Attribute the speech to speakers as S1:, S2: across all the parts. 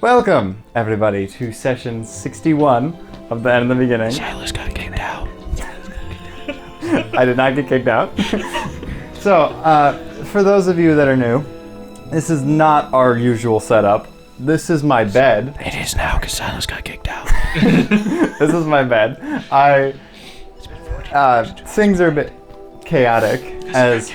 S1: Welcome, everybody, to session 61 of The End of the Beginning.
S2: Silas got kicked out.
S1: I did not get kicked out. So, for those of you that are new, this is not our usual setup. This is my bed.
S2: It is now because Silas got kicked out.
S1: This is my bed. Things are a bit chaotic as...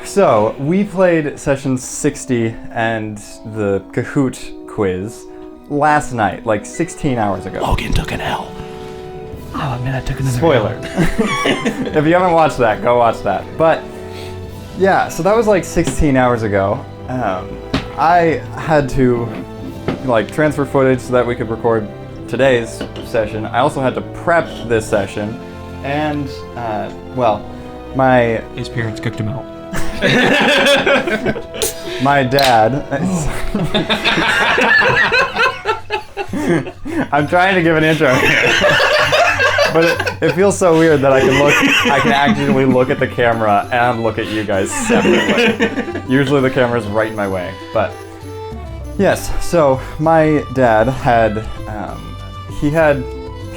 S1: So, we played session 60 and the Kahoot quiz last night, like 16 hours ago.
S2: Logan took an L. Oh man, I took another
S1: Spoiler.
S2: L.
S1: If you haven't watched that, go watch that. But, yeah, so that was like 16 hours ago. I had to, transfer footage so that we could record today's session. I also had to prep this session, and,
S3: His parents cooked him out.
S1: my dad... I'm trying to give an intro here. But it feels so weird that I can actually look at the camera and look at you guys separately. Usually the camera's right in my way. But yes, so my dad had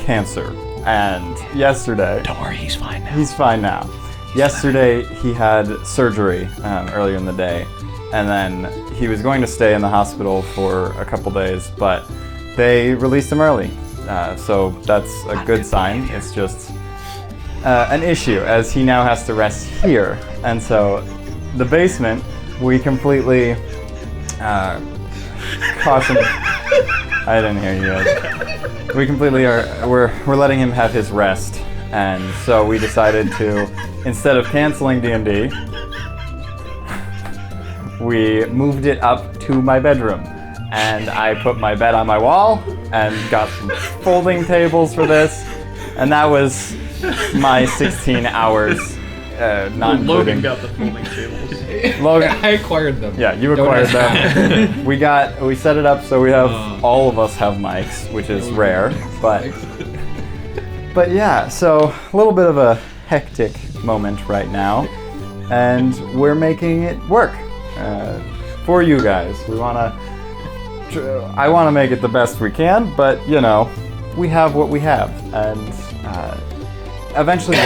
S1: cancer, and yesterday...
S2: Don't worry, he's fine now.
S1: He's fine now. Yesterday he had surgery earlier in the day, and then he was going to stay in the hospital for a couple days, but they released him early. So that's a good sign. It's just an issue, as he now has to rest here. And so the basement, we completely caution. I didn't hear you guys. We completely we're letting him have his rest. And so we decided to, instead of canceling D&D, we moved it up to my bedroom. And I put my bed on my wall and got some folding tables for this. And that was my 16 hours, not including...
S3: Logan got the folding tables.
S1: Logan,
S3: I acquired them.
S1: yeah, you acquired them. We set it up so we have, all of us have mics, which is rare, but yeah, so a little bit of a hectic moment right now, and we're making it work for you guys. I want to make it the best we can, but we have what we have, and eventually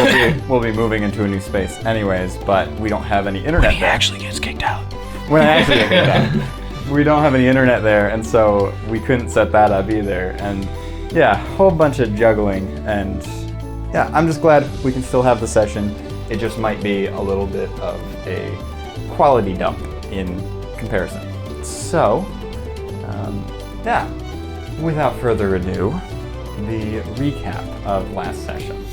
S1: we'll be moving into a new space anyways. But we don't have any internet.
S2: He
S1: there.
S2: actually gets kicked out.
S1: When I actually get kicked out, we don't have any internet there, and so we couldn't set that up either. And yeah, whole bunch of juggling, and yeah, I'm just glad we can still have the session. It just might be a little bit of a quality dump in comparison. So. Yeah, without further ado, the recap of last session.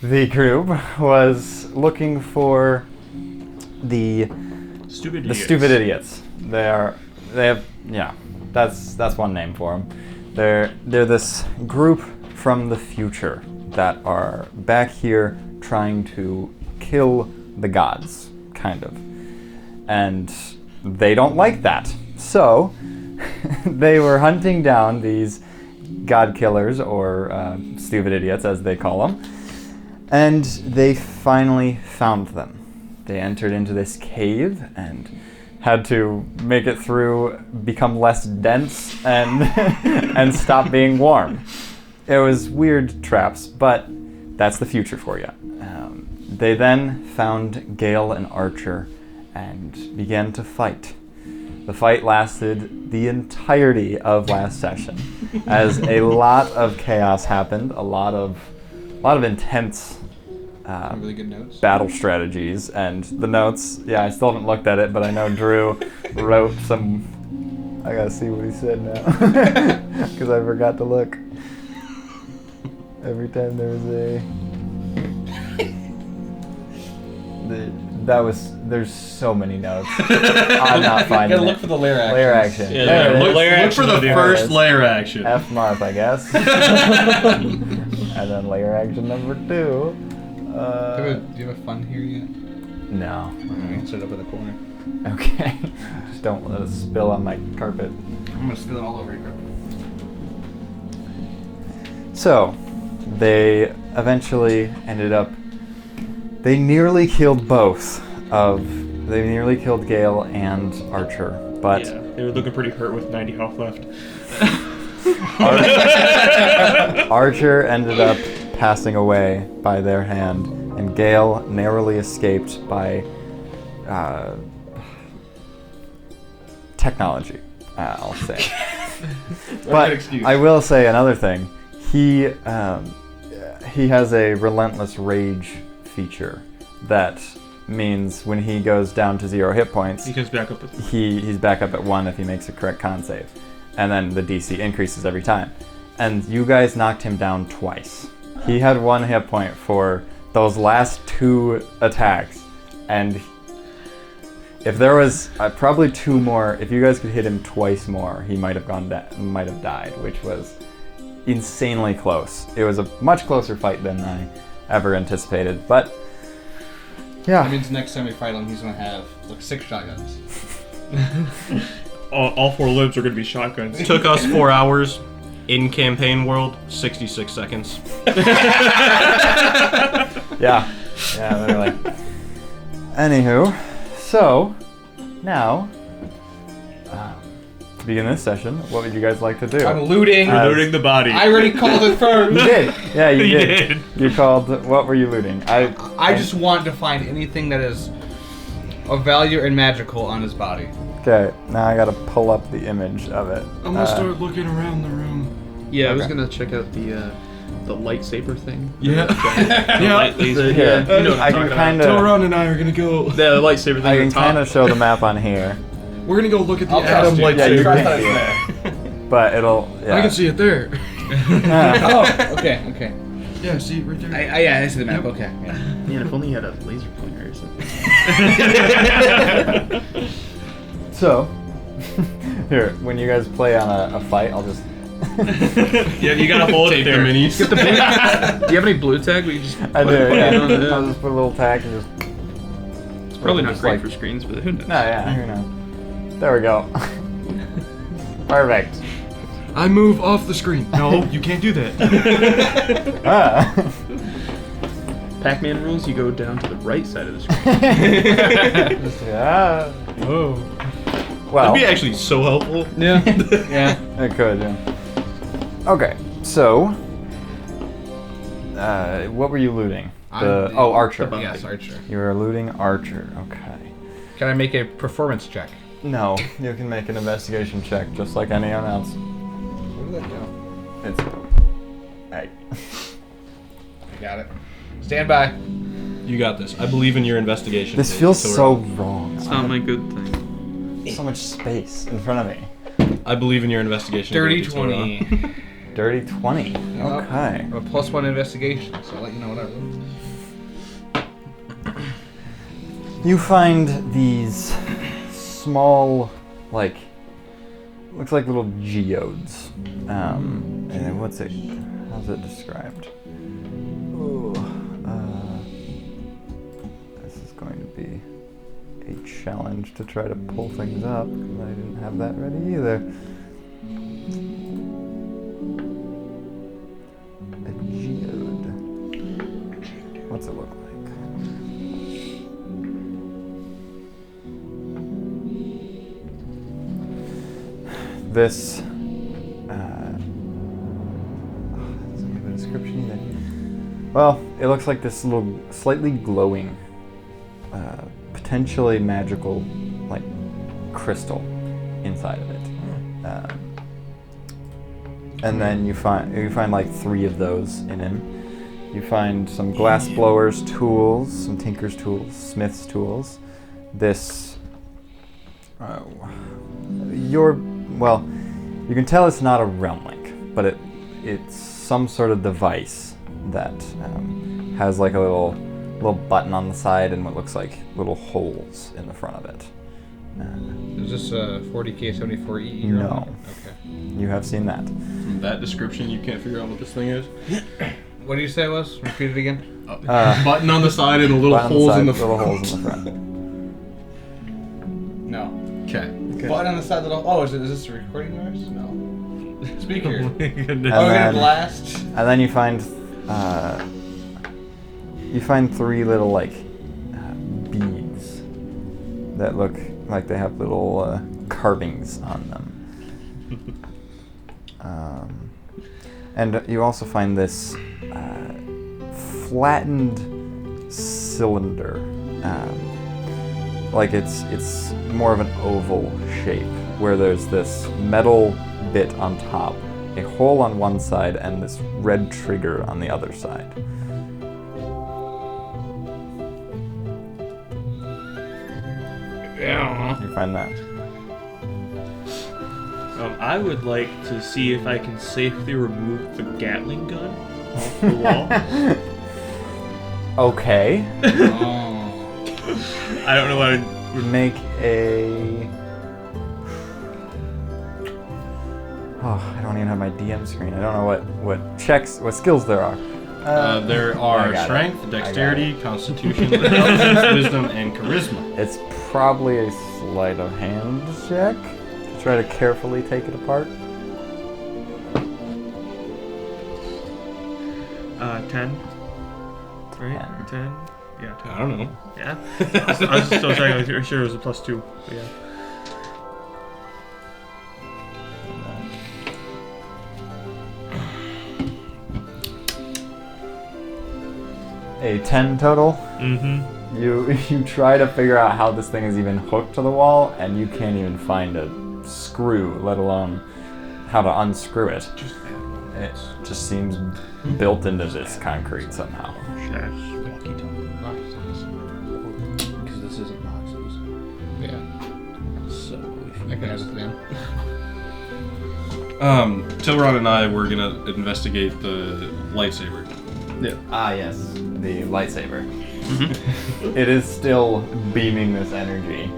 S1: The group was looking for the
S3: Stupid
S1: idiots. That's one name for them. They're this group from the future that are back here trying to kill the gods, kind of. And they don't like that. So they were hunting down these god killers, or stupid idiots as they call them, and they finally found them. They entered into this cave and had to make it through, become less dense, and and stop being warm. It was weird traps, but that's the future for you. They then found Gale and Archer and began to fight. The fight lasted the entirety of last session, as a lot of chaos happened, a lot of intense
S3: really good notes.
S1: Battle strategies, and the notes. Yeah, I still haven't looked at it, but I know Drew wrote some. I gotta see what he said now, because I forgot to look. Every time there was there's so many notes. I'm not finding it.
S3: Gotta look for the layer action.
S1: Layer action.
S3: Yeah,
S4: Look for the first layer action.
S1: F Marth, I guess. And then layer action number 2.
S3: Do you have a fun here yet?
S1: No.
S3: Alright, set it up in the corner.
S1: Okay. Just don't let it spill on my carpet.
S3: I'm gonna spill it all over your carpet.
S1: So, they eventually ended up... They nearly killed both of They nearly killed Gale and Archer, but
S5: Yeah, they were looking pretty hurt with 90 health left.
S1: Archer ended up passing away by their hand, and Gale narrowly escaped by technology, I'll say. But I will say another thing. He has a relentless rage feature that means when he goes down to 0 hit points,
S5: He comes back up with
S1: he's back up at 1 if he makes a correct con save. And then the DC increases every time. And you guys knocked him down twice. He had 1 hit point for those last 2 attacks. And if there was probably 2 more, if you guys could hit him twice more, he might have died, which was insanely close. It was a much closer fight than I ever anticipated, but yeah.
S3: That means next time we fight him, he's gonna have like 6 shotguns.
S5: all 4 libs are going to be shotguns.
S6: Took us 4 hours. In campaign world, 66 seconds.
S1: Yeah, literally. Anywho, so now to begin this session, what would you guys like to do?
S3: I'm looting.
S5: We're looting the body.
S3: I already called it first.
S1: You did. Yeah, you
S5: You
S1: did.
S5: did.
S1: You called. What were you looting?
S3: I just want to find anything that is of value and magical on his body.
S1: Okay, now I gotta pull up the image of it.
S5: I'm going to start looking around the room.
S7: Yeah, I was
S1: Okay.
S7: gonna check out the lightsaber thing.
S5: Yeah.
S7: Yeah,
S5: light laser.
S1: Here,
S7: you know what
S1: I
S7: I'm
S1: can
S7: talking
S1: kind
S5: Toron
S1: of.
S5: and I are going to go.
S7: The lightsaber thing
S1: I
S7: at
S1: can
S7: the top.
S1: kind of show the map on here,
S5: We're going to go look at the
S3: I'll
S5: Atom
S3: trust you.
S1: Yeah, you
S5: lightsaber.
S1: can see it. but it'll. Yeah.
S5: I can see it there.
S3: Oh, okay.
S5: Yeah, see right there.
S3: Yeah, I see the map. Okay. Yeah.
S7: Man, if only you had a laser pointer or something.
S1: So, here, when you guys play on a fight, I'll just.
S5: Yeah, you got to hold it
S6: Tape the
S5: there.
S6: minis.
S7: Do you have any blue tag? We just
S1: I do,
S7: put
S1: yeah.
S7: it on the-
S1: I'll just put a little tag and just.
S7: It's probably not
S1: just
S7: great
S1: like-
S7: for screens, but who knows?
S1: No, yeah, who knows? There we go. Perfect.
S5: I move off the screen. No, you can't do that.
S1: Ah.
S7: Pac-Man rules, you go down to the right side of the screen.
S1: Yeah.
S6: Oh.
S1: Well,
S6: That'd be actually so helpful.
S3: Yeah. Yeah.
S1: it could, yeah. Okay, so. What were you looting? Archer.
S3: Yes, Archer.
S1: You were looting Archer, okay.
S3: Can I make a performance check?
S1: No, you can make an investigation check just like anyone else.
S3: Where did that go?
S1: It's. Hey.
S3: I got it. Stand by.
S6: You got this. I believe in your investigation.
S1: This feels
S6: Toron.
S1: so wrong.
S7: It's not my good thing.
S1: So much space in front of me.
S6: I believe in your investigation.
S3: Dirty
S6: ability,
S3: 20.
S1: Dirty 20. Okay.
S3: A +1 investigation, so I'll let you know what I rolled.
S1: You find these small, like, looks like little geodes. And what's it? How's it described? Oh, this is going to be a challenge to try to pull things up because I didn't have that ready either. A geode. What's it look like? This doesn't give a description either. Well, it looks like this little slightly glowing, potentially magical, like crystal inside of it. And then you find like 3 of those in him. You find some glass blowers tools, some tinker's tools, smith's tools. This you can tell it's not a realm link, but it's some sort of device that has like a little button on the side and what looks like little holes in the front of it.
S3: Is this a 40K 74E?
S1: No.
S3: Okay.
S1: You have seen that.
S6: From that description, you can't figure out what this thing is.
S3: What did you say it was? Repeat it again.
S6: Button on the side and a little
S1: Button on
S6: holes
S1: side,
S6: in the
S1: little
S6: front.
S1: holes in the front.
S3: No.
S6: Okay.
S3: Button on the side. Is this a recording device? No. Speaker.
S6: Oh my goodness.
S1: And
S3: We're gonna
S1: then-
S3: blast.
S1: And then you find 3 little like beads that look like they have little carvings on them. And you also find this flattened cylinder. Like it's more of an oval shape, where there's this metal bit on top, a hole on one side, and this red trigger on the other side.
S7: Yeah.
S1: You find that?
S6: I would like to see if I can safely remove the Gatling gun off the wall.
S1: Okay.
S6: I don't know what
S1: Make a... Oh, I don't even have my DM screen. I don't know what checks, what skills there are.
S6: there
S1: I
S6: are
S1: got
S6: strength,
S1: it.
S6: dexterity, constitution, intelligence, wisdom, and charisma.
S1: It's probably a sleight of hand check to try to carefully take it apart.
S7: 10. Right? 10? Yeah, 10.
S6: I don't know.
S7: Yeah.
S6: I was still checking. I was sure it was a +2. But yeah.
S1: A 10 total.
S6: Mm-hmm.
S1: You try to figure out how this thing is even hooked to the wall, and you can't even find a screw, let alone how to unscrew it. It just seems built into this concrete somehow.
S3: Because this isn't boxes.
S4: Yeah.
S3: So I can understand.
S6: Tilron and I were gonna investigate the lightsaber.
S1: Ah, yes, the lightsaber. It is still beaming this energy,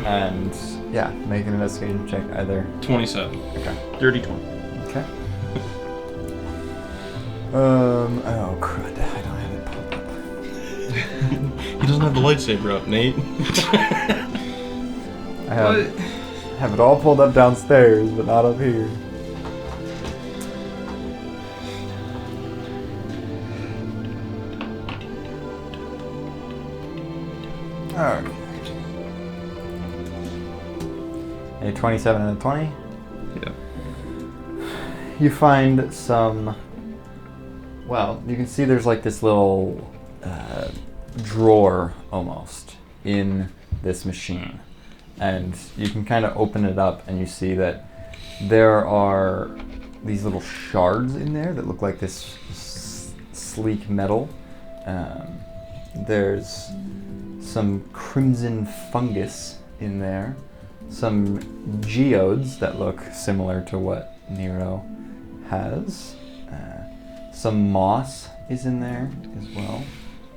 S1: and yeah, make an investigation check either.
S6: 27.
S1: Okay.
S7: Dirty 20.
S1: Okay. Oh crud! I don't have it pulled up.
S6: He doesn't have the lightsaber up, Nate.
S1: I have it all pulled up downstairs, but not up here. Okay. A 27 and a 20.
S7: Yeah.
S1: You find some. Well, you can see there's like this little drawer almost in this machine, and you can kind of open it up, and you see that there are these little shards in there that look like this sleek metal. There's some crimson fungus in there, some geodes that look similar to what Nero has. Some moss is in there as well.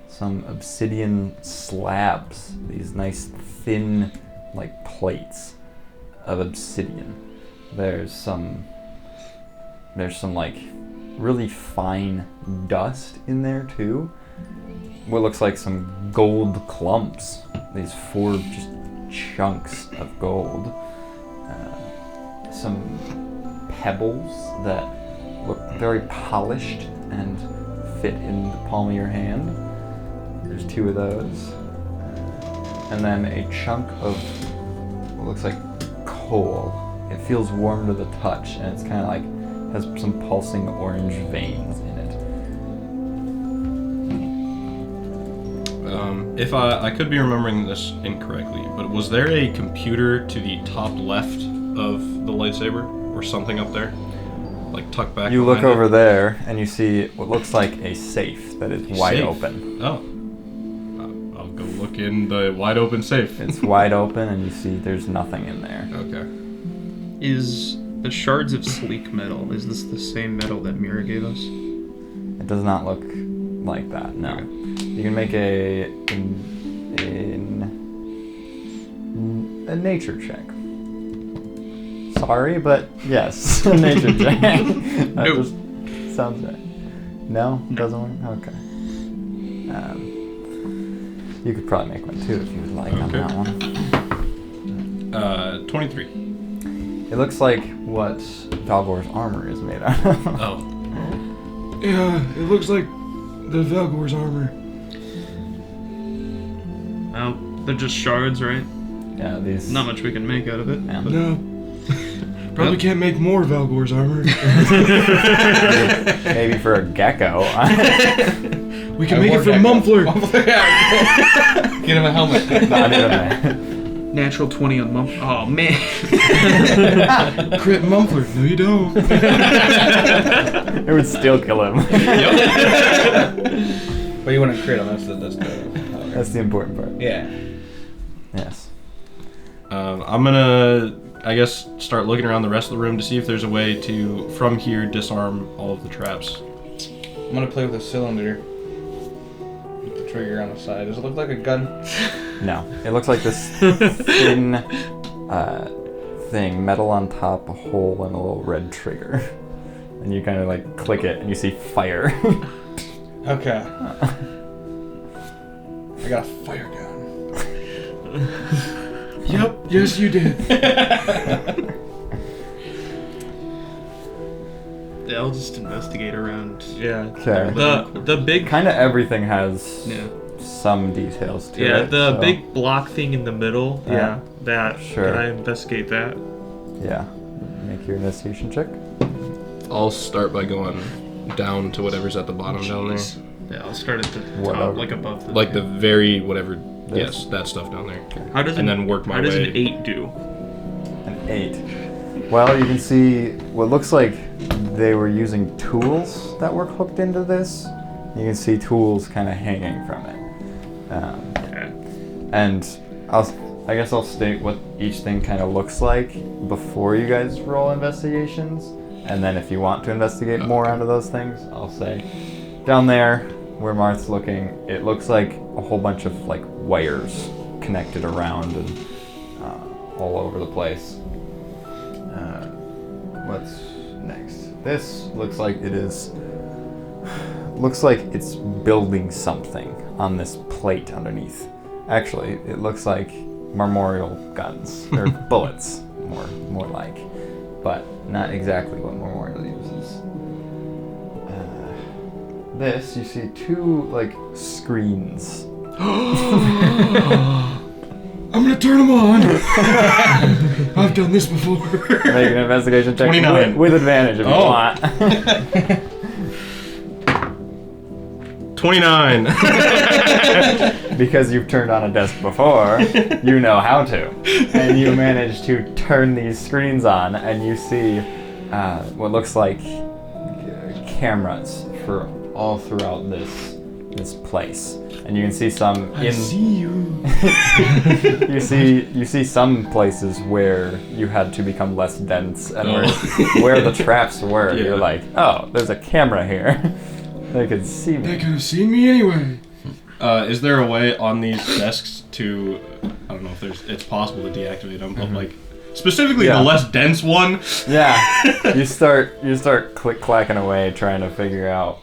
S1: Some obsidian slabs, these nice thin like plates of obsidian. There's some like really fine dust in there too. What looks like some gold clumps. These 4 just chunks of gold. Some pebbles that look very polished and fit in the palm of your hand. There's 2 of those. And then a chunk of what looks like coal. It feels warm to the touch, and it's kind of like has some pulsing orange veins in it.
S6: If I could be remembering this incorrectly, but was there a computer to the top left of the lightsaber, or something up there, like tucked back?
S1: You look
S6: behind
S1: over
S6: it?
S1: there, and you see what looks like a safe that is wide
S6: Safe?
S1: open.
S6: Oh, I'll go look in the wide open safe.
S1: It's wide open, and you see there's nothing in there.
S6: Okay.
S7: Is the shards of sleek metal, is this the same metal that Mira gave us?
S1: It does not look like that. No.
S7: Okay.
S1: You can make a nature check. Sorry, but yes, a nature check. That
S7: Nope.
S1: just sounds right. No, doesn't work. Okay. You could probably make one too if you would like on
S6: Okay.
S1: that one.
S6: 23.
S1: It looks like what Valgor's armor is made out of.
S6: Oh.
S5: Yeah, it looks like the Velgor's armor.
S7: Well, they're just shards, right?
S1: Yeah, these.
S7: Not much we can make out of it.
S1: Yeah.
S7: but-
S5: No. Probably can't make more Valgor's armor.
S1: Maybe for a gecko.
S5: We can make it from Mumbler.
S3: Get him a helmet.
S1: Not even that.
S7: Natural 20 on Mump. Oh, man.
S5: Crit Mumbler. No, you don't.
S1: It would still kill him.
S3: But you wouldn't crit him.
S1: That's the important part.
S3: Yeah.
S1: Yes.
S6: I'm gonna, I guess, start looking around the rest of the room to see if there's a way to, from here, disarm all of the traps.
S3: I'm gonna play with a cylinder. With the trigger on the side. Does it look like a gun?
S1: No. It looks like this thin thing, metal on top, a hole, and a little red trigger. And you kind of like click it, and you see fire.
S3: Okay. I got a fire gun.
S5: Yep. Yes, you did.
S7: Yeah, I'll just investigate around.
S2: Yeah.
S1: Okay.
S2: The big
S1: Kind of everything has
S7: Yeah.
S1: some details to
S2: yeah
S1: it.
S2: the
S1: so-
S2: big block thing in the middle. Yeah. That.
S1: Sure.
S2: Can I investigate that?
S1: Yeah. Make your investigation check.
S6: I'll start by going down to whatever's at the bottom down there.
S7: Yeah, I'll start at the
S1: Whatever.
S7: top, like above the.
S6: Like the very, whatever,
S1: This?
S6: yes, that stuff down there.
S2: How does
S6: And then work my
S2: How does
S6: way.
S2: an 8 do?
S1: An 8. Well, you can see what looks like they were using tools that were hooked into this. You can see tools kind of hanging from it.
S2: Okay.
S1: And I guess I'll state what each thing kind of looks like before you guys roll investigations. And then if you want to investigate more onto those things, I'll say down there where Marth's looking, it looks like a whole bunch of like wires connected around and all over the place. What's next? This looks like it's building something on this plate underneath. Actually, it looks like memorial guns or bullets, more like, but not exactly what memorial uses. This, you see two like screens.
S5: I'm gonna turn them on. I've done this before.
S1: Make an investigation check
S6: 29.
S1: with advantage if you want.
S6: 29!
S1: Because you've turned on a desk before, you know how to. And you manage to turn these screens on, and you see what looks like cameras for all throughout this place. And you can see some
S5: I see you.
S1: you see some places where you had to become less dense, and where the traps were.
S6: Yeah.
S1: You're like, oh, there's a camera here. They could see me.
S5: They could have seen me anyway.
S6: Is there a way on these desks to, I don't know if it's possible to deactivate them, but like, specifically
S1: Yeah.
S6: the less dense one?
S1: Yeah, you start click clacking away trying to figure out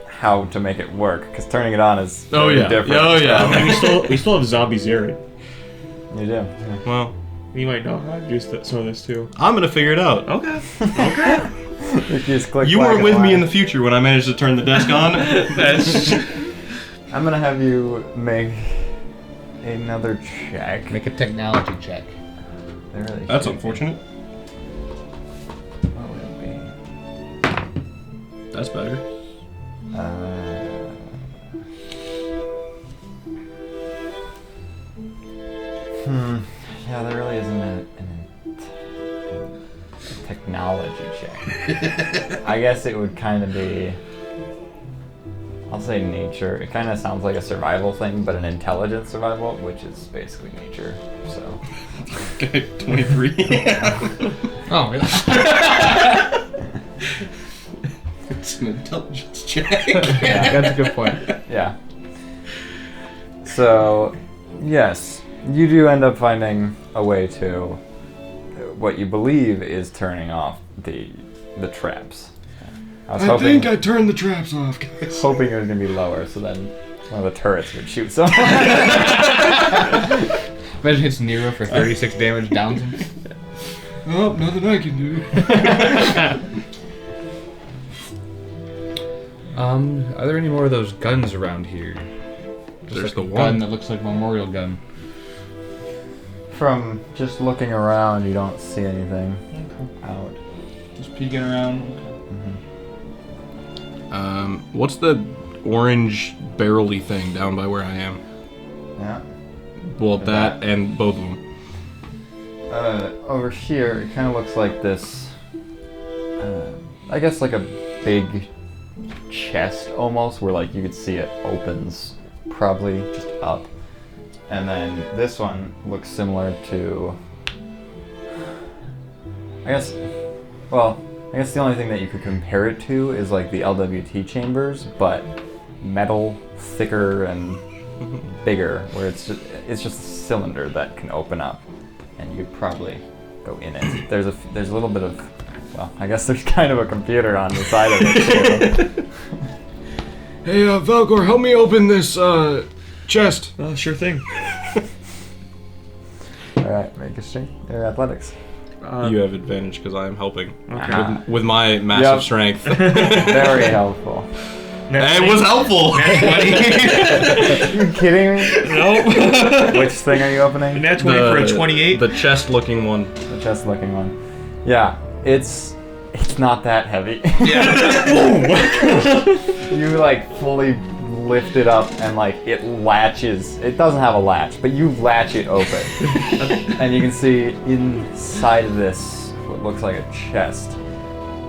S1: how to make it work, because turning it on is very different.
S6: Oh yeah.
S2: I mean, we still have zombie Zeri.
S1: You do. Yeah.
S6: Well,
S2: You might know how to do some of this too.
S6: I'm gonna figure it out.
S2: Okay. Okay.
S1: You just click
S6: You were
S1: clacking
S6: with me
S1: away.
S6: in the future when I managed to turn the desk on.
S1: I'm gonna have you make another check.
S3: Make a technology check.
S1: They really
S6: That's
S1: should.
S6: unfortunate.
S1: What would it be?
S6: That's better.
S1: Yeah, there really isn't a technology check. I guess it would kind of be, I'll say nature. It kind of sounds like a survival thing, but an intelligent survival, which is basically nature. So.
S6: Okay, 23.
S3: Oh, really?
S6: It's an intelligence check.
S3: Yeah, that's a good point.
S1: Yeah. So, yes, you do end up finding a way to what you believe is turning off the traps. I was
S5: think I turned the traps off, guys.
S1: hoping it was gonna be lower, so then one of the turrets would shoot someone.
S3: Imagine hits Nero for 36 damage down.
S5: Oh, nothing I can do.
S3: Are there any more of those guns around here? Just
S6: There's
S3: like
S6: the
S3: a gun
S6: one.
S3: that looks like a memorial gun.
S1: from just looking around, you don't see anything out.
S3: Just peeking around.
S6: What's the orange barrel-y thing down by where I am?
S1: Yeah.
S6: Well, that and both of them.
S1: Over here, it kind of looks like this. I guess like a big chest almost, where like you could see it opens probably just up, and then this one looks similar to. I guess the only thing that you could compare it to is like the LWT chambers, but metal, thicker and bigger, where it's just a cylinder that can open up, and you could probably go in it. There's a little bit of, well, I guess there's kind of a computer on the side of it too.
S5: Hey, Valgor, help me open this chest.
S2: Sure thing.
S1: All right, make a strength or athletics.
S6: You have advantage because I am helping
S1: Okay.
S6: with my massive
S1: Yep.
S6: strength.
S1: Very helpful.
S6: It was helpful.
S1: Are you kidding me?
S2: Nope.
S1: Which thing are you opening?
S2: Nat 20 for a 28.
S6: The chest-looking one.
S1: The chest-looking one. Yeah, it's not that heavy. You like fully lift it up and like it latches. It doesn't have a latch, but you latch it open, and you can see inside of this what looks like a chest.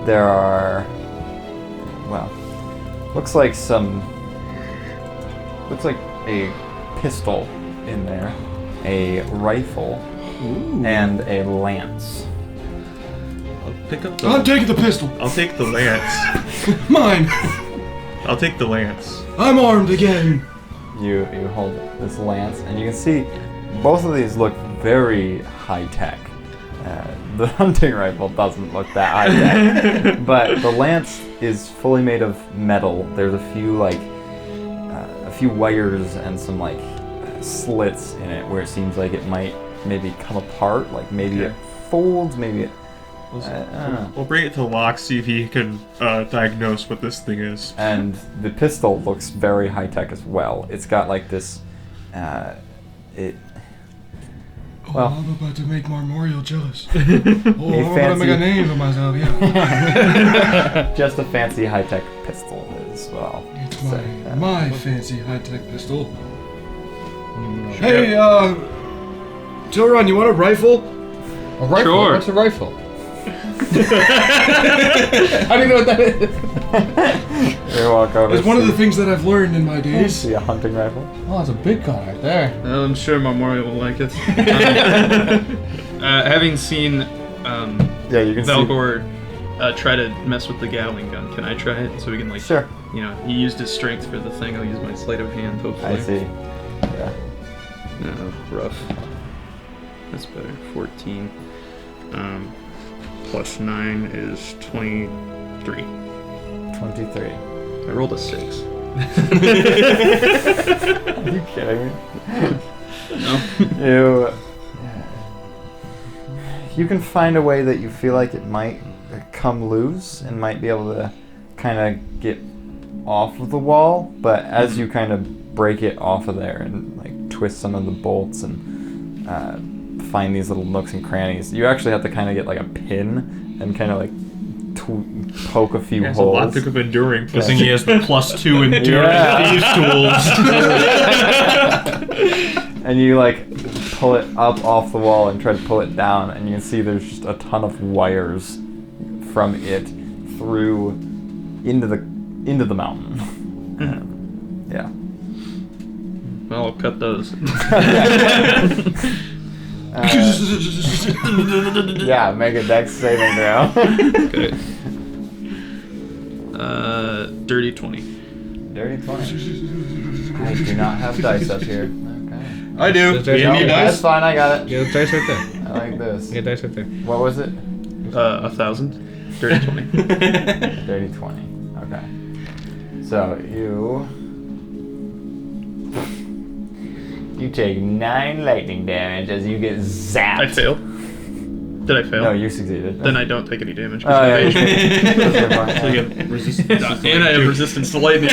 S1: There are, well, looks like a pistol in there, a rifle, and a lance.
S2: I'll pick up
S5: I'm
S2: the.
S5: taking the pistol.
S2: I'll take the lance.
S5: Mine.
S2: I'll take the lance.
S5: I'm armed again.
S1: You hold this lance, and you can see both of these look very high tech. The hunting rifle doesn't look that high tech, but the lance is fully made of metal. There's a few wires and some like slits in it where it seems like it might maybe come apart. Like maybe it folds, maybe it. I don't know.
S2: We'll bring it to Locke, see if he can diagnose what this thing is.
S1: And the pistol looks very high tech as well. It's got like this. Well,
S5: I'm about to make Marmorial jealous.
S1: A
S5: I'm gonna make a name for myself, yeah.
S1: just a fancy high tech pistol as well.
S5: It's
S1: So,
S5: my fancy high-tech pistol.
S1: Mm.
S5: Hey, Tilron, you want a rifle?
S3: A rifle?
S7: Sure.
S3: What's a rifle? I don't even know what that is.
S1: You walk over.
S5: It's one of the
S1: see-
S5: things that I've learned in my days.
S1: See a hunting rifle.
S3: Oh, that's a big gun right there.
S7: I'm sure Memorial will like it. Having seen
S1: Yeah, you can
S7: Valgor try to mess with the Gatling gun, can I try it? So we can like,
S1: see. Sure.
S7: you know, he used his strength for the thing. I'll use my sleight of hand, hopefully.
S1: I see. Yeah.
S7: No, rough. That's better. 14. Plus 9 is 23.
S1: 23.
S7: I rolled a 6.
S1: Are you kidding me?
S7: No.
S1: You can find a way that you feel like it might come loose and might be able to kind of get off of the wall, but as you kind of break it off of there and like twist some of the bolts and find these little nooks and crannies, you actually have to kind of get like a pin and kind of like poke a few
S2: Has a lot
S1: holes.
S2: to keep enduring.
S6: I think he has the +2 endurance
S1: Yeah.
S6: thieves tools.
S1: And you like pull it up off the wall and try to pull it down, and you can see there's just a ton of wires from it through into the mountain. Yeah.
S7: Well, I'll cut those.
S1: Yeah, make a dex saving throw.
S7: Okay. Dirty 20.
S1: Dirty 20. I do not have dice up here. Okay.
S6: I do.
S3: There's
S6: You
S3: no
S6: need
S1: That's
S6: dice?
S1: fine, I got it.
S3: Get a dice right there.
S1: I like this.
S3: Get a dice right there.
S1: What was it?
S7: 1,000. Dirty 20.
S1: Dirty 20. Okay. So you take 9 lightning damage as you get zapped.
S7: I fail. Did I fail?
S1: No, you succeeded.
S7: Then I don't take any damage.
S1: Oh, yeah.
S7: And
S2: So you get resistance.
S7: I have resistance to lightning.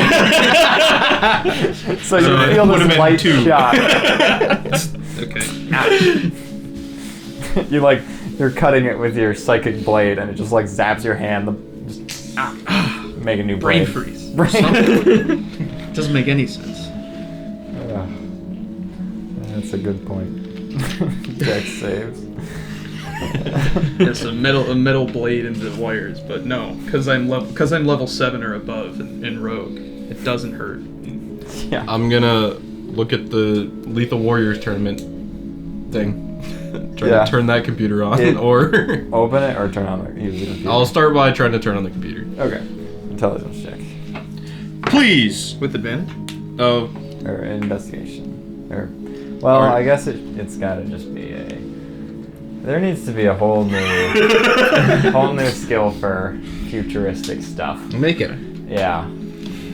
S1: So you
S6: it
S1: feel
S6: would've
S1: this
S6: been
S1: light
S6: 2.
S1: shot.
S7: Okay.
S1: You're cutting it with your psychic blade, and it just like zaps your hand. Just make a new
S7: Brain
S1: blade.
S7: freeze.
S1: Brain.
S7: Doesn't make any sense.
S1: That's a good point. Dex saves.
S7: Yes, a metal blade into the wires, but no, because I'm level 7 or above in Rogue, it doesn't hurt.
S1: Yeah.
S6: I'm gonna look at the Lethal Warriors tournament thing. Try to turn that computer on, or
S1: open it or turn on the computer.
S6: I'll start by trying to turn on the computer.
S1: Okay. Intelligence check.
S6: Please.
S7: With advantage?
S6: Oh.
S1: Or investigation. I guess it's gotta just be a. There needs to be a whole new skill for futuristic stuff.
S3: Make it.
S1: Yeah,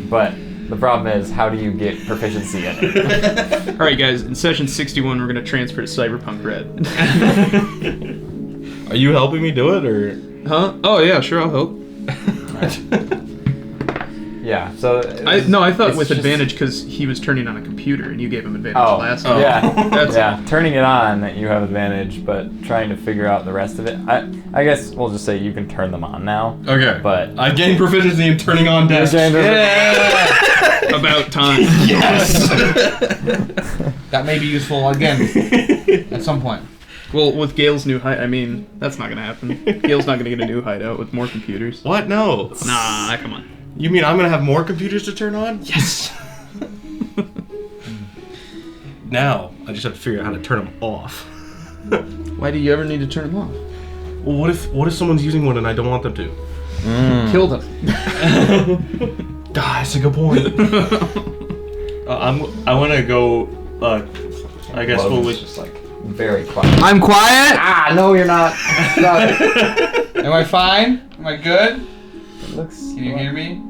S1: but the problem is, how do you get proficiency in it?
S7: All right, guys. In session 61, we're gonna transfer to Cyberpunk Red.
S6: Are you helping me do it, or?
S7: Huh? Oh yeah, sure, I'll help.
S1: Yeah. So.
S7: I thought with advantage because he was turning on a computer and you gave him advantage last time.
S1: Yeah. Turning it on, you have advantage, but trying to figure out the rest of it, I guess we'll just say you can turn them on now.
S6: Okay.
S1: But
S6: I gained proficiency in turning on desks.
S7: Yeah. About time.
S6: Yes.
S3: That may be useful again at some point.
S7: Well, with Gale's new hideout, I mean, that's not gonna happen. Gale's not gonna get a new hideout with more computers.
S6: What? No.
S7: Nah, come on.
S6: You mean I'm gonna have more computers to turn on?
S7: Yes.
S6: Now I just have to figure out how to turn them off.
S7: Why do you ever need to turn them off?
S6: Well, what if someone's using one and I don't want them to?
S7: Kill them.
S6: That's a good point.
S2: I want to go. I guess we'll
S1: Logan's just like very quiet.
S3: I'm quiet.
S1: No, you're not. Stop it.
S3: Am I fine? Am I good?
S1: It looks.
S3: Can you hear me?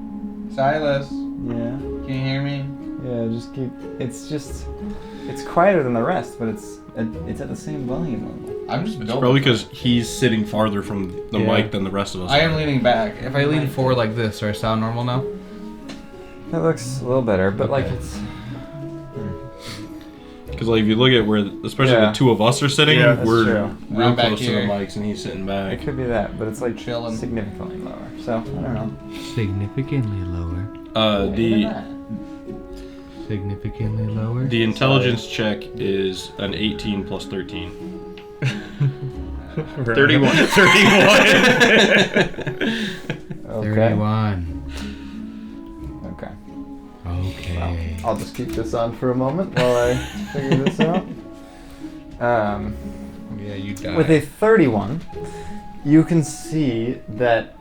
S3: Silas,
S1: Yeah.
S3: can you hear me?
S1: Yeah. Just keep. It's quieter than the rest, but it's at the same volume level.
S3: I'm just building.
S6: Probably because he's sitting farther from the mic than the rest of us.
S3: I am leaning back. If I lean forward like this, do I sound normal now?
S1: It looks a little better, but like it's.
S6: Because like if you look at where, especially the two of us are sitting,
S1: That's
S6: we're
S1: true.
S6: real
S3: I'm back
S6: close to
S3: here.
S6: the mics, and he's sitting
S1: It
S6: back.
S1: could be that, but it's like
S3: Chilling.
S1: significantly lower. So I don't know.
S8: Significantly lower. Significantly lower.
S6: The intelligence check is an 18 plus 13.
S7: 31.
S8: 31.
S1: Okay.
S8: Okay.
S1: Well, I'll just keep this on for a moment while I figure this out.
S3: Yeah, you died.
S1: With a 31, you can see that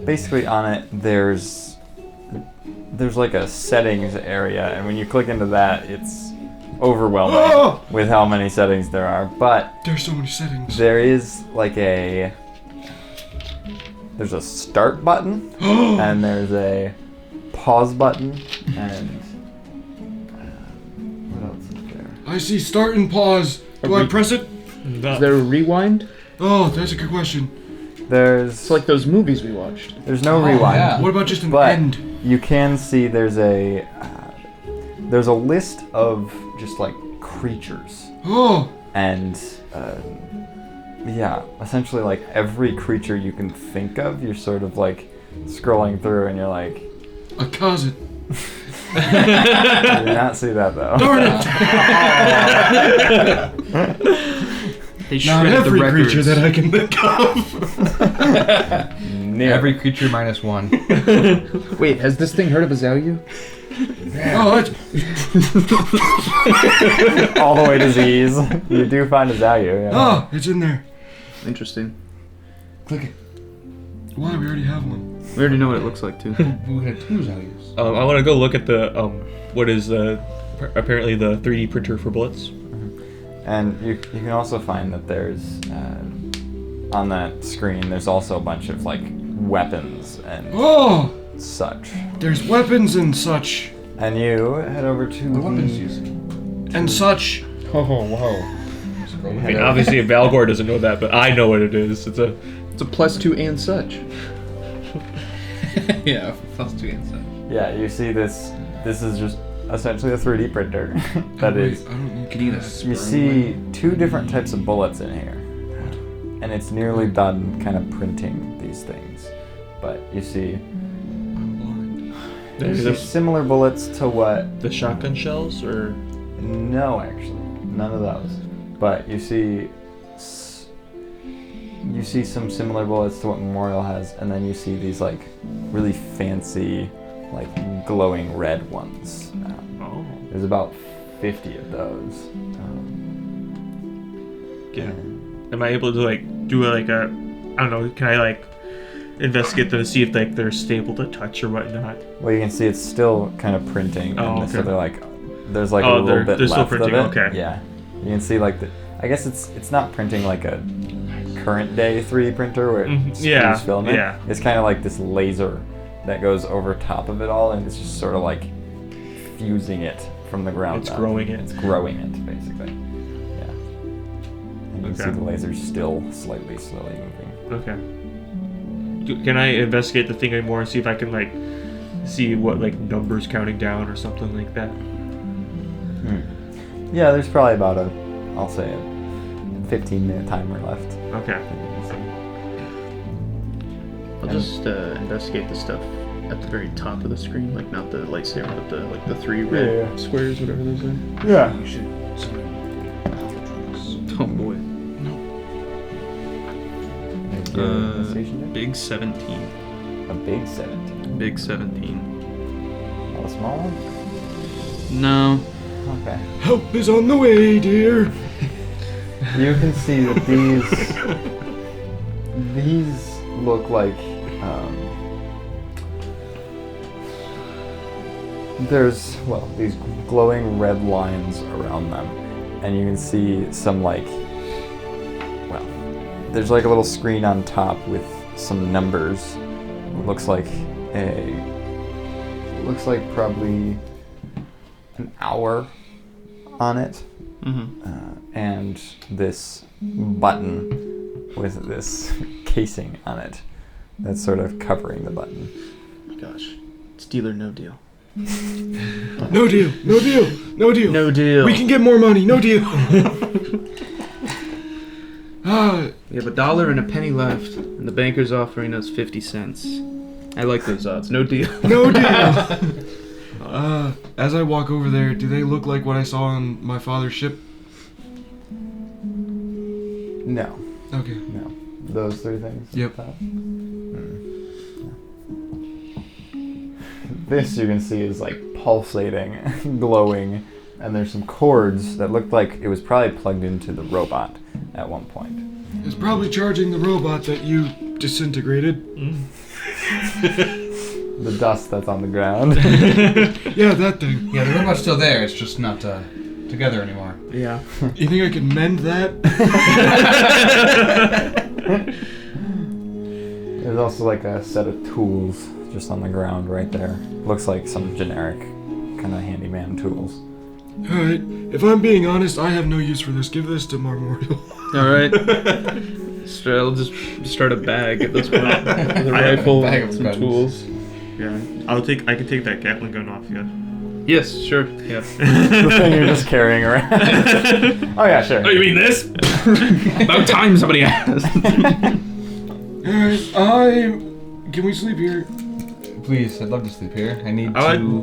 S1: basically on it there's like a settings area, and when you click into that, it's overwhelming with how many settings there are. But
S5: There's so many settings.
S1: there is like there's a start button, and there's a pause button, and what else is there?
S5: I see start and pause. Do I press it?
S7: Is there a rewind?
S5: Oh, that's a good question.
S7: It's like those movies we watched.
S1: There's no rewind.
S3: yeah.
S5: What about just an
S1: But
S5: end?
S1: you can see there's a list of just like creatures,
S5: Oh,
S1: and essentially like every creature you can think of, you're sort of like scrolling through, and you're like,
S5: a cousin.
S1: you did not see that though.
S5: Darn it!
S7: They
S5: Not
S7: shredded the
S5: every creature
S7: records.
S5: that I can think of.
S1: Near.
S3: Every creature minus one.
S7: Wait, has this thing heard of Azalea?
S5: Oh, that's...
S1: all the way to Z's. You do find a Zayu, yeah.
S5: Oh, it's in there.
S7: Interesting.
S5: Click it. Why? We already have one.
S7: We already know what it looks like too.
S3: We had two values.
S9: I want to go look at the what is apparently the 3D printer for bullets.
S1: And you can also find that there's on that screen there's also a bunch of like weapons and
S5: Oh,
S1: such.
S5: there's weapons and such.
S1: And you head over to
S3: What weapons
S1: the-
S3: using?
S5: And such.
S9: Oh, whoa. I
S1: head
S9: mean,
S1: over-
S9: obviously Valgor doesn't know that, but I know what it is. It's a
S7: It's a +2 and such.
S3: Yeah, plus two inside.
S1: Yeah, you see this. This is just essentially a 3D printer. That is.
S5: I don't need
S3: Could you
S1: You see 2 different types of bullets in here, and it's nearly done kind of printing these things. But you see similar bullets to what?
S9: The shotgun shells, or
S1: No, actually, none of those. But you see some similar bullets to what Memorial has, and then you see these like really fancy, like glowing red ones. There's about 50 of those.
S9: yeah. Am I able to like do like a, I don't know, can I like investigate them to see if like they're stable to touch or whatnot?
S1: Well, you can see it's still kind of printing,
S9: Oh,
S1: and so
S9: okay.
S1: they're like, there's like a
S9: Oh,
S1: little bit
S9: they're still
S1: left
S9: printing,
S1: of it.
S9: okay.
S1: Yeah, you can see like I guess it's not printing like a current day 3D printer where it's
S9: yeah,
S1: filament.
S9: yeah.
S1: It's kind of like this laser that goes over top of it all, and it's just sort of like fusing it from the ground
S9: It's
S1: up.
S9: growing it.
S1: It's growing it, basically. Yeah. And you can see
S9: Okay.
S1: the laser's still slowly moving.
S9: Okay. Can I investigate the thing anymore and see if I can like see what like numbers counting down or something like that?
S1: Yeah, there's probably about I'll say a 15-minute timer left.
S9: Okay.
S7: I'll just investigate the stuff at the very top of the screen, like not the lightsaber, but the 3 red
S1: Yeah.
S7: squares, whatever those are.
S1: Yeah.
S3: You should.
S7: Oh boy. Big 17.
S1: A big 17.
S7: Big 17.
S1: Not a small one?
S7: No.
S1: Okay.
S5: Help is on the way, dear.
S1: You can see that these look like there's these glowing red lines around them, and you can see some there's like a little screen on top with some numbers. It looks like probably an hour on it. And this button with this casing on it that's sort of covering the button.
S7: Oh my gosh. It's deal or no deal.
S5: No deal. No deal. No deal.
S7: No deal.
S5: We can get more money. No deal.
S7: We have $1 and a penny left, and the banker's offering us 50 cents. I like those odds. No deal.
S5: No deal. As I walk over there, do they look like what I saw on my father's ship?
S1: No.
S5: Okay.
S1: No. Those 3 things?
S5: Yep.
S1: This you can see is like pulsating, glowing, and there's some cords that looked like it was probably plugged into the robot at one point.
S5: It's probably charging the robot that you disintegrated.
S1: The dust that's on the ground.
S5: Yeah, that thing.
S3: Yeah, the robot's still there. It's just not together anymore.
S7: Yeah.
S5: You think I can mend that?
S1: There's also like a set of tools just on the ground right there. Looks like some generic kind of handyman tools.
S5: Alright, if I'm being honest, I have no use for this. Give this to Memorial.
S7: Alright. So I'll just start a bag at this point. With a rifle
S3: bag
S7: and
S3: of
S7: some
S3: guns.
S7: tools.
S9: Yeah. I can take that Gatling gun off you.
S7: Yes, sure. Yeah.
S1: The thing you're just carrying around. Oh yeah, sure.
S7: Oh, you mean this? About time somebody asked.
S5: Alright, can we sleep here?
S3: Please, I'd love to sleep here. I need
S9: I
S3: to.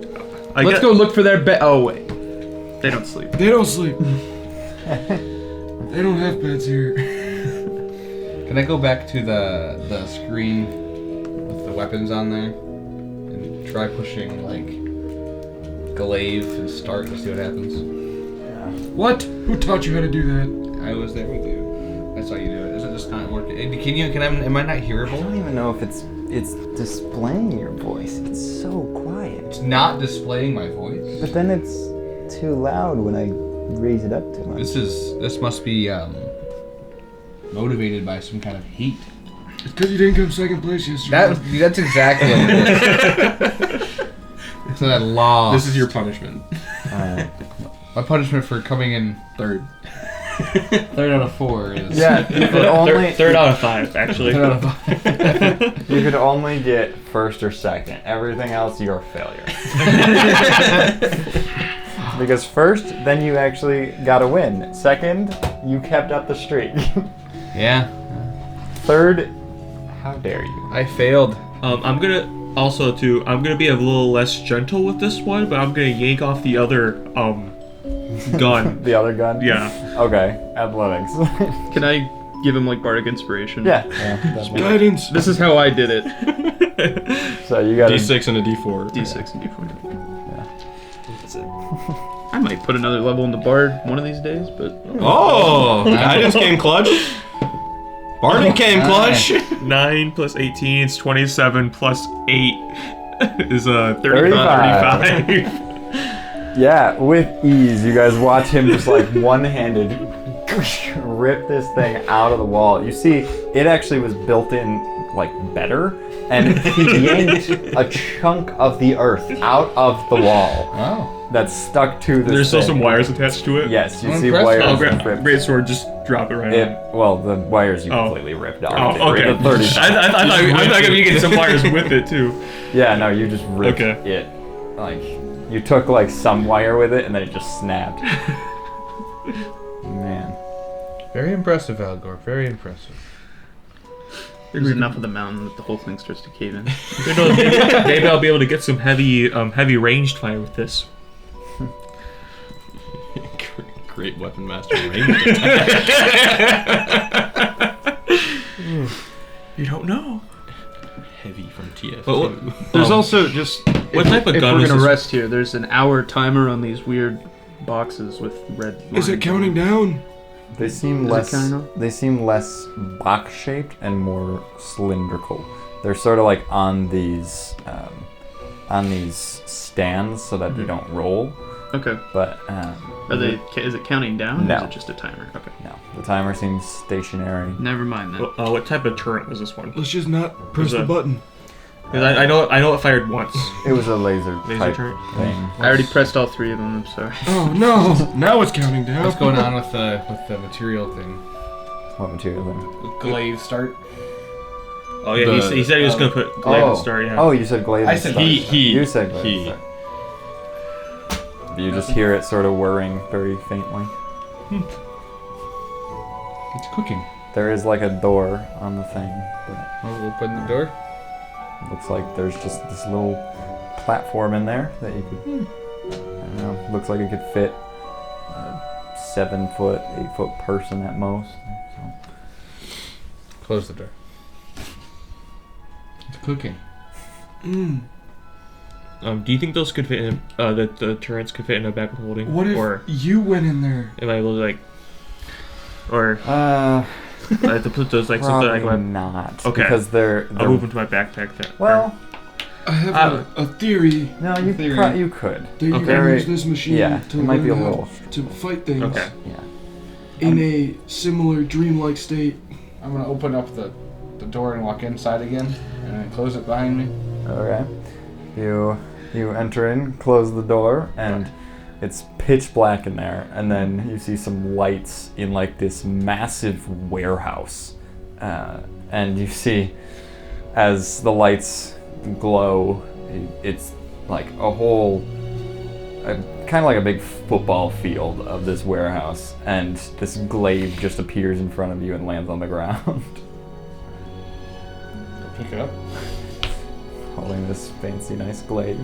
S7: Let's go look for their bed. Oh, wait. They don't sleep.
S5: They don't sleep. They don't have beds here.
S3: Can I go back to the screen with the weapons on there and try pushing like glaive and start to see what happens?
S5: What? Who taught you how to do that?
S3: I was there with you. I saw you do it. Is it just not working? Am I not
S1: I
S3: hearable?
S1: don't even know if it's displaying your voice. It's so quiet.
S3: It's not displaying my voice.
S1: But then it's too loud when I raise it up too much.
S3: This must be motivated by some kind of hate.
S5: It's because you didn't come second place yesterday.
S3: That's exactly what it is. So that law.
S6: This is your punishment.
S1: Alright.
S3: My punishment for coming in third. Third out of 4 is.
S1: Yeah, you could only
S9: Third out of 5, actually.
S3: Third out of 5.
S1: you could only get first or second. Everything else, you're a failure. Because first, then you actually got a win. Second, you kept up the streak.
S3: Yeah.
S1: Third, how dare you?
S3: I failed.
S9: I'm gonna be a little less gentle with this one, but I'm gonna yank off the other gun.
S1: The other gun?
S9: Yeah.
S1: Okay, athletics.
S7: Can I give him like bardic inspiration?
S1: yeah. Definitely.
S5: Guidance.
S7: This is how I did it.
S1: So you got
S6: D6 and a D4.
S7: D6 and D4. That's it. I might put another level in the bard one of these days, but
S6: Oh! Guidance came clutch. Bardic came clutch.
S9: 9 plus 18 is 27 plus 8 is
S1: 35.
S9: 35.
S1: Yeah, with ease, you guys watch him just like one-handed rip this thing out of the wall. You see, it actually was built in like better, and he yanked a chunk of the earth out of the wall
S3: Oh.
S1: that's stuck to this
S9: There's still
S1: thing.
S9: some wires attached to it.
S1: Yes, you
S3: I'm
S1: see
S3: impressed.
S1: wires
S9: Oh,
S1: ripped.
S9: great sword, just drop it right on.
S1: Well, the wires you
S9: Oh.
S1: completely ripped off.
S9: Oh, okay.
S1: The 30.
S9: I thought you get some wires with it too.
S1: Yeah, no, you just ripped
S9: Okay.
S1: it. Like, you took like some wire with it and then it just snapped. Man.
S3: Very impressive, Algor. Very impressive.
S7: there's enough of the mountain that the whole thing starts to cave in.
S9: Maybe I'll be able to get some heavy ranged fire with this.
S6: Great weapon master range attack.
S9: You don't know.
S6: Heavy from TF2.
S9: But
S5: There's also just.
S9: What type of
S7: If
S9: gun
S7: we're
S9: is
S7: gonna
S9: this?
S7: rest here, there's an hour timer on these weird boxes with red lines.
S5: Is it counting down?
S1: They seem
S7: Is it
S1: less.
S7: counting on?
S1: They seem less box-shaped and more cylindrical. They're sort of like on these stands so that they don't roll.
S7: Okay.
S1: But
S7: Are they? Is it counting down?
S1: No.
S7: Or is it just a timer? Okay.
S1: no, the timer seems stationary.
S7: Never mind then.
S9: What type of turret was this one?
S5: Let's just not press
S9: Is
S5: the
S9: it-
S5: button.
S9: 'Cause I know it fired once.
S1: It was a laser type
S9: turret?
S1: thing.
S7: I already pressed all 3 of them. I'm sorry.
S5: Oh no! Now it's counting down.
S3: What's going on with the material thing?
S1: What material thing?
S3: Glaive start.
S9: Oh yeah, he said he was gonna put glaive and star. Yeah.
S1: Oh, you said glaive.
S3: I
S1: and
S3: said
S1: star.
S6: he.
S1: You said glaive.
S6: he.
S1: and star. You just hear it sort of whirring very faintly.
S3: It's cooking.
S1: There is like a door on the thing, but
S3: We'll open the door.
S1: it looks like there's just this little platform in there that you could. I don't know. Looks like it could fit a 7-foot, 8-foot person at most. So.
S3: Close the door. It's cooking.
S9: Do you think those could fit in? The turrets could fit in a bag of holding?
S5: What if
S9: Or
S5: you went in there?
S9: am I able to like? Or
S1: Uh,
S9: I have to put those like something
S1: probably
S9: like my.
S1: not.
S9: Okay.
S1: Because they're
S9: I'll move into my backpack then.
S1: well.
S5: I have a theory
S1: No, you
S3: Theory.
S1: you could.
S5: that you
S9: Okay.
S5: can use this machine
S1: Yeah,
S5: to
S1: it might be
S5: learn
S1: a
S5: how
S1: little-
S5: to fight things
S9: Okay.
S1: Yeah.
S5: in a similar dreamlike state.
S3: I'm gonna open up the door and walk inside again, and then close it behind me.
S1: Okay. You enter in, close the door, and it's pitch black in there. And then you see some lights in like this massive warehouse, and you see as the lights glow, it's like a whole, kind of like a big football field of this warehouse, and this glaive just appears in front of you and lands on the ground.
S3: Pick it up.
S1: Holding this fancy, nice glaive.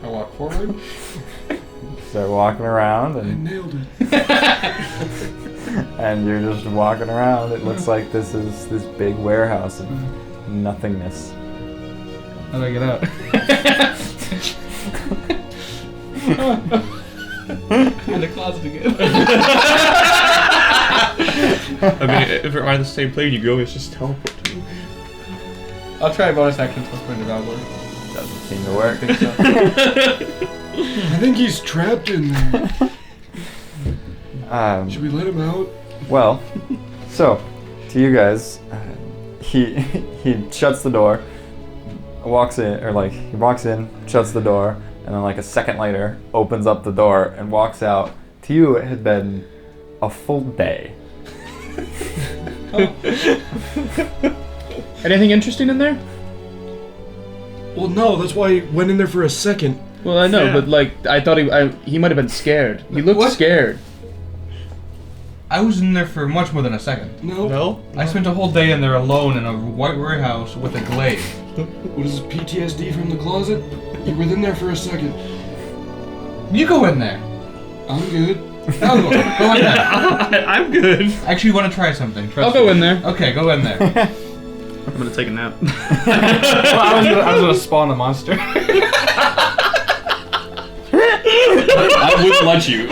S3: I walk forward.
S1: Start walking around,
S5: I
S1: and
S5: nailed it.
S1: and you're just walking around. It looks like this is this big warehouse of nothingness.
S3: How do I get out? In the closet again.
S9: I mean, if we're on the same plane, you can always just teleport to me.
S3: I'll try bonus action plus point of Algor.
S1: Doesn't seem to work.
S3: I think so.
S5: I think he's trapped in there. Should we let him out?
S1: Well, so to you guys, he shuts the door, walks in, shuts the door, and then like a second later opens up the door and walks out. To you, it had been a full day.
S7: Anything interesting in there?
S5: Well, no, that's why he went in there for a second.
S7: Well, I know, but like I thought he might have been scared. He looked
S3: What?
S7: scared.
S3: I was in there for much more than a second.
S5: No.
S3: I spent a whole day in there alone in a white warehouse with a glaive.
S5: What is this, PTSD from the closet? You were in there for a second.
S3: You go in there.
S5: I'm good.
S3: I'll go in there.
S9: I'm good.
S3: I actually want to try something. Trust
S7: I'll go
S3: me.
S7: in there.
S3: Okay, go in there.
S7: I'm gonna take a nap.
S3: Well, I was gonna spawn a monster.
S6: I wouldn't let you.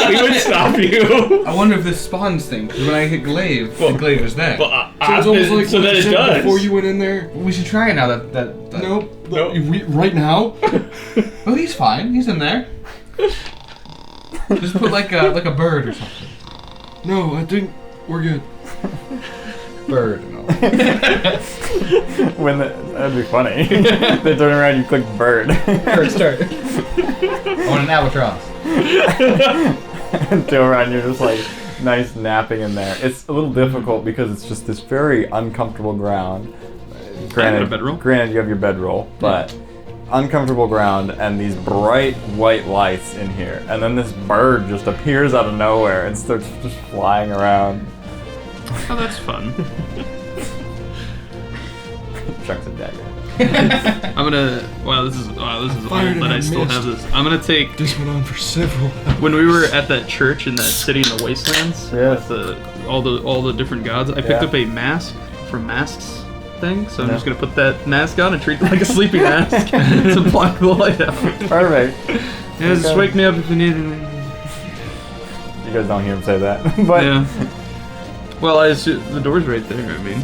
S9: We would stop you.
S3: I wonder if this spawns thing, because when I hit glaive, the glaive is there.
S9: But
S5: So it's almost like
S9: so
S5: what
S9: that
S5: you
S9: it
S5: said
S9: does.
S5: before you went in there.
S3: We should try it now that
S5: Nope.
S9: Nope.
S5: Right now?
S3: Oh, he's fine. He's in there. Just put like a bird or something.
S5: No, I think we're good.
S3: Bird. No.
S1: That'd be funny. They turn around, you click bird.
S3: Bird start. I want an albatross.
S1: And turn around, you're just like nice napping in there. It's a little difficult because it's just this very uncomfortable ground. Granted,
S7: a bedroll?
S1: Granted, you have your bedroll, but uncomfortable ground and these bright white lights in here, and then this bird just appears out of nowhere and starts just flying around.
S7: Oh, that's fun.
S1: Chucks a dagger.
S7: I'm gonna. Wow, this is old
S5: fired
S7: that
S5: and
S7: I
S5: I
S7: still
S5: missed.
S7: have this. I'm gonna take.
S5: This went on for several hours.
S7: When we were at that church in that city in the wastelands
S1: Yes.
S7: with all the different gods, I picked
S1: Yeah.
S7: up a mask from masks thing. So I'm
S1: Yeah.
S7: just gonna put that mask on and treat it like a sleeping mask to block the light out.
S1: Perfect.
S7: Yeah, just
S1: Okay.
S7: wake me up if you need it.
S1: You guys don't hear him say that, but
S7: Yeah. Well, I assume the door's right there. I mean,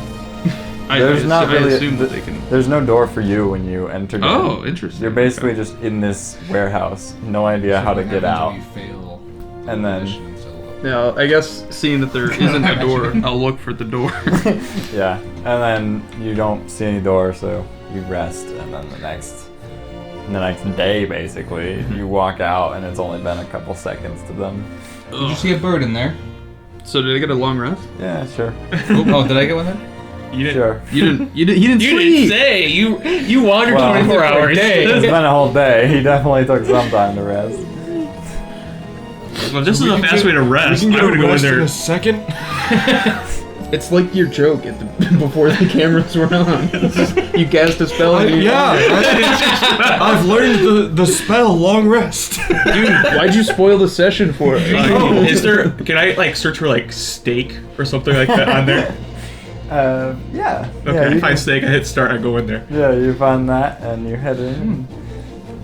S1: there's not really.
S7: I assume that they can.
S1: There's no door for you when you enter.
S7: Oh, interesting.
S1: You're basically
S7: Okay.
S1: just in this warehouse, no idea how to get out.
S3: Fail
S1: And then-
S3: mission, so-
S7: Yeah, I guess seeing that there isn't a door, I'll look for the door.
S1: Yeah, and then you don't see any door, so you rest, and then the next day, basically, you walk out, and it's only been a couple seconds to them.
S3: Did you see a bird in there?
S7: So did I get a long rest?
S1: Yeah, sure,
S3: Oh, did I get one then?
S9: You didn't.
S1: sure.
S7: You didn't. He didn't
S9: You
S7: sleep.
S9: didn't say. You wandered
S1: Well,
S9: 24 hours.
S1: It's been a whole day. He definitely took some time to rest.
S9: Well, this is a fast way to rest.
S5: We can
S9: I'm
S5: get
S9: gonna go in
S5: rest in
S9: there.
S5: a second.
S7: It's like your joke at the before the cameras were on. It's just, you cast a spell. and you-
S5: I've learned the spell long rest.
S7: Dude, why'd you spoil the session for it?
S9: Is there? Can I like search for like steak or something like that on there?
S1: Yeah.
S9: Okay,
S1: Yeah,
S9: I
S1: you
S9: find steak. I hit start. I go in there.
S1: Yeah, you find that, and you head in,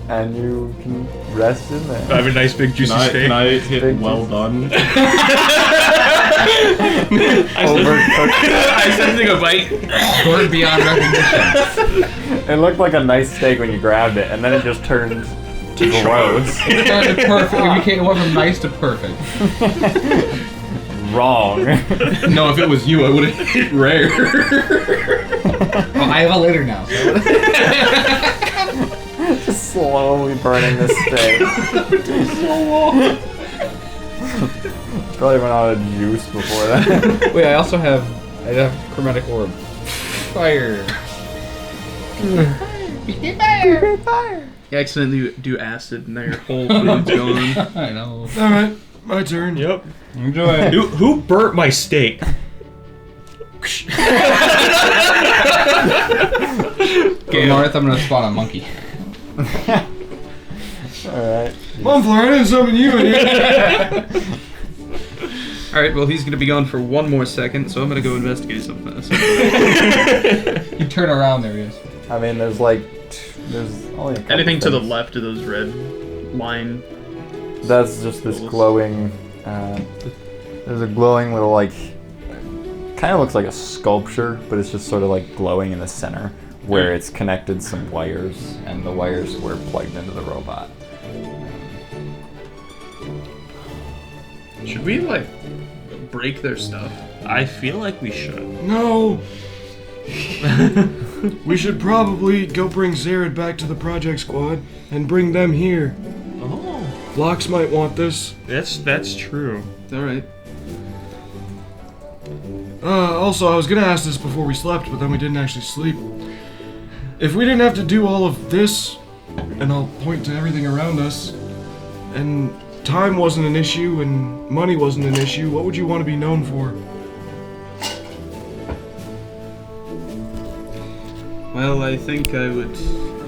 S1: and you can rest in
S9: I
S1: there.
S9: have a nice big juicy steak.
S6: Can I hit
S1: Big
S6: well
S1: juice.
S6: done?
S9: I said take a bite.
S3: Bird beyond recognition.
S1: It looked like a nice steak when you grabbed it, and then it just turned gross.
S3: It started perfect. It went from nice to perfect.
S1: Wrong.
S3: No, if it was you, I would have hit rare. Oh, I have a litter now. So.
S1: Just slowly burning this steak. Probably went out of juice before that.
S3: Wait, I have chromatic orb. Fire.
S7: You accidentally do acid and their whole food's gone.
S3: I know.
S5: All right, my turn.
S9: Yep.
S3: Enjoy it.
S9: Who burnt my steak?
S3: Go north, I'm gonna spawn a monkey.
S1: Alright.
S5: Mom, Flora, I didn't summon you in here.
S7: Alright, well, he's gonna be gone for one more second, so I'm gonna go investigate something.
S3: You turn around, there he is.
S1: I mean, there's only a couple
S7: Anything to the
S1: things.
S7: left of those red line.
S1: That's just this glowing, there's a glowing little, like, kind of looks like a sculpture, but it's just sort of like glowing in the center, where it's connected some wires, and the wires were plugged into the robot.
S7: Should we, like, break their stuff?
S9: I feel like we should.
S5: No. We should probably go bring Zared back to the project squad and bring them here.
S9: Oh,
S5: Phlox might want this.
S9: that's true.
S7: All right.
S5: Also, I was gonna ask this before we slept, but then we didn't actually sleep. If we didn't have to do all of this, and I'll point to everything around us, and time wasn't an issue and money wasn't an issue, what would you want to be known for?
S7: Well, I think I would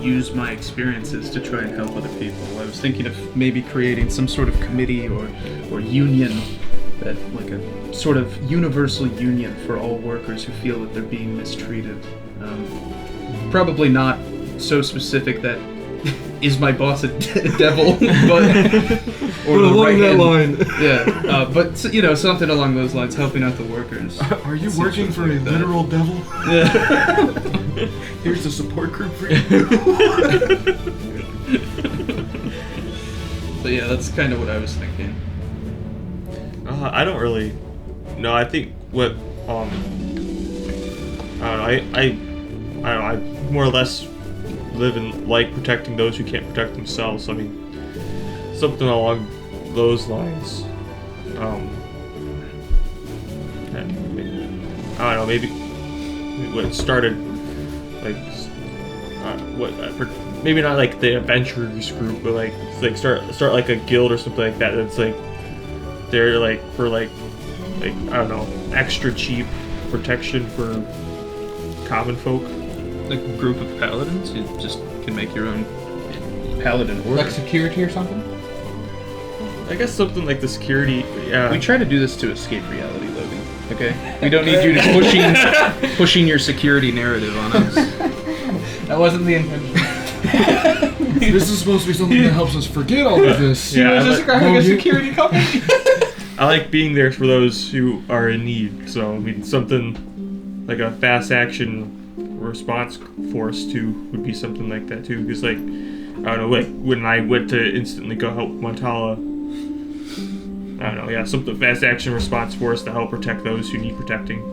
S7: use my experiences to try and help other people. I was thinking of maybe creating some sort of committee or union, that like a sort of universal union for all workers who feel that they're being mistreated. Probably not so specific that is my boss a devil, but or the
S5: along that line.
S7: Yeah, but you know, something along those lines, helping out the workers.
S5: Are you
S7: Seems
S5: working for a
S7: like that.
S5: literal devil?
S7: Yeah.
S5: Here's a support group for you.
S7: But yeah, that's kind of what I was thinking.
S9: I don't really. No, I think what I don't know. I don't know. I more or less live in like protecting those who can't protect themselves. I mean, something along those lines. And I don't know. Maybe what started like maybe not like the adventurers group, but like start like a guild or something like that. That's like they're like for like I don't know, extra cheap protection for common folk.
S7: Like a group of paladins, you just can make your own paladin order.
S3: Like security or something?
S9: I guess something like the security. Yeah.
S7: We try to do this to escape reality, Logan. Okay, we don't need you to pushing your security narrative on us.
S3: That wasn't the intention.
S5: This is supposed to be something that helps us forget all of this.
S9: Yeah,
S3: was just describing a security company.
S9: I like being there for those who are in need. So I mean, something like a fast action response force too would be something like that too. Because like I don't know, like when I went to instantly go help Montala, I don't know, yeah, something fast action response force to help protect those who need protecting.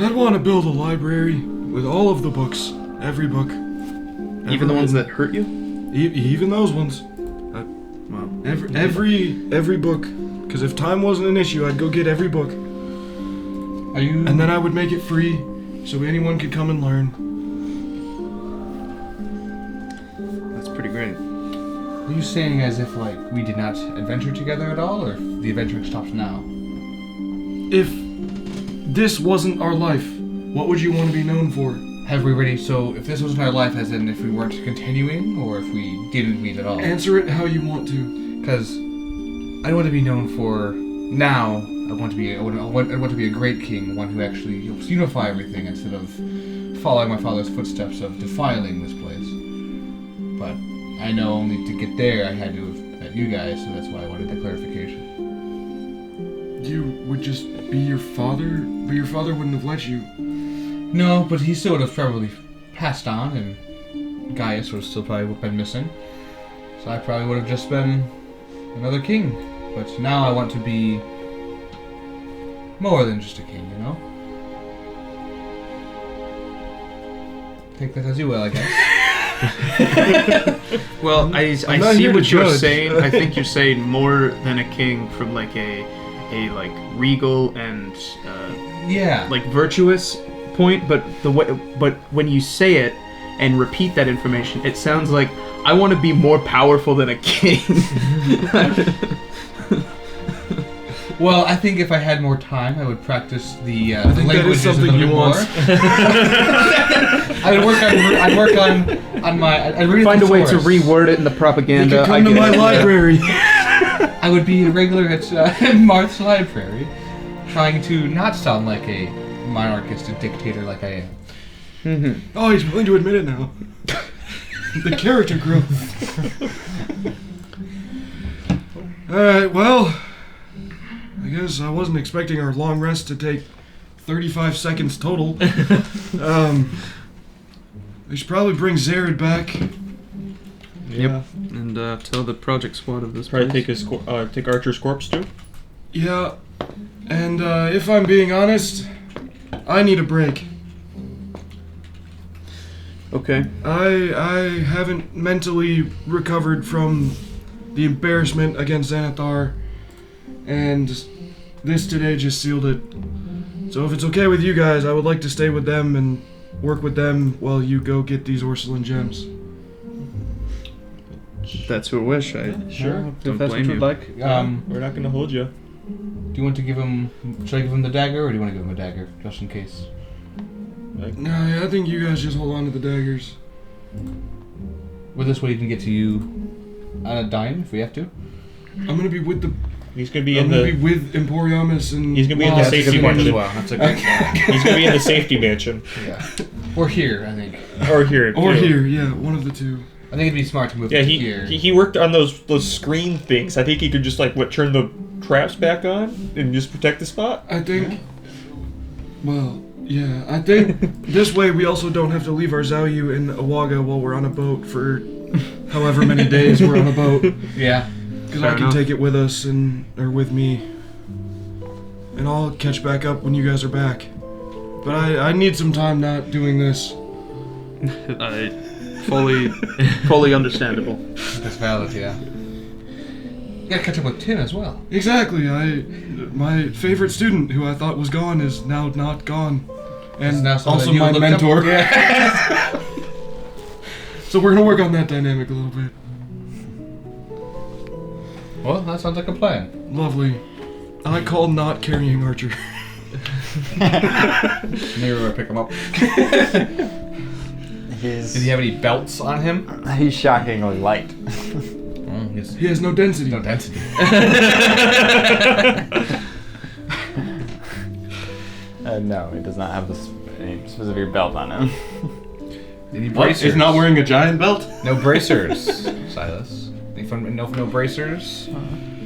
S5: I'd want to build a library with all of the books, every book.
S7: Even the ones that hurt you?
S5: Even those ones.
S7: Wow.
S5: Every book. Because if time wasn't an issue, I'd go get every book.
S3: Are you?
S5: And then I would make it free, so anyone could come and learn.
S7: That's pretty great.
S3: Are you saying as if like we did not adventure together at all, or if the adventure stops now?
S5: If this wasn't our life, what would you want to be known for?
S3: Have we already? So if this wasn't our life, as in if we weren't continuing, or if we didn't meet at all?
S5: Answer it how you want to.
S3: Because I don't want to be known for now. I want to be a great king, one who actually helps unify everything instead of following my father's footsteps of defiling this place. But I know only to get there I had to have met you guys, so that's why I wanted the clarification.
S5: You would just be your father, but your father wouldn't have let you.
S3: No, but he still would have probably passed on, and Gaius would still probably have been missing. So I probably would have just been another king. But now I want to be more than just a king, you know? Take that as you will, I guess.
S7: Well, I
S5: not
S7: see
S5: here
S7: what
S5: to
S7: you're
S5: judge.
S7: saying. I think you're saying more than a king from like a like regal and
S3: Yeah.
S7: like virtuous point, but when you say it and repeat that information, it sounds like I want to be more powerful than a king.
S3: Well, I think if I had more time, I would practice the
S5: I think that is
S3: languages a
S5: something
S3: little bit more.
S5: nuanced.
S3: I'd work on my. I'd read
S7: Find a way to
S3: thesaurus.
S7: reword it in the
S5: You
S7: propaganda.
S5: can come to my library.
S3: I would be a regular at Marth's library, trying to not sound like a monarchistic dictator like I am.
S7: Mm-hmm.
S5: Oh, he's willing to admit it now. The character growth. Alright, well, I guess I wasn't expecting our long rest to take 35 seconds total. We should probably bring Zared back.
S7: Yep. And tell the project squad of this
S9: Probably
S7: place.
S9: take Archer's corpse too.
S5: Yeah, and if I'm being honest, I need a break.
S7: Okay.
S5: I haven't mentally recovered from the embarrassment against Xanathar, and this today just sealed it. So if it's okay with you guys, I would like to stay with them and work with them while you go get these Orslin Gems.
S7: That's your wish.
S9: Sure.
S7: If
S9: Don't
S7: that's what
S9: blame
S7: you'd
S9: you.
S7: like.
S9: We're not gonna hold you.
S3: Do you want to give him... Should I give him the dagger, or do you want to give him a dagger, just in case?
S5: No, I think you guys just hold on to the daggers.
S3: Well, this way he can get to you on a dime, if we have to.
S5: I'm gonna be with the.
S9: He's gonna be
S5: I'm
S9: in
S5: gonna
S9: the.
S5: be with Emporiamus and.
S9: He's gonna be in the
S3: That's a
S9: safety
S3: good one as
S9: mansion.
S3: well. That's a great one.
S9: He's gonna be in the safety mansion.
S3: Yeah. Or here, I think.
S9: Or here.
S5: Or
S9: too.
S5: here, yeah, one of the two.
S3: I think it'd be smart to move
S9: Yeah,
S3: it
S9: he,
S3: here.
S9: he worked on those screen things. I think he could just turn the traps back on and just protect the spot.
S5: I think. Well, yeah, I think this way we also don't have to leave our Zauyu in Awaga while we're on a boat for however many days we're on a boat.
S3: Yeah.
S5: Because I can take it with us or with me. And I'll catch back up when you guys are back. But I need some time not doing this.
S7: Fully understandable.
S3: That's valid, yeah. You gotta catch up with Tim as well.
S5: Exactly. My favorite student, who I thought was gone, is now not gone. And
S3: Now someone
S5: also
S3: that you
S5: my
S3: looked up-
S5: mentor.
S3: Yeah.
S5: So we're gonna work on that dynamic a little bit.
S3: Well, that sounds like a plan.
S5: Lovely. I call not carrying Archer.
S3: Maybe we'll pick him up. Did he have any belts on him?
S1: He's shockingly light.
S5: He has no density.
S3: No density.
S1: No, he does not have any specific belt on him.
S3: Any
S6: What?
S3: bracers?
S6: He's not wearing a giant belt?
S3: No bracers, Silas. No bracers?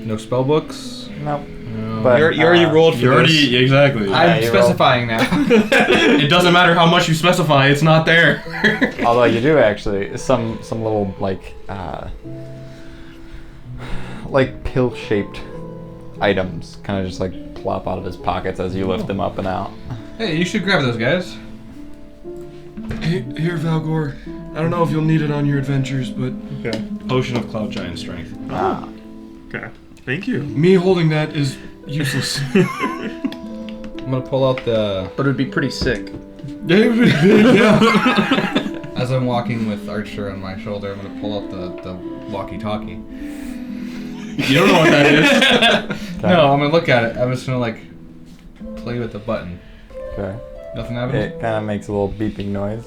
S3: No spell books?
S1: Nope.
S3: No.
S1: But
S9: You already rolled for
S6: You already,
S9: this.
S6: exactly.
S3: I'm
S1: you
S3: specifying now.
S6: It doesn't matter how much you specify, it's not there.
S1: although you do actually some little like pill-shaped items kind of just plop out of his pockets as you lift them up and out.
S3: Hey, you should grab those guys.
S5: Here, Valgor. I don't know if you'll need it on your adventures, but
S9: Okay.
S6: Potion of Cloud Giant Strength.
S1: Ah.
S9: Okay. Thank you.
S5: me holding that is useless.
S3: I'm gonna pull out the...
S7: But it'd be pretty sick.
S5: Yeah.
S3: As I'm walking with Archer on my shoulder, I'm gonna pull out the walkie-talkie.
S6: You don't know what that is?
S3: No, I'm gonna look at it. I'm just gonna play with the button.
S1: Okay.
S3: Nothing happens?
S1: It kind of makes a little beeping noise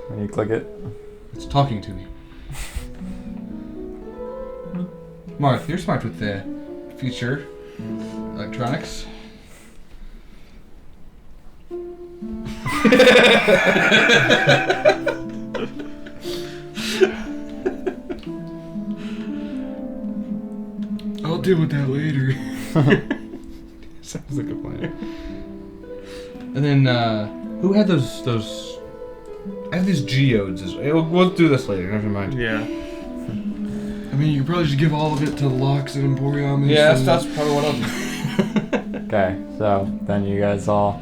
S1: when you click it.
S3: It's talking to me. Marth, you're smart with the future electronics.
S5: I'll deal with that later.
S3: Sounds like a plan. And then, who had those? I have these geodes. We'll do this later. Never mind.
S9: Yeah.
S5: I mean, you probably should give all of it to Lox and Emporium.
S3: Yeah, that's probably what I'll do.
S1: Okay, so then you guys all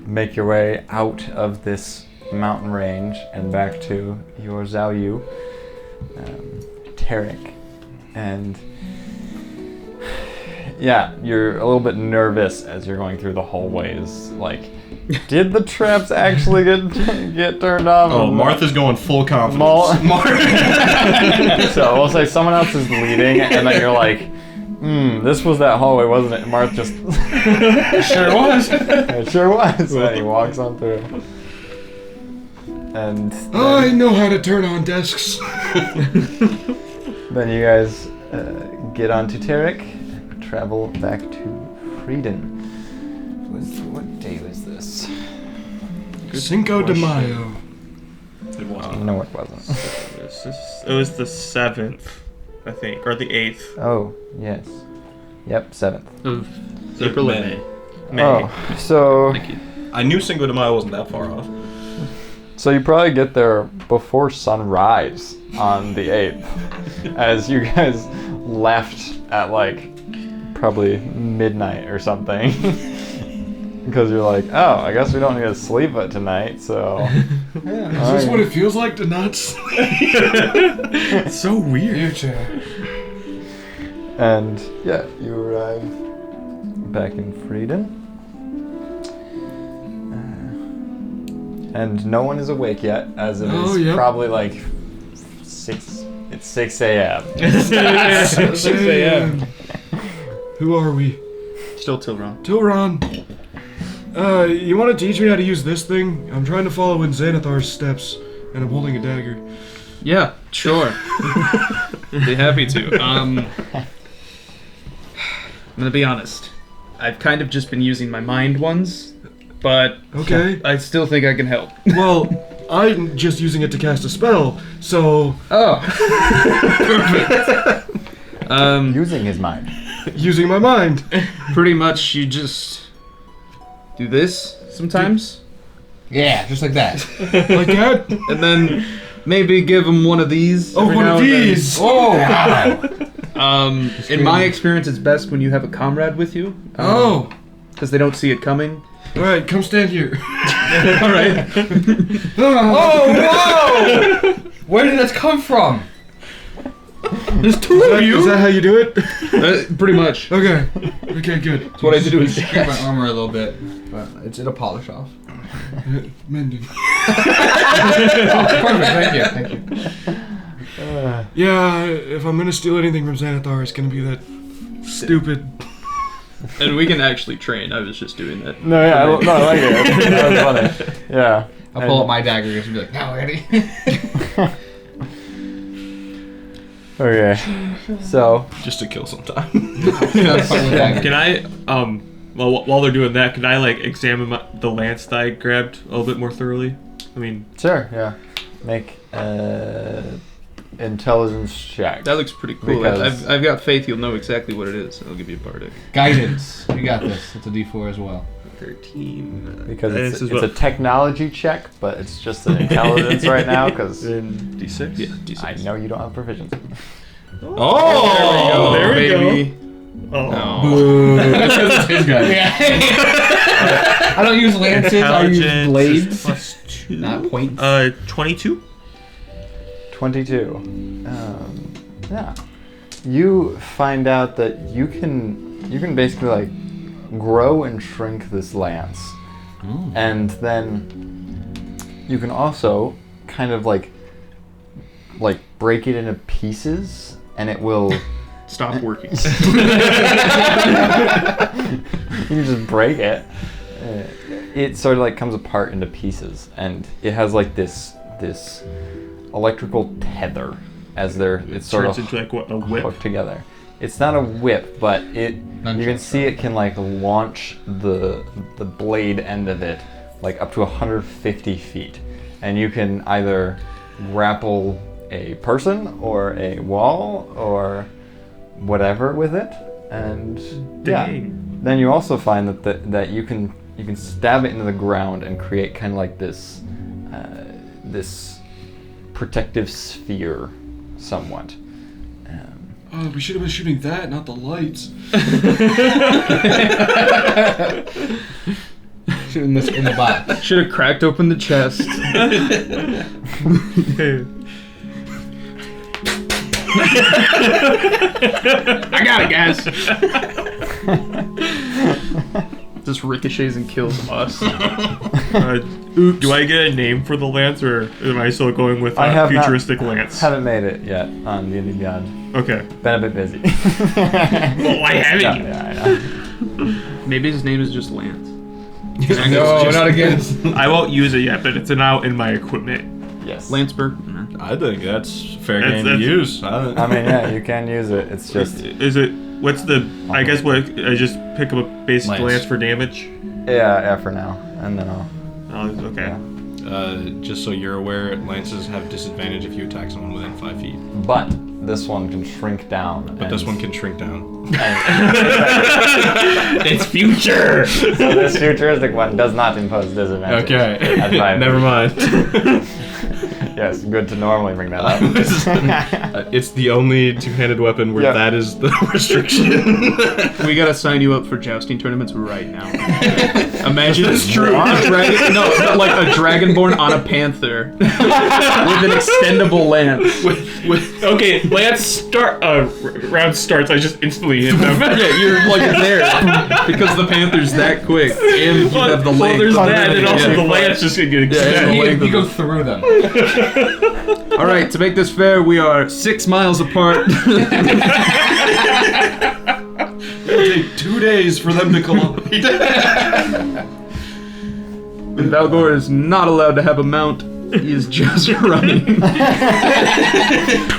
S1: make your way out of this mountain range and back to your Zauyu, Tarek. And yeah, you're a little bit nervous as you're going through the hallways. Did the traps actually get turned off?
S6: Oh, Martha's going full confidence.
S1: So we'll say someone else is leading, and then you're like, this was that hallway, wasn't it? And Marth just...
S3: It sure was.
S1: It sure was. And he walks on through. And
S5: I know how to turn on desks.
S1: then you guys get onto Tarek and travel back to Frieden. What day was this?
S5: Cinco de Mayo.
S6: It wasn't.
S1: No, it wasn't.
S9: It was the 7th, I think, or the 8th.
S1: Oh, yes. Yep, 7th.
S7: Of April and May.
S9: May.
S1: Oh, so...
S7: Thank you.
S6: I knew Cinco de Mayo wasn't that far off.
S1: So you probably get there before sunrise on the 8th, as you guys left at probably midnight or something. Because you're like, oh, I guess we don't need to sleep tonight, so...
S5: Is this what it feels like to not sleep?
S9: It's so weird.
S5: Future.
S1: And, yeah, you arrive back in Frieden. And no one is awake yet, as it is probably like 6... It's 6 a.m.
S3: 6 a.m.
S5: Who are we?
S7: Still Tilron.
S5: Tilron. You want to teach me how to use this thing? I'm trying to follow in Xanathar's steps, and I'm holding a dagger.
S7: Yeah, sure. Be happy to. I'm gonna be honest. I've kind of just been using my mind ones, but
S5: Okay.
S7: I still think I can help.
S5: Well, I'm just using it to cast a spell, so...
S7: Oh. Perfect.
S1: Using his mind.
S5: Using my mind.
S7: Pretty much you just do this sometimes,
S3: Yeah, just like that.
S5: Like that?
S7: and then maybe give him one of these.
S5: Oh,
S7: every
S5: one
S7: now
S5: of
S7: and then.
S5: these!
S3: Oh, wow.
S7: In my experience, it's best when you have a comrade with you.
S5: Oh!
S7: Because they don't see it coming.
S5: Alright, come stand here.
S7: All right.
S3: Oh, whoa! Where did that come from?
S7: There's two of you.
S5: Is that how you do it?
S7: Pretty much.
S5: Okay. Okay, good.
S7: That's what I do is
S3: Scrape my armor a little bit, but it'll polish off.
S5: Mending.
S3: Perfect, thank you.
S5: Yeah, if I'm gonna steal anything from Xanathar, it's gonna be that stupid...
S7: And we can actually train. I was just doing that.
S1: No, yeah, I like it. That was funny. Yeah.
S3: I'll pull up my dagger and be like, now ready?
S1: Okay. So,
S6: Just to kill some time.
S9: Can I, while they're doing that, can I, like, examine the lance that I grabbed a little bit more thoroughly? I mean...
S1: sure, yeah. Make intelligence check.
S7: That looks pretty cool.
S1: Because-
S7: I've got faith you'll know exactly what it is. I'll give you a bardic.
S3: Guidance. You got this. It's a D4 as well.
S9: 13.
S1: Because
S9: This
S1: it's
S9: is
S1: a
S9: what-
S1: technology check, but it's just an intelligence right now, because
S9: D6?
S7: Yeah, D6.
S1: I know you don't have proficiency.
S7: Oh,
S9: There we go.
S7: baby.
S9: Oh.
S7: No.
S3: That's because it's his gun. I don't use lances, I use
S9: Intelligence
S3: blades.
S9: plus 2.
S3: Not points.
S9: 22?
S1: 22. Yeah. You find out that you can basically like grow and shrink this lance, and then you can also kind of like break it into pieces, and it will.
S7: Stop working.
S1: You can just break it. It sort of like comes apart into pieces, and it has like this electrical tether as it's sort
S9: Turns
S1: of
S9: into, like, what, a whip?
S1: hooked together. It's not a whip, but you can see it can like launch the blade end of it like up to 150 feet, and you can either grapple a person or a wall or whatever with it, and
S9: Dang.
S1: then you also find that you can stab it into the ground and create kind of like this protective sphere, somewhat.
S5: Oh, we should have been shooting that, not the lights.
S3: Shooting this in the box.
S7: Should have cracked open the chest. I got it, guys. Just ricochets and kills us.
S9: Do I get a name for the lance, or am I still going with
S1: I have
S9: futuristic lance?
S1: Haven't made it yet on D&D Beyond.
S9: Okay.
S1: Been a bit busy.
S9: Well, I haven't.
S1: Yeah, I know.
S7: Maybe his name is just Lance.
S3: No, not again.
S9: I won't use it yet, but it's now in my equipment.
S1: Yes.
S7: Lanceberg.
S6: I think that's fair
S9: That's-
S6: game to
S9: that's-
S6: use.
S1: I mean, yeah, you can use it. It's just
S9: Is it? What's the? I guess what I just pick up a basic
S6: Lance.
S9: lance for damage.
S1: yeah for now, and then I'll.
S9: Oh, okay.
S1: Yeah.
S6: Just so you're aware, lances have disadvantage if you attack someone within 5 feet.
S1: But this one can shrink down.
S6: But this one can shrink down.
S9: It's future.
S1: So this futuristic one does not impose disadvantage.
S6: Okay.
S1: At 5
S6: Never
S1: feet.
S6: mind.
S1: Yes, good to normally bring that up.
S6: It's the only two-handed weapon where
S1: Yeah.
S6: that is the restriction.
S7: We gotta sign you up for jousting tournaments right now. Imagine
S6: That's true.
S7: A dragon, no, like a dragonborn on a panther with an extendable lance.
S9: Okay, round starts. I just instantly hit them.
S7: Yeah, you're like there because the panther's that quick, and you have the
S9: Well,
S7: length.
S9: there's that, and also
S7: Yeah.
S9: the lance just gonna get extended.
S3: You go through them.
S7: All right, to make this fair, we are 6 miles apart.
S5: It'll take 2 days for them to collide.
S7: And Valgor is not allowed to have a mount. He is just running.
S3: But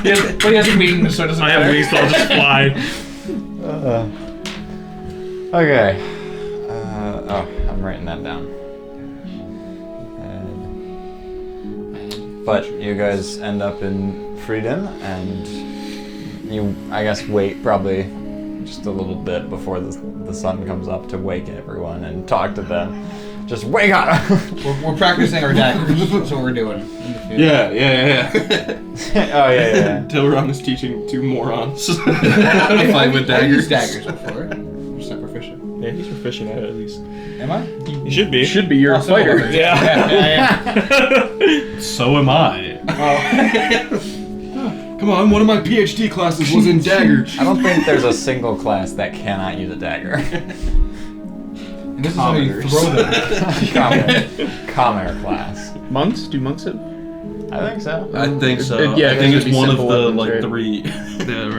S3: he has wings, so it doesn't
S9: I
S3: matter.
S9: have wings, so I'll just fly.
S1: Okay. I'm writing that down. But you guys end up in freedom, and you, I guess, wait probably just a little bit before the sun comes up to wake everyone and talk to them. Just wake up!
S3: We're practicing our daggers. That's what we're doing in the field.
S6: Yeah.
S1: Oh, yeah.
S6: Tilram is teaching 2 morons.
S3: I've
S6: with
S3: I've used
S6: daggers.
S3: daggers before. I'm just not proficient.
S9: Yeah, he's proficient at it at least.
S3: Am I?
S9: You should be.
S7: Should be your fighter.
S3: Yeah.
S6: So am I.
S5: Come on, one of my PhD classes was in dagger.
S1: I don't think there's a single class that cannot use a dagger.
S3: And this is how you throw them.
S1: Commoner class.
S7: Monks? Do monks have?
S1: I think so.
S6: I think so.
S7: Yeah,
S6: I think
S7: it
S6: it's
S7: should be
S6: one of
S7: simple
S6: the
S7: weapons, right?
S6: 3.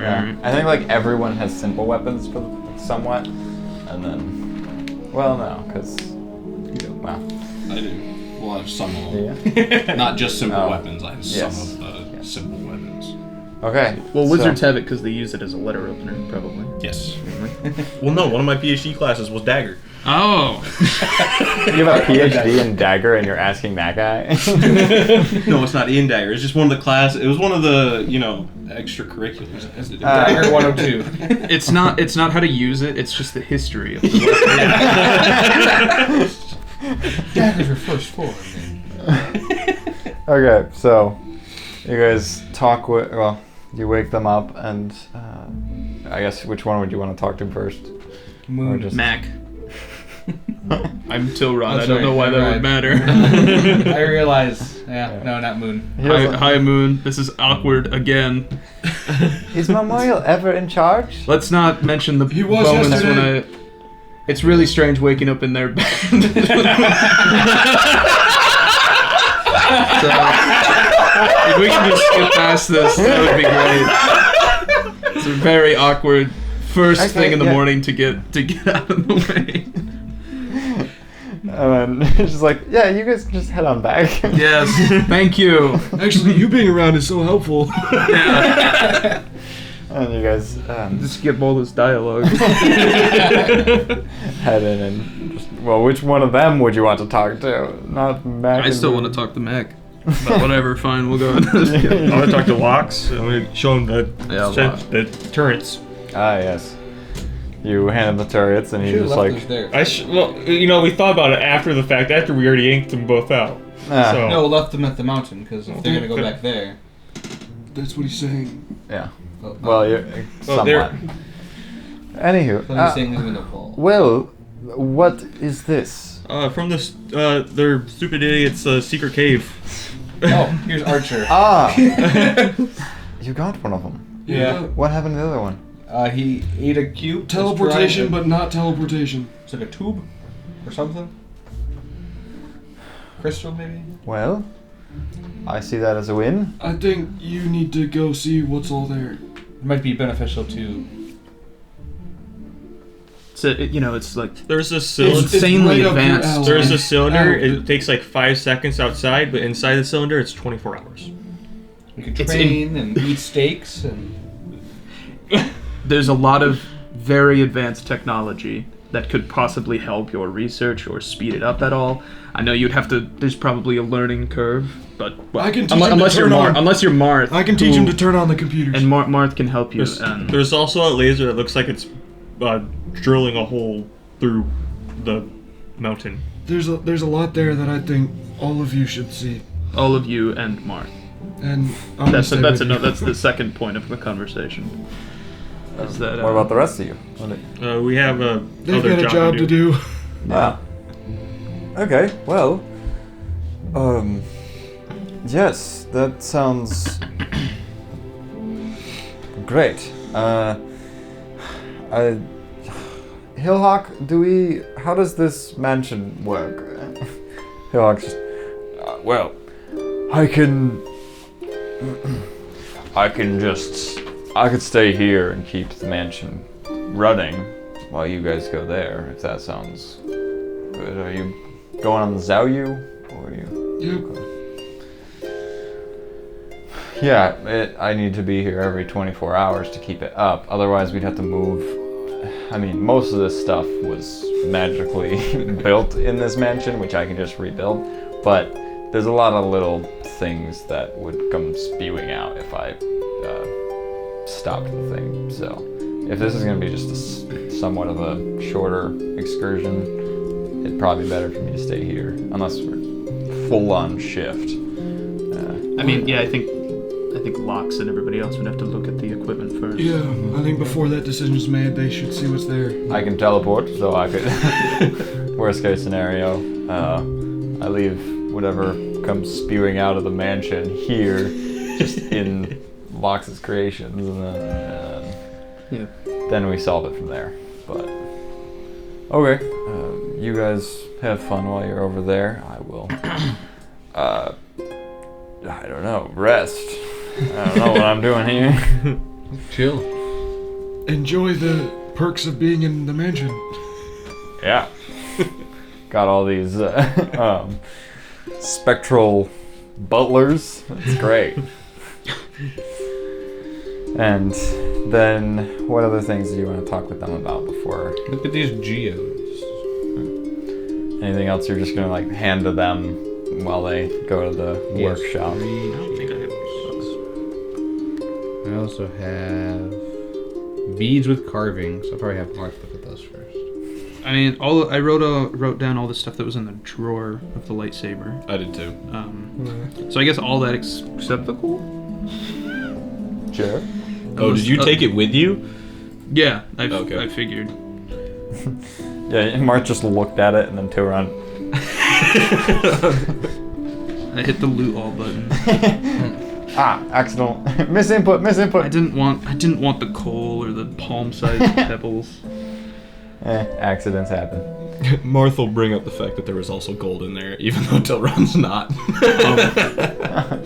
S1: Yeah. I think like everyone has simple weapons for somewhat, and then, well, no, because well,
S6: I do. Well, I have some of them.
S1: yeah.
S6: Not just simple
S1: Oh.
S6: weapons. I have
S1: Yes.
S6: some of the simple weapons.
S1: Okay.
S7: Well,
S1: so-
S7: wizards have it because they use it as a letter opener, probably.
S6: Yes. Well, no. One of my PhD classes was dagger.
S7: Oh.
S1: You have a PhD in dagger, and you're asking that guy.
S6: No, it's not in dagger. It's just one of the class. It was one of the extracurriculars. It has to do with
S3: Dagger 102.
S7: It's not how to use it. It's just the history of the weapon.
S3: Daggers are first form.
S1: Okay, so you guys talk with. Well, you wake them up, and I guess which one would you want to talk to first? Or just
S7: Mac. I'm Tilrod.
S3: That's
S7: I don't know why
S3: right,
S7: that
S3: right.
S7: would matter.
S3: I realize. Yeah, no, not Moon.
S1: He doesn't-
S7: Hi, Moon. This is awkward again.
S1: Is Memorial ever in charge?
S7: Let's not mention the
S5: He was
S7: moments
S5: yesterday.
S7: when It's really strange waking up in their bed. So, if we can just skip past this, that would be great. It's a very awkward first
S1: Okay,
S7: thing in the
S1: yeah.
S7: morning to get out of the way.
S1: And then it's just like, yeah, you guys can just head on back.
S7: Yes, thank you.
S5: Actually, you being around is so helpful.
S1: And you guys
S7: Just skip all this dialogue.
S1: head in and just, well, which one of them would you want to talk to? Not Mac.
S7: I still want to talk to Mac. But whatever, fine, we'll go.
S9: I want to talk to Lox. I want to show him the
S7: Lox.
S9: the turrets.
S1: Ah, yes. You hand him the turrets, and he
S3: Should've
S1: just
S3: left
S1: like,
S3: those there.
S9: Well, we thought about it after the fact. After we already yanked them both out.
S1: ah,
S9: So
S3: No, we left them at the mountain because if they're gonna go back there.
S5: That's what he's saying.
S1: yeah.
S3: Oh,
S1: Well, you're somewhat.
S9: they're-
S1: Anywho,
S3: So he's saying he's gonna fall.
S1: well, what is this?
S9: from this, their stupid idiot's secret cave.
S3: Oh, here's Archer.
S1: Ah, you got one of them.
S3: Yeah.
S1: What happened to the other one?
S3: He ate a cube.
S5: Teleportation, but not teleportation.
S3: It's like a tube or something. Crystal, maybe.
S1: Well, I see that as a win.
S5: I think you need to go see what's all there.
S3: It might be beneficial to.
S7: So, it's like
S9: There's a cylinder.
S5: It's
S7: insanely
S5: right up your
S7: advanced.
S5: alley.
S9: There's a cylinder.
S5: Ow.
S9: It takes like 5 seconds outside, but inside the cylinder, it's 24 hours.
S3: We could
S7: It's
S3: train and eat steaks and.
S7: there's a lot of very advanced technology that could possibly help your research or speed it up at all. I know you'd have to. There's probably a learning curve, but
S5: I can teach him to
S7: unless you're
S5: turn on-
S7: unless you're Marth,
S5: I can teach him
S7: who-
S5: to turn on the computers.
S7: and Marth can help you. And
S9: There's also a laser that looks like it's drilling a hole through the mountain.
S5: There's a lot there that I think all of you should see.
S7: all of you and Marth.
S5: And I'm gonna stay with you.
S7: That's the second point of the conversation. Is that,
S1: What about the rest of you?
S9: We have
S5: They've
S9: other
S5: got a job to do.
S1: Ah. Okay, well. Yes, that sounds great. Hillhawk, how does this mansion work? Hillhawk's just, well, I could stay here and keep the mansion running while you guys go there, if that sounds good. Are you going on the Zaoyu? Or are you?
S5: Yep.
S1: Yeah, I need to be here every 24 hours to keep it up. Otherwise, we'd have to move. I mean, most of this stuff was magically built in this mansion, which I can just rebuild. But there's a lot of little things that would come spewing out if I stopped the thing. So, if this is going to be just somewhat of a shorter excursion, it'd probably be better for me to stay here, unless we're full-on shift.
S7: I mean, yeah, I think Lox and everybody else would have to look at the equipment first.
S5: Yeah, I think before that decision's made, they should see what's there.
S1: I can teleport, so I could. Worst case scenario, I leave whatever comes spewing out of the mansion here, just in Lox's creations, and then we solve it from there. But okay, you guys have fun while you're over there. I will. I don't know, rest. I don't know what I'm doing here.
S8: Chill.
S5: Enjoy the perks of being in the mansion.
S1: Yeah. Got all these spectral butlers. That's great. And then, what other things do you want to talk with them about before?
S8: Look at these geodes.
S1: Anything else you're just going to like hand to them while they go to the workshop?
S9: I don't think I have those.
S8: I also have beads with carvings. I'll probably have Mark look at those first.
S7: I mean, I wrote down all the stuff that was in the drawer of the lightsaber.
S6: I did too.
S7: So I guess all that except the cool.
S1: Sure.
S6: Oh, did you take it with you?
S7: Yeah, I figured.
S1: Yeah, Mark just looked at it and then turned around.
S7: I hit the loot all button.
S1: Accidental. Misinput.
S7: I didn't want the coal or the palm-sized pebbles.
S1: Accidents happen.
S6: Marth will bring up the fact that there was also gold in there, even though Tilron's not.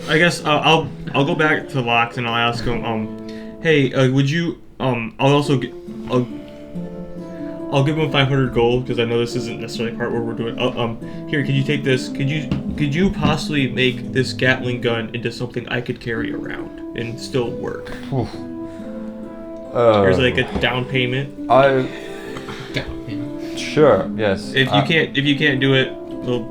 S9: I guess I'll go back to Lox and I'll ask him. Hey, would you? I'll give him 500 gold because I know this isn't necessarily part where we're doing. Here, could you take this? Could you possibly make this Gatling gun into something I could carry around and still work? Here's like a down payment.
S1: Sure. Yes.
S9: If you can't do it, we'll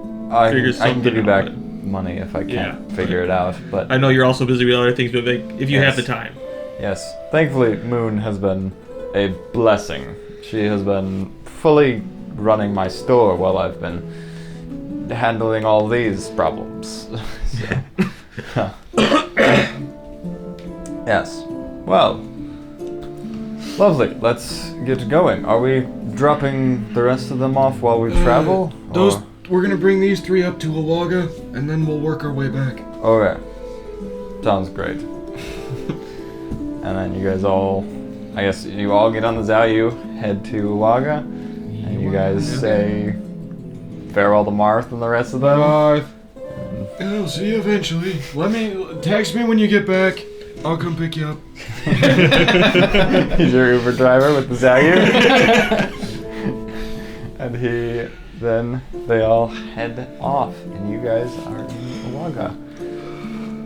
S9: figure something out.
S1: I can give you back money if I can't figure it out. But
S9: I know you're also busy with other things, but if you have the time.
S1: Yes. Thankfully, Moon has been a blessing. She has been fully running my store while I've been handling all these problems. Yes. Well, lovely. Let's get going. Are we dropping the rest of them off while we travel?
S5: We're gonna bring these 3 up to Awaga, and then we'll work our way back.
S1: Okay. Sounds great. And then you guys all, I guess you all get on the Zaoyu, head to Awaga, and you guys say farewell to Marth and the rest of them.
S5: Marth. I'll see you eventually. Text me when you get back. I'll come pick you up.
S1: He's your Uber driver with the Zaoyu. And they all head off, and you guys are in Awaga.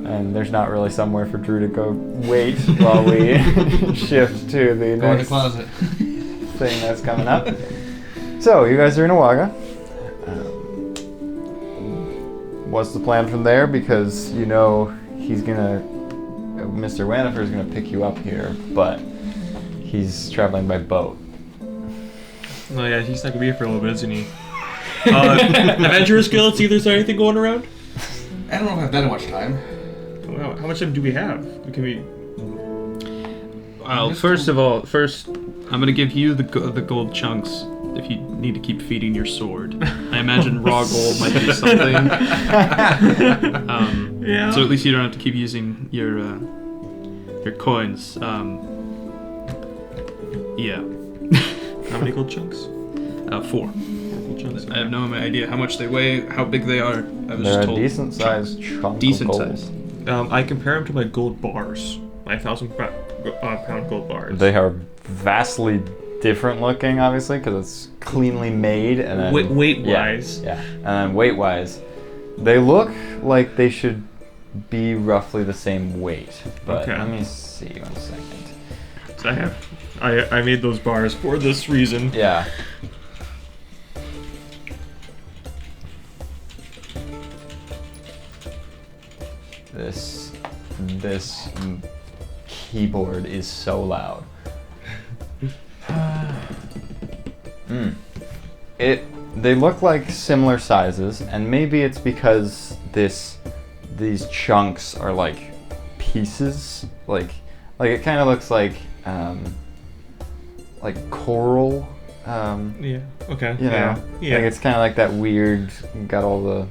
S1: And there's not really somewhere for Drew to go wait while we shift to the
S3: Go in the
S1: next
S3: closet.
S1: thing that's coming up. So, you guys are in Awaga. What's the plan from there? Because you know Mr. Wanifer's gonna pick you up here, but he's traveling by boat.
S9: Oh yeah, he's not gonna be here for a little bit, isn't he? Adventurous skills, see if there's anything going around?
S3: I don't know if I have that much time.
S9: how much time do we have? Can we?
S7: Well, first, I'm gonna give you the gold chunks if you need to keep feeding your sword. I imagine raw gold might be something.
S9: Yeah.
S7: So at least you don't have to keep using your coins. Yeah.
S9: How many gold chunks?
S7: 4.
S9: 4 gold chunks.
S7: I have no idea how much they weigh, how big they are. I was
S1: They're
S7: just
S1: a
S7: told
S1: decent sized chunk
S7: decent
S1: of gold.
S7: size.
S9: I compare them to my gold bars. My 1,000-pound gold bars.
S1: They are vastly different looking, obviously, because it's cleanly made. And then,
S9: weight-wise.
S1: Yeah, and then weight-wise, they look like they should be roughly the same weight. But
S9: Okay.
S1: let me see 1 second.
S9: So I made those bars for this reason.
S1: Yeah. This keyboard is so loud. They look like similar sizes, and maybe it's because these chunks are like pieces, like it kind of looks like coral.
S9: Yeah. Okay.
S1: You know,
S9: Yeah.
S1: like it's kind of like that weird, got all the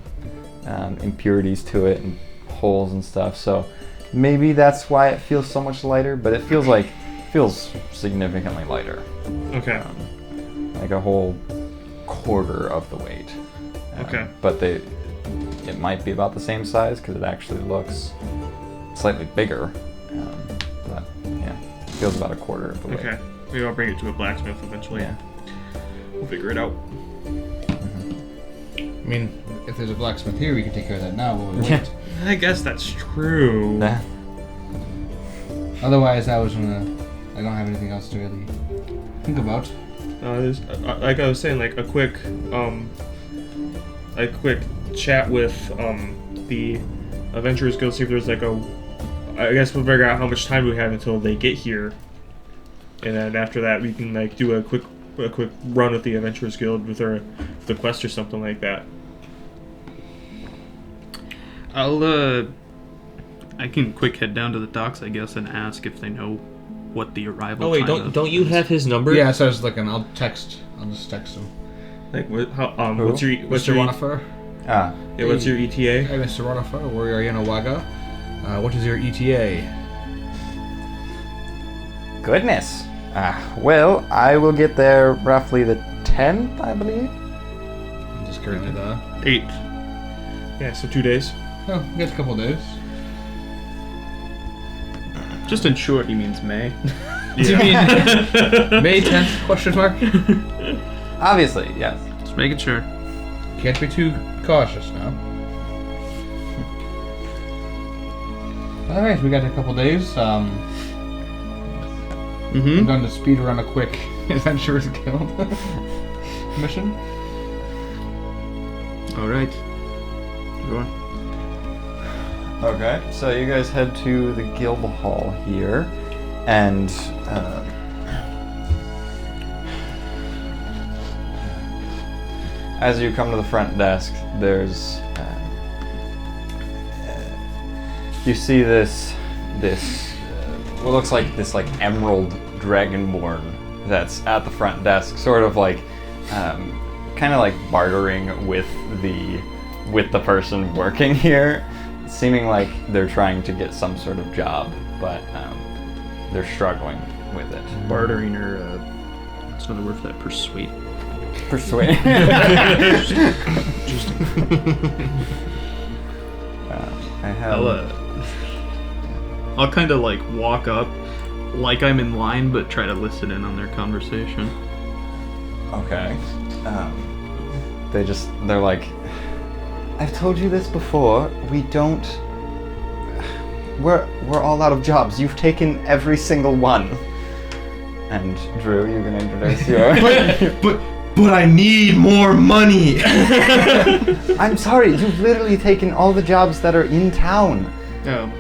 S1: impurities to it and holes and stuff. So maybe that's why it feels so much lighter, but it feels significantly lighter.
S9: Okay.
S1: Like a whole quarter of the weight.
S9: Okay.
S1: But it might be about the same size because it actually looks slightly bigger. But yeah, it feels about a quarter of the weight.
S9: Okay. Maybe I'll bring it to a blacksmith eventually.
S1: Yeah.
S9: We'll figure it out.
S3: I mean, if there's a blacksmith here, we can take care of that now while we wait.
S9: I guess that's true.
S1: Yeah.
S3: Otherwise, I don't have anything else to really think about.
S9: Like I was saying, like a quick chat with the Adventurers Guild, see if there's like I guess we'll figure out how much time we have until they get here, and then after that we can like do a quick run with the Adventurers Guild with the quest or something like that.
S7: I can quick head down to the docks, I guess, and ask if they know what the arrival
S9: Oh wait,
S7: time
S9: don't you have his number?
S3: Yeah, so I was looking. I'll just text him.
S9: Like what? How?
S1: Who?
S9: What's your
S3: Mr. Ronifer?
S1: Ah,
S9: Yeah, what's your ETA?
S3: Hey, Mr. Ronifer, where are you in Owaga? What is your ETA?
S1: goodness. Well, I will get there roughly the 10th, I believe.
S3: Just currently the
S7: 8th.
S9: Yeah, so 2 days.
S3: Oh, we got a couple days.
S7: Just in short, he means May.
S3: Do you mean May 10th? Question mark.
S1: Obviously, yes.
S7: Just making sure.
S3: Can't be too cautious now. All right, we got a couple days. I'm going to speed run a quick Adventurers Guild mission.
S7: All right. Go on.
S1: Okay, so you guys head to the guild hall here, and as you come to the front desk, there's you see this what looks like this emerald dragonborn that's at the front desk, sort of like kind of like bartering with the person working here, seeming like they're trying to get some sort of job, but they're struggling with it.
S7: Bartering or what's another word for that? Persuade.
S1: Persuade. I have.
S7: I'll kind of like walk up, like I'm in line, but try to listen in on their conversation.
S1: Okay. They're like, I've told you this before. We're all out of jobs. You've taken every single one. And Drew, you're gonna introduce your.
S5: But I need more money.
S1: I'm sorry. You've literally taken all the jobs that are in town.
S7: Oh.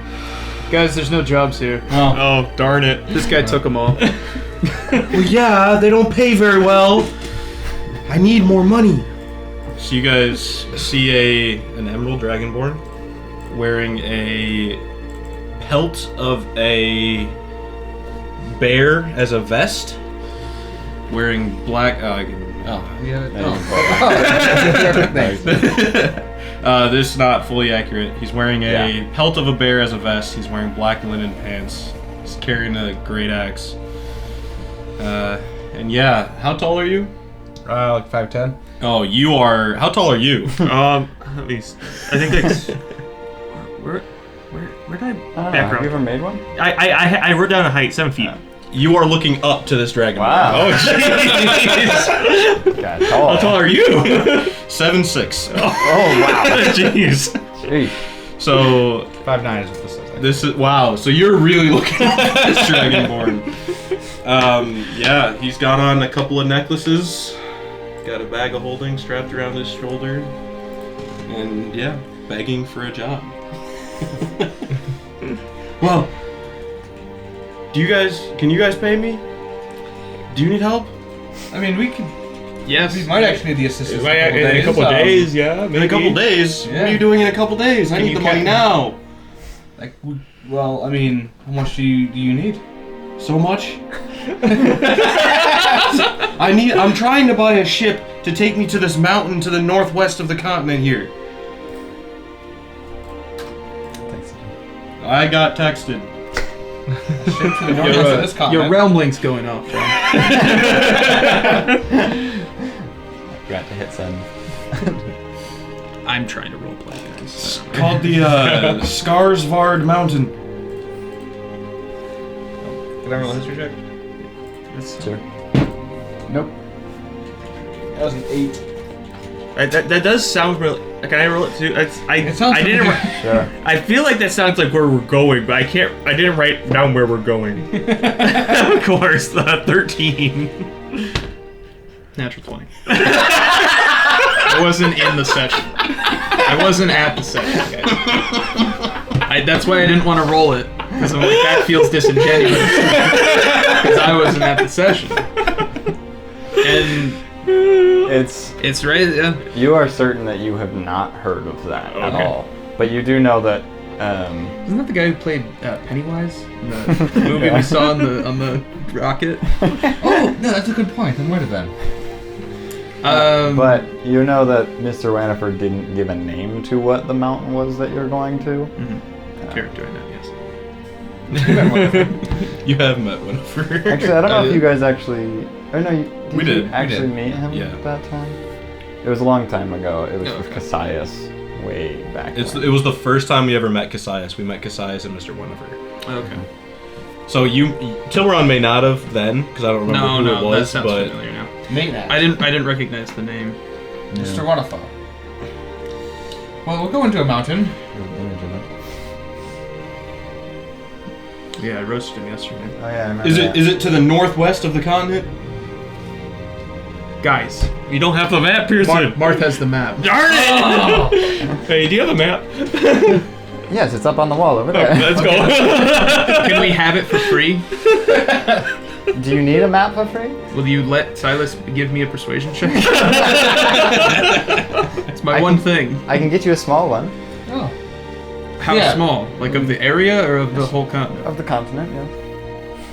S7: Guys, there's no jobs here.
S9: Oh, darn it.
S7: This guy took them all.
S5: Well, yeah, they don't pay very well. I need more money.
S6: So you guys see an emerald dragonborn wearing a pelt of a bear as a vest, wearing black. This is not fully accurate. He's wearing a pelt of a bear as a vest. He's wearing black linen pants. He's carrying a great axe. And yeah, how tall are you?
S8: Like 5'10".
S6: Oh, you are. How tall are you?
S9: At least I think that's. Where did I
S1: Have
S9: background?
S1: you ever made one?
S9: I wrote down a height, 7 feet.
S6: You are looking up to this dragon.
S1: Wow.
S6: Oh, jeez.
S1: God, tall.
S9: How tall are you?
S6: 7'6".
S1: Oh wow.
S9: Jeez.
S1: Jeez.
S6: So
S8: 5'9" is what this is.
S6: this is wow. So you're really looking up at this dragonborn. Yeah, he's got on a couple of necklaces. Got a bag of holding strapped around his shoulder, and yeah, begging for a job. Well, can you guys pay me? Do you need help?
S3: I mean, we could.
S7: Yes.
S3: We might actually need the assistance
S9: In a couple days, yeah.
S6: In a couple days?
S3: Yeah.
S6: What are you doing in a couple days? I
S3: Can
S6: need
S3: you
S6: the money
S3: count-
S6: now.
S3: Like, well, I mean, how much do you need?
S6: So much? I'm trying to buy a ship to take me to this mountain to the northwest of the continent here.
S1: Thanks.
S6: I got texted.
S3: Ship to the northwest of this
S7: Your
S3: continent.
S7: realm link's going off, John.
S1: Got to hit send.
S7: I'm trying to roleplay, guys.
S6: It's called the Skarsvard Mountain.
S8: Can I roll a history check?
S1: Sure. Nope.
S3: That was an 8.
S9: That does sound really. Can I roll it too?
S3: It sounds
S9: I didn't.
S1: Sure.
S9: I feel like that sounds like where we're going, but I can't. I didn't write down where we're going. Of course, 13.
S7: Natural 20. I wasn't in the session. I wasn't at the session, guys. That's why I didn't want to roll it, because I'm like, that feels disingenuous. Because I wasn't at the session. And it's right, yeah.
S1: You are certain that you have not heard of that at
S7: Okay.
S1: all, but you do know that.
S7: Isn't that the guy who played Pennywise in the movie we saw on the rocket?
S3: Oh, no, that's a good point. Then might have been.
S1: But you know that Mr. Wanniford didn't give a name to what the mountain was that you're going to.
S7: Character I know, yes.
S6: You have met Winifred.
S1: Actually, I don't know if you guys actually. Or no,
S6: We
S1: you
S6: did.
S1: actually
S3: We
S1: meet him
S6: Yeah.
S1: at that time. It was a long time ago. It was
S7: Oh,
S1: with
S7: okay.
S1: Cassius, way back.
S6: It
S1: when.
S6: was the first time we ever met Cassius. We met Cassius and Mr. Winifred.
S7: Okay.
S6: So Tilron may not have then, because I don't remember who it
S7: that
S6: was,
S7: sounds
S6: but
S7: familiar now.
S3: Maintenance.
S7: I didn't recognize the name.
S3: Mr. Waterfall. Well, we'll go into a mountain.
S7: Yeah, I roasted him yesterday.
S1: Oh yeah, I remember
S6: is
S1: that.
S6: it to the northwest of the continent?
S7: Guys,
S9: You don't have the map, Pearson.
S7: Marth has the map.
S9: Darn it! Hey, do you have a map?
S1: Yes, it's up on the wall over there.
S9: Let's go.
S7: Can we have it for free?
S1: Do you need a map for free?
S7: Will you let Silas give me a persuasion check? It's my one thing.
S1: I can get you a small one
S3: Oh.
S7: How
S3: Yeah.
S7: small? Like of the area or of the whole continent?
S1: of the continent. Yeah.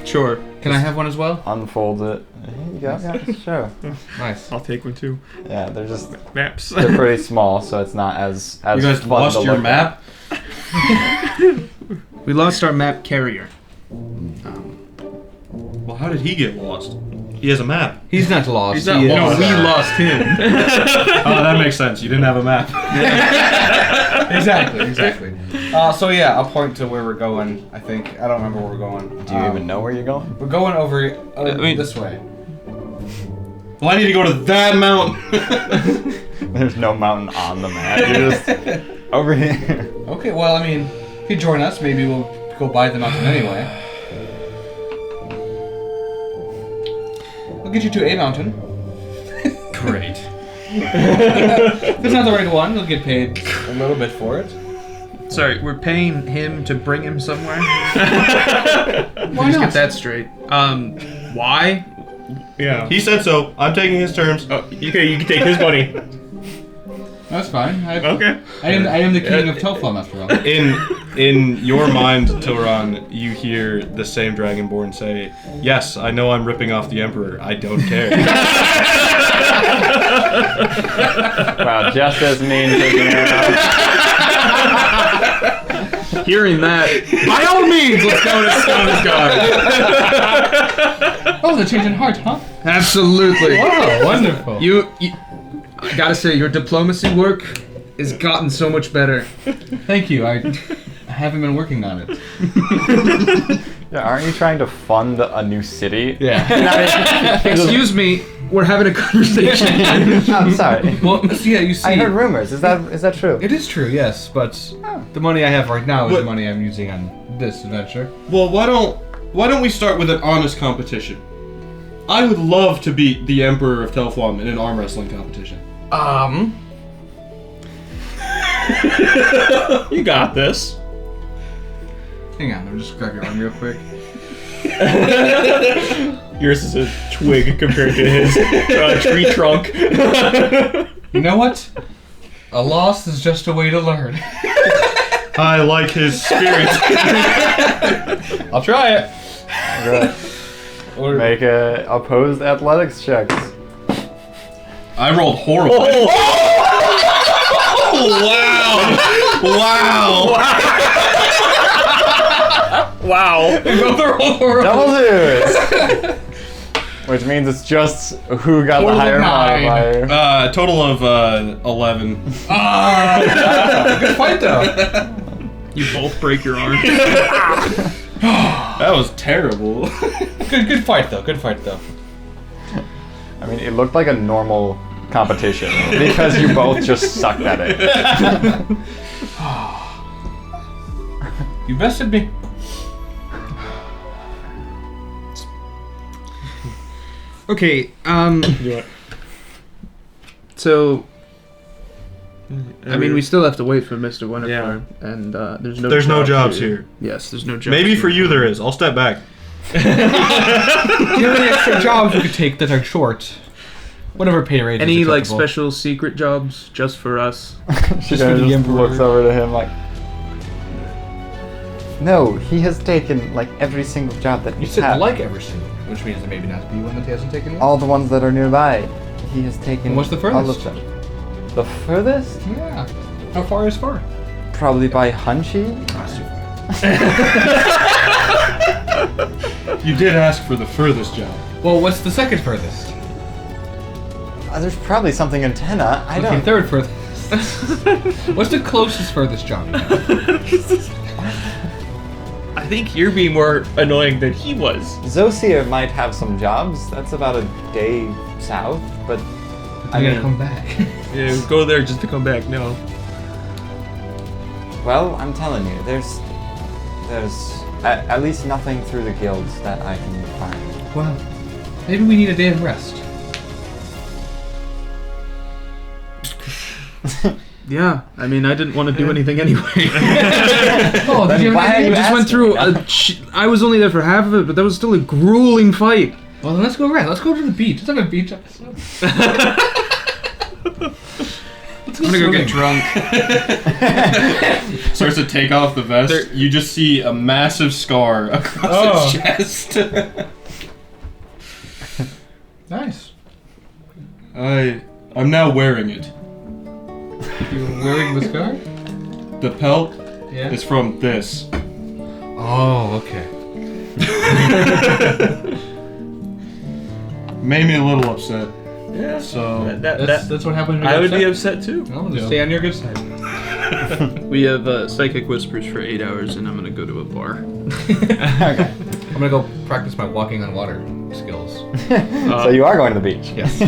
S7: Sure.
S3: Can I have one as well?
S1: Unfold it. Here you go. Yeah, sure.
S3: Nice.
S9: I'll take one too.
S1: Yeah, they're just
S9: Maps.
S1: they're pretty small, so it's not as
S6: You guys
S1: fun
S6: lost
S1: to
S6: your
S1: look
S6: map?
S7: We lost our map carrier.
S6: Well, how did he get lost? He has a map.
S3: He's not lost.
S9: He's not
S3: He is-
S7: No,
S9: lost.
S7: we lost him.
S6: Oh, that makes sense. You didn't have a map.
S3: Exactly. So yeah, I'll point to where we're going. I think I don't remember where we're going.
S1: Do you even know where you're going?
S3: We're going over
S9: mean-
S3: this way.
S6: Well, I need to go to that mountain.
S1: There's no mountain on the map. You're just over here.
S3: Okay. Well, I mean, if you join us, maybe we'll go by the mountain anyway. We'll get you to a mountain.
S6: Great.
S3: If it's not the right one, you'll get paid a little bit for it.
S7: Sorry, we're paying him to bring him somewhere?
S3: Why
S7: Just
S3: not?
S7: get that straight. Why?
S9: Yeah.
S6: He said so. I'm taking his terms.
S9: Oh, okay, you can take his money.
S3: That's fine.
S9: Okay.
S3: I am the king of Telflom after all.
S6: In your mind, Toran, you hear the same Dragonborn say, "Yes, I know I'm ripping off the Emperor. I don't care."
S1: Wow, just as mean taking her out.
S7: Hearing that, by all means, let's go to Scones.
S3: Oh, the change in heart, huh?
S7: Absolutely.
S3: Wow, wonderful.
S7: You, I gotta say, your diplomacy work has gotten so much better.
S3: Thank you. I haven't been working on it.
S1: Yeah, aren't you trying to fund a new city?
S3: Yeah.
S7: Excuse me, we're having a conversation.
S1: I'm sorry.
S3: Well, yeah, you see.
S1: I heard rumors. Is that true?
S3: It is true, yes, but the money I have right now is
S6: What-
S3: the money I'm using on this adventure.
S6: Well, why don't we start with an honest competition? I would love to beat the Emperor of Telflom in an arm wrestling competition.
S9: You got this.
S3: Hang on, let me just grab your arm real quick.
S9: Yours is a twig compared to his tree trunk.
S3: You know what? A loss is just a way to learn.
S6: I like his spirit.
S3: I'll try it.
S1: Good. Make opposed athletics checks.
S6: I rolled horrible.
S9: Wow.
S1: Double twos! Which means it's just who got the higher
S3: 9.
S1: modifier.
S6: Total of 11.
S3: Good fight, though.
S7: You both break your arm.
S6: That was terrible.
S3: Good fight, though. Good fight, though.
S1: I mean, it looked like a normal competition because you both just sucked at it.
S3: You bested me.
S7: Okay,
S9: Do
S7: so,
S9: it.
S7: I mean, we still have to wait for Mr. Winterfire, and there's
S6: no jobs here.
S7: Yes, there's no jobs.
S6: Maybe
S7: here.
S6: for you there is. I'll step back.
S3: Do you have any extra jobs we could take that are short? Whatever pay rate.
S7: Any
S3: is
S7: like
S3: acceptable.
S7: special secret jobs just for us?
S1: She
S3: Just
S1: kinda
S3: for the
S1: just
S3: Emperor.
S1: looks over to him like, no, he has taken like every single job that
S3: You
S1: he's
S3: said
S1: had.
S3: like every single, which means there maybe not be one that he hasn't taken yet.
S1: All the ones that are nearby. He has taken
S3: What's the
S1: all
S3: furthest?
S1: of them. The furthest?
S3: Yeah. How far is far?
S1: Probably by Hunchy.
S6: You did ask for the furthest job.
S3: Well, what's the second furthest?
S1: There's probably something in Tenna. I
S3: Okay,
S1: don't.
S3: third furthest. What's the closest furthest job?
S9: I think you're being more annoying than he was.
S1: Zosir might have some jobs. That's about a day south, but
S3: I gotta come back.
S9: Yeah, go there just to come back. No.
S1: well, I'm telling you, there's at least nothing through the guilds that I can find.
S3: Well, maybe we need a day of rest.
S7: Yeah, I mean, I didn't want to do anything anyway.
S3: Oh, did you
S1: why
S3: have
S1: are
S3: any
S1: you
S7: I just went
S1: asking?
S7: through. I was only there for half of it, but that was still a grueling fight.
S3: Well, then let's go rest. Let's go to the beach. Let's have a beach episode. Let's
S7: I'm gonna go get
S3: swimming.
S7: drunk.
S6: Starts to take off the vest. You just see a massive scar across his chest.
S3: Nice.
S6: I'm now wearing it.
S3: You're wearing the scar?
S6: The pelt
S3: Yeah.
S6: is from this.
S3: Oh, okay.
S6: Made me a little upset.
S9: Yeah.
S6: So
S3: That's what happens. When
S9: I
S3: you're
S9: would be
S3: upset.
S9: upset too.
S3: Well, just stay on your good side.
S7: We have psychic whispers for 8 hours, and I'm gonna go to a bar.
S1: Okay.
S3: I'm gonna go practice my walking on water skills.
S1: So you are going to the beach.
S3: Yes.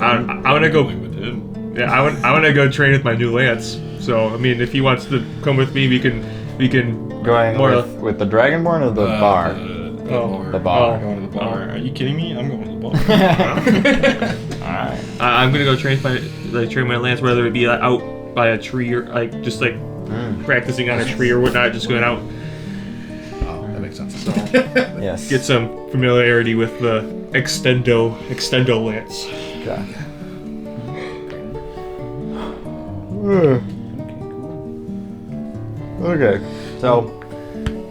S9: I want to go.
S6: with him.
S9: Yeah, I want to go train with my new lance. So I mean, if he wants to come with me, we can
S1: Going
S9: more.
S1: with the Dragonborn or the bar? The bar.
S6: Going to the bar. Are you kidding me? I'm going to the bar.
S1: Alright.
S9: I'm gonna go train my lance, whether it be like, out by a tree or like just like practicing on a tree or whatnot, just going out,
S3: Oh, that makes sense.
S1: Yes.
S9: get some familiarity with the extendo lance.
S1: Okay. Okay, so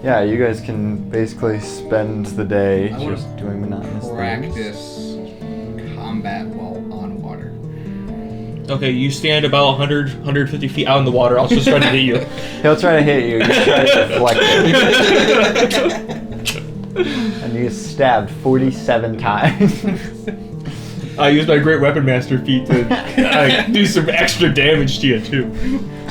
S1: yeah, you guys can basically spend the day
S3: I wanna
S1: just doing monotonous things.
S3: Practice combat while on water.
S9: Okay, you stand about 100, 150 feet out in the water. I'll just try to hit you.
S1: He'll try to hit you. You try to deflect it. And you get stabbed 47 times.
S9: I use my great weapon master feat to do some extra damage to you too.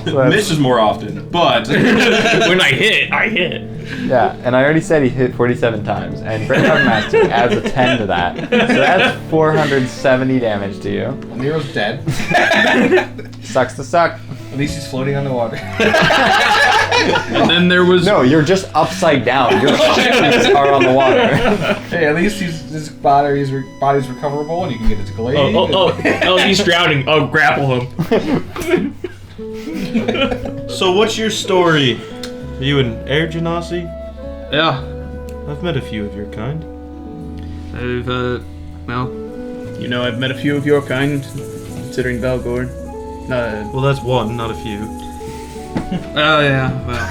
S1: So
S6: Misses more often, but
S9: When I hit, I hit.
S1: yeah, and I already said he hit 47 times, and Great Weapon Master adds a 10 to that. So that's 470 damage to you.
S3: Nero's dead.
S1: Sucks to suck.
S3: At least he's floating on the water.
S7: And then there was
S1: No, you're just upside down. Your shoes are on the water.
S3: Hey, at least his body's recoverable, and you can get his glade.
S9: Oh, he's drowning. Oh, grapple him.
S6: so what's your story? Are you an Air Genasi?
S7: yeah.
S6: I've met a few of your kind.
S7: I've I've met a few of your kind, considering Valgord.
S6: Well, that's one, not a few.
S7: Oh yeah, well.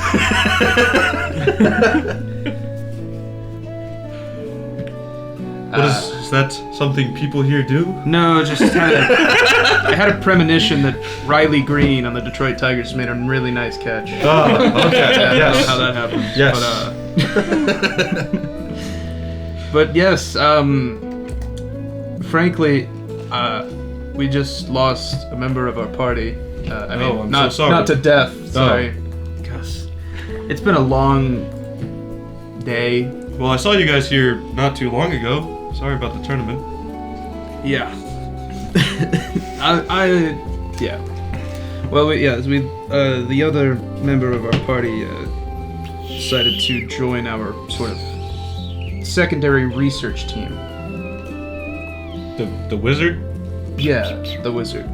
S6: Is that something people here do?
S7: No, just I had a premonition that Riley Green on the Detroit Tigers made a really nice catch.
S6: Oh, okay.
S7: I don't
S6: Yes.
S7: know how that happened.
S6: Yes.
S7: But yes, frankly, we just lost a member of our party.
S6: I'm
S7: not
S6: so sorry.
S7: not to death. Sorry. Gosh, it's been a long day.
S6: Well, I saw you guys here not too long ago. Sorry about the tournament.
S7: Yeah. Yeah. Well, the other member of our party decided to join our sort of secondary research team.
S6: The wizard?
S7: Yeah, the wizard.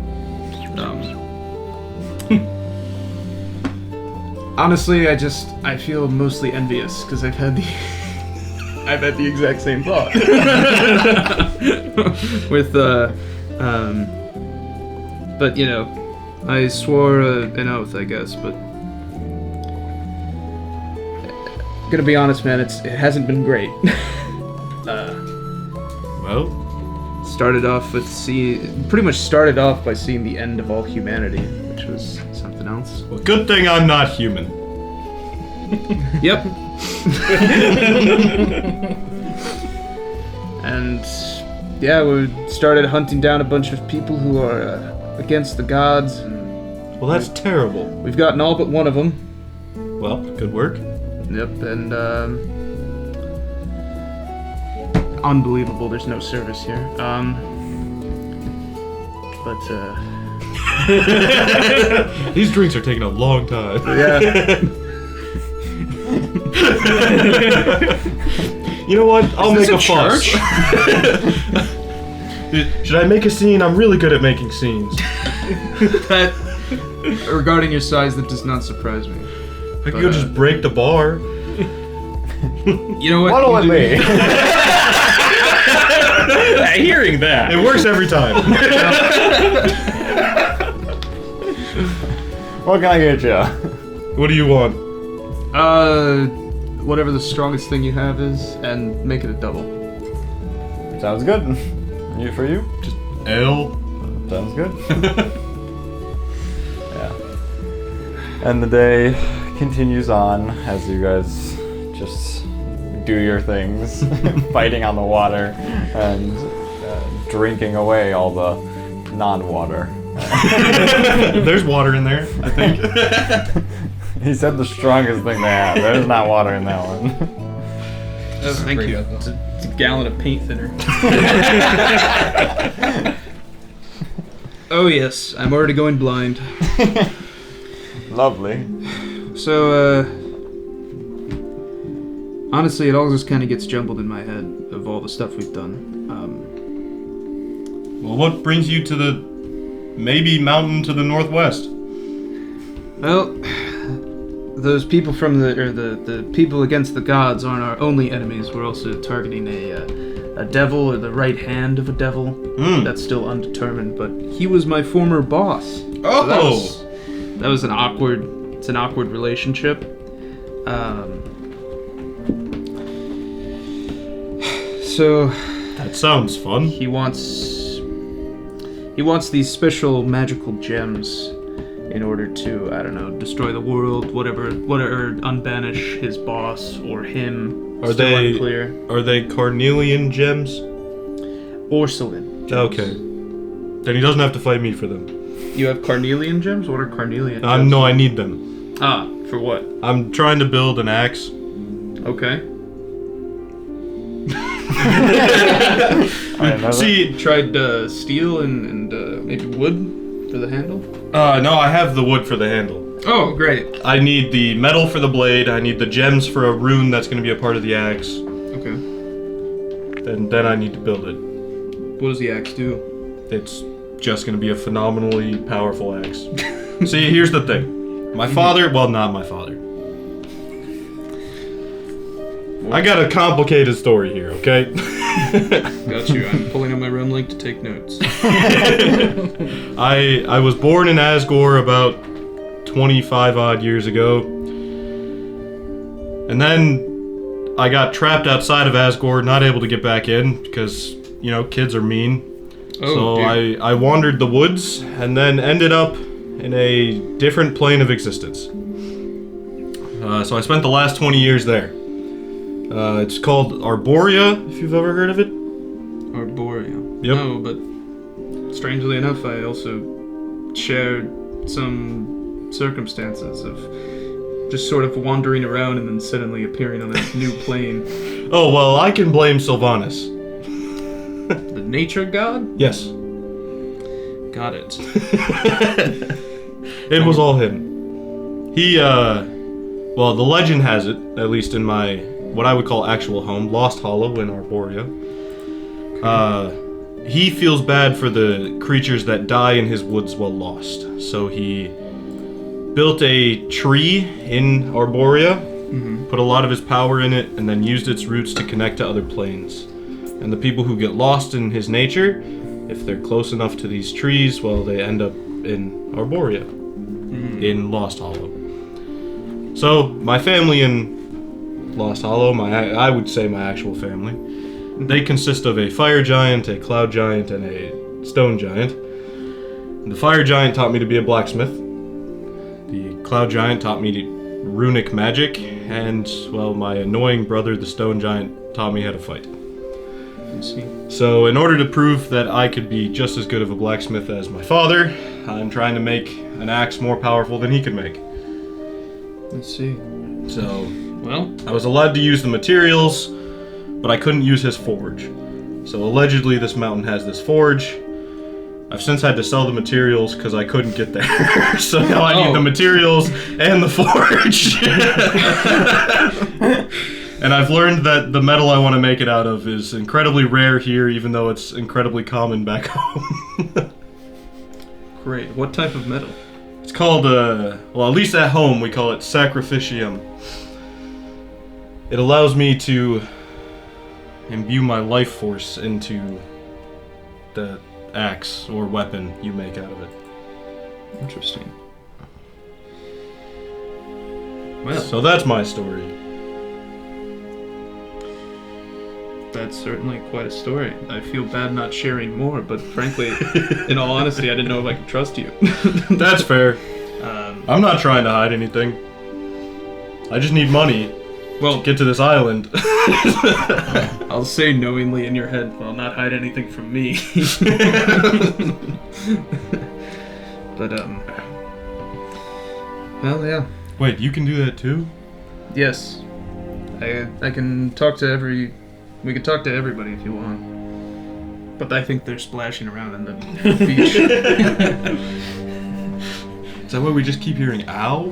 S7: Honestly, I feel mostly envious because I've had the exact same thought. But I swore an oath, I guess. But gonna be honest, man, it hasn't been great.
S6: Well,
S7: pretty much started off by seeing the end of all humanity, which was something else.
S6: well, good thing I'm not human.
S7: Yep. And yeah, we started hunting down a bunch of people who are against the gods, and
S6: Well, that's terrible.
S7: we've gotten all but one of them.
S6: Well, good work.
S7: Yep, and unbelievable. There's no service here.
S6: These drinks are taking a long time.
S7: Yeah.
S6: You know what? I'll make a fuss.
S7: church?
S6: Should I make a scene? I'm really good at making scenes.
S7: That regarding your size, that does not surprise me.
S6: I could go just break the bar.
S7: You know what?
S1: What'll it be?
S9: Hearing that.
S6: It works every time.
S1: What can I get you?
S6: What do you want?
S7: Whatever the strongest thing you have is, and make it a double.
S1: Sounds good. You for you?
S6: Just ale.
S1: Sounds good. Yeah. And the day continues on as you guys just do your things, fighting on the water and drinking away all the non-water.
S6: There's water in there, I think.
S1: He said the strongest thing they have. There's not water in that one.
S7: Oh, thank you. It's a gallon of paint thinner. Oh yes, I'm already going blind.
S1: Lovely.
S7: So, honestly, it all just kind of gets jumbled in my head of all the stuff we've done.
S6: Well, what brings you to the maybe mountain to the northwest?
S7: Well, those people from the people against the gods aren't our only enemies. We're also targeting a devil, or the right hand of a devil. That's still undetermined, but he was my former boss.
S6: Oh!
S7: So that was an awkward relationship. So
S6: That sounds fun.
S7: he wants these special magical gems in order to, I don't know, destroy the world, whatever, or unbanish his boss or him.
S6: Are
S7: Still
S6: they
S7: unclear.
S6: Are they carnelian gems?
S7: Orslin.
S6: Okay. Then he doesn't have to fight me for them.
S7: You have carnelian gems? What are carnelian gems?
S6: No, I need them.
S7: Ah, for what?
S6: I'm trying to build an axe.
S7: Okay.
S6: See,
S7: Tried steel and maybe wood for the handle?
S6: no, I have the wood for the handle.
S7: Oh, great.
S6: I need the metal for the blade. I need the gems for a rune that's going to be a part of the axe.
S7: Okay.
S6: And then I need to build it.
S7: What does the axe do?
S6: It's just going to be a phenomenally powerful axe. See, here's the thing. My father, well, not my father. I got a complicated story here, okay?
S7: Got you. I'm pulling up my run link to take notes.
S6: I was born in Asgore about 25 odd years ago. And then I got trapped outside of Asgore, not able to get back in because, you know, kids are mean.
S7: Oh,
S6: So I wandered the woods and then ended up in a different plane of existence. So I spent the last 20 years there. It's called Arborea, if you've ever heard of it.
S7: Arborea.
S6: Yep.
S7: No, but strangely enough, I also shared some circumstances of just sort of wandering around and then suddenly appearing on a new plane.
S6: Oh, well, I can blame Sylvanas.
S7: The nature god?
S6: Yes.
S7: Got it.
S6: It was all him. He, well, the legend has it, at least in my, what I would call actual home, Lost Hollow in Arborea. He feels bad for the creatures that die in his woods while lost. So he built a tree in Arborea, put a lot of his power in it, and then used its roots to connect to other planes. And the people who get lost in his nature, if they're close enough to these trees, well, they end up in Arborea, in Lost Hollow. So, my family in Lost Hollow, I would say my actual family, they consist of a fire giant, a cloud giant, and a stone giant. The fire giant taught me to be a blacksmith. The cloud giant taught me runic magic, and, well, my annoying brother, the stone giant, taught me how to fight.
S7: I see.
S6: So, in order to prove that I could be just as good of a blacksmith as my father, I'm trying to make an axe more powerful than he could make.
S7: I see.
S6: So,
S7: Well,
S6: I was allowed to use the materials, but I couldn't use his forge. So, allegedly, this mountain has this forge. I've since had to sell the materials because I couldn't get there. So now I need the materials and the forge. And I've learned that the metal I want to make it out of is incredibly rare here, even though it's incredibly common back home.
S7: great. What type of metal?
S6: It's called, well, at least at home, we call it sacrificium. It allows me to imbue my life force into the axe or weapon you make out of it.
S7: Interesting. Well,
S6: So that's my story.
S7: that's certainly quite a story. I feel bad not sharing more, but frankly, in all honesty, I didn't know if I could trust you.
S6: That's fair. I'm not trying to hide anything. I just need money
S7: Well,
S6: to get to this island.
S7: I'll say knowingly in your head, well, not hide anything from me. But, well, yeah.
S6: Wait, you can do that too?
S7: Yes. I can talk to we can talk to everybody if you want. But I think they're splashing around in the beach.
S6: Is that why we just keep hearing ow?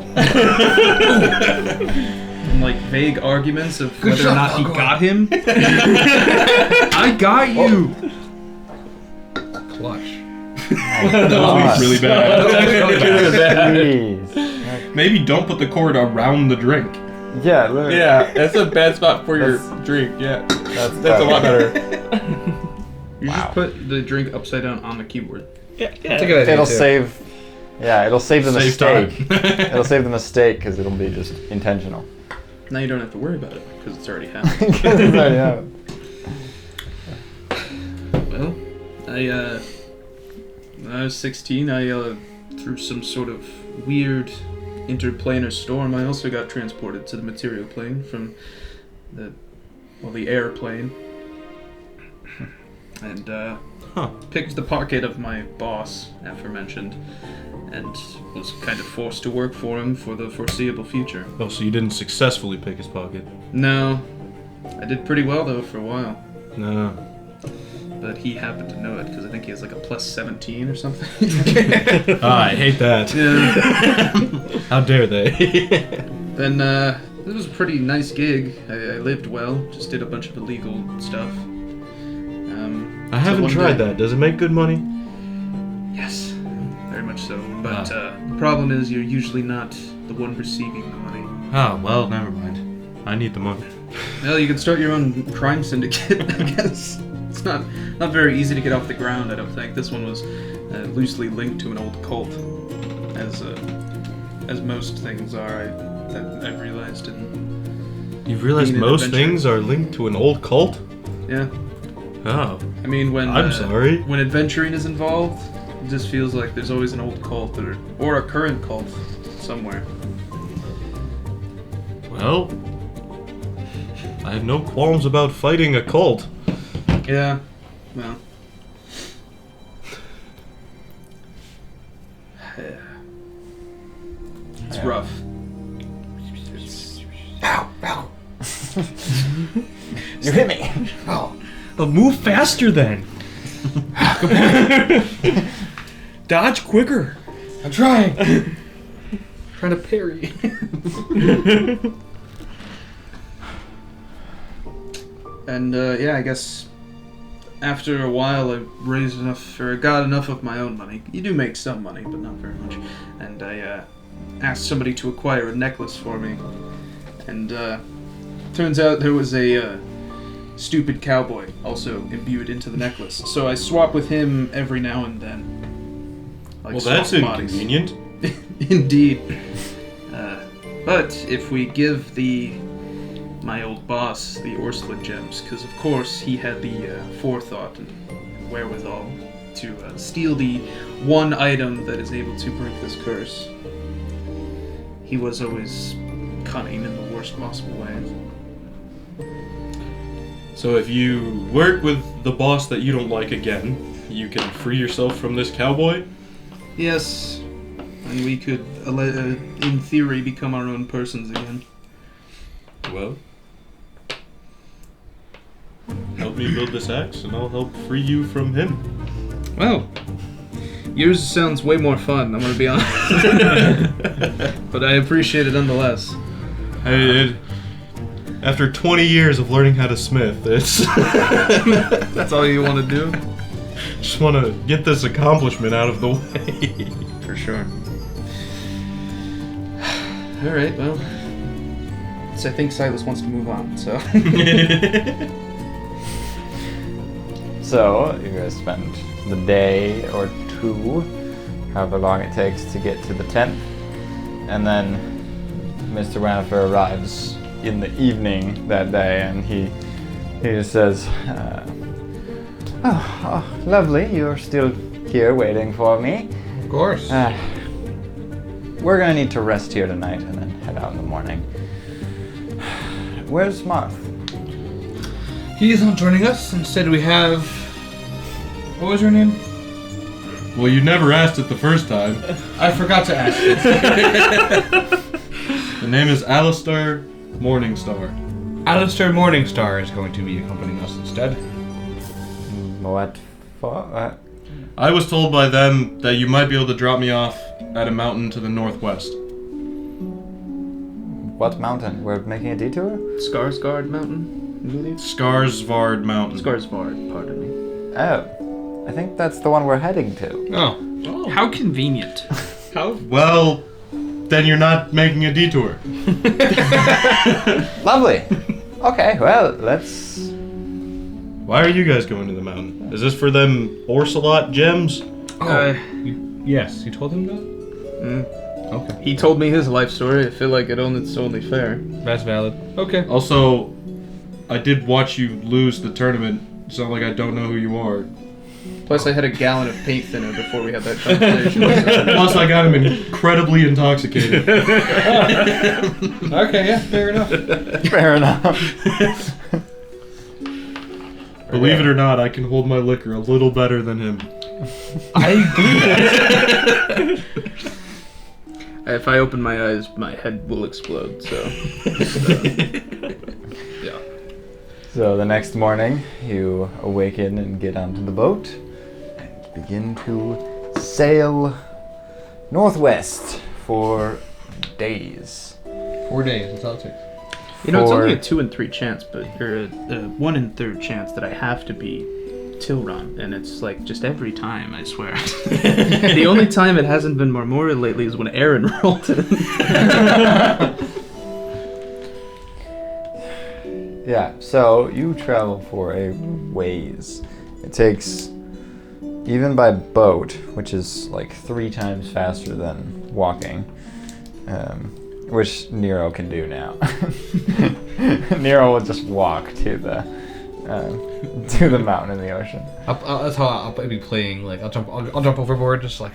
S7: And like vague arguments of whether or not he got him. I got you!
S8: Clutch.
S6: That was really bad.
S1: Jeez.
S6: Maybe don't put the cord around the drink.
S1: Yeah, look.
S9: Yeah, that's a bad spot for your drink. Yeah, that's a lot better.
S7: You just put the drink upside down on the keyboard.
S9: Yeah,
S8: That's a good idea.
S1: It'll
S8: too.
S1: save. Yeah, it'll save the
S6: Save time.
S1: mistake. It'll save the mistake because it'll be just intentional.
S7: Now you don't have to worry about it because it's already happened.
S1: It's already happened.
S7: Well, when I was 16, through some sort of weird interplanar storm, I also got transported to the material plane from the airplane. And, picked the pocket of my boss, aforementioned, and was kind of forced to work for him for the foreseeable future.
S6: Oh, so you didn't successfully pick his pocket?
S7: No. I did pretty well, though, for a while.
S6: No.
S7: But he happened to know it, because I think he has like a plus 17 or something.
S6: I hate that.
S7: Yeah.
S6: How dare they?
S7: Then, it was a pretty nice gig. I lived well, just did a bunch of illegal stuff.
S6: I haven't tried that. Does it make good money?
S7: Yes, very much so. But the problem is you're usually not the one receiving the money.
S6: Oh, well, never mind. I need the money.
S7: Well, you can start your own crime syndicate, I guess. It's not very easy to get off the ground, I don't think. This one was loosely linked to an old cult, as most things are. I've realized.
S6: You've realized most things are linked to an old cult?
S7: Yeah.
S6: Oh.
S7: I mean,
S6: I'm sorry.
S7: When adventuring is involved, it just feels like there's always an old cult or a current cult somewhere.
S6: Well, I have no qualms about fighting a cult.
S7: Yeah. Well. It's rough.
S1: Ow, ow. You hit me. Oh.
S9: Well, move faster then. Dodge quicker.
S3: I'm trying.
S7: Trying to parry. And yeah, I guess after a while I raised enough, or got enough of my own money. You do make some money, but not very much. And I asked somebody to acquire a necklace for me. And turns out there was a stupid cowboy also imbued into the necklace. So I swap with him every now and then. Like,
S6: well, that's
S7: swap bodies.
S6: inconvenient.
S7: Indeed. But if we give my old boss the Orslin Gems, because of course he had the forethought and wherewithal to steal the one item that is able to break this curse. He was always cunning in the worst possible ways.
S6: So if you work with the boss that you don't like again, you can free yourself from this cowboy?
S7: Yes, and we could, in theory, become our own persons again.
S6: Well, help me build this axe and I'll help free you from him.
S7: Well, yours sounds way more fun, I'm gonna be honest. But I appreciate it nonetheless.
S6: After 20 years of learning how to smith, it's...
S7: That's all you want to do?
S6: Just want to get this accomplishment out of the way.
S7: For sure. Alright, well... So I think Silas wants to move on, so...
S1: So, you guys spend the day or two, however long it takes to get to the tent, and then Mr. Ranifer arrives in the evening that day, and he just says, oh, lovely, you're still here waiting for me.
S3: Of course.
S1: We're gonna need to rest here tonight and then head out in the morning. Where's Marth?
S3: He's not joining us. Instead we have... What was your name?
S6: Well, you never asked it the first time.
S3: I forgot to ask it.
S6: The name is Alastor Morningstar.
S3: Alastor Morningstar is going to be accompanying us instead.
S1: What for?
S6: I was told by them that you might be able to drop me off at a mountain to the northwest.
S1: What mountain? We're making a detour?
S7: Skarsvard Mountain, I believe?
S6: Skarsvard Mountain.
S7: Skarsvard, pardon me.
S1: Oh, I think that's the one we're heading to.
S3: Oh.
S7: How convenient. How?
S6: Well, then you're not making a detour.
S1: Lovely. Okay, well, let's...
S6: Why are you guys going to the mountain? Is this for them Orslin Gems?
S3: Oh. Yes, you told him that?
S8: Okay.
S7: He told me his life story. I feel like it's only fair.
S8: That's valid. Okay.
S5: Also, I did watch you lose the tournament. It's not like I don't know who you are.
S7: Plus, I had a gallon of paint thinner before we had that conversation.
S5: Plus, I got him incredibly intoxicated.
S8: Okay, yeah, fair enough.
S1: Fair enough.
S5: Believe it or not, I can hold my liquor a little better than him.
S8: I do that.
S7: If I open my eyes, my head will explode, so...
S8: Yeah.
S1: So the next morning, you awaken and get onto the boat and begin to sail northwest for days.
S8: 4 days, that's all it takes.
S7: You know, it's
S1: For-
S7: only a 2 in 3 chance, or a 1 in 3 chance that I have to be Tilron, and it's like just every time, I swear. The only time it hasn't been Marmora lately is when Aaron rolled in.
S1: Yeah, so you travel for a ways. It takes, even by boat, which is like 3 times faster than walking, which Nero can do now. Nero will just walk to the mountain in the ocean.
S8: That's how I'll be playing. Like I'll jump overboard, just like.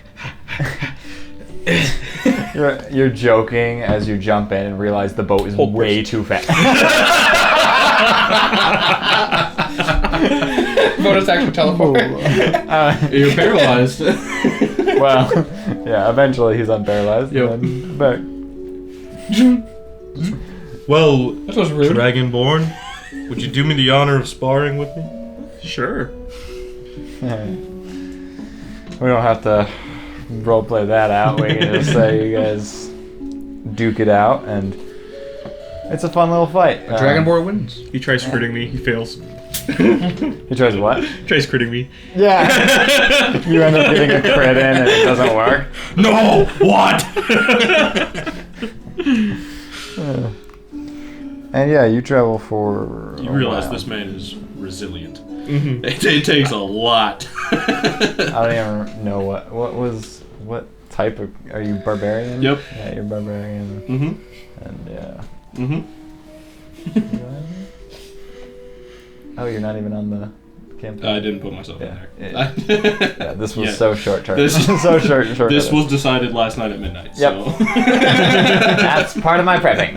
S1: You're joking as you jump in and realize the boat is way too fast.
S8: Bonus action teleport.
S5: You're paralyzed.
S1: Well, yeah, eventually he's unparalyzed.
S5: Yep.
S1: And then back.
S5: Well,
S8: That was rude.
S5: Dragonborn, would you do me the honor of sparring with me?
S9: Sure.
S1: We don't have to roleplay that out. We can just say you guys duke it out, and it's a fun little fight.
S8: Dragonborn wins.
S9: He tries critting me. He fails.
S1: He tries what?
S9: Tries critting me.
S1: Yeah. You end up getting a crit in, and it doesn't work.
S5: No! What?
S1: And yeah, you travel for.
S6: You realize this man is resilient.
S9: Mm-hmm.
S6: It takes a lot.
S1: I don't even know what type of. Are you barbarian?
S6: Yep.
S1: Yeah, you're barbarian.
S6: Mm-hmm.
S1: And yeah.
S6: Mm-hmm.
S1: Oh, you're not even on the campaign.
S6: I didn't put myself
S1: Yeah.
S6: in
S1: Yeah,
S6: there.
S1: this was
S6: Yeah.
S1: so short term.
S6: This-
S1: so short.
S6: This
S1: notice.
S6: was decided last night at midnight.
S1: Yep.
S6: So.
S1: That's part of my prepping.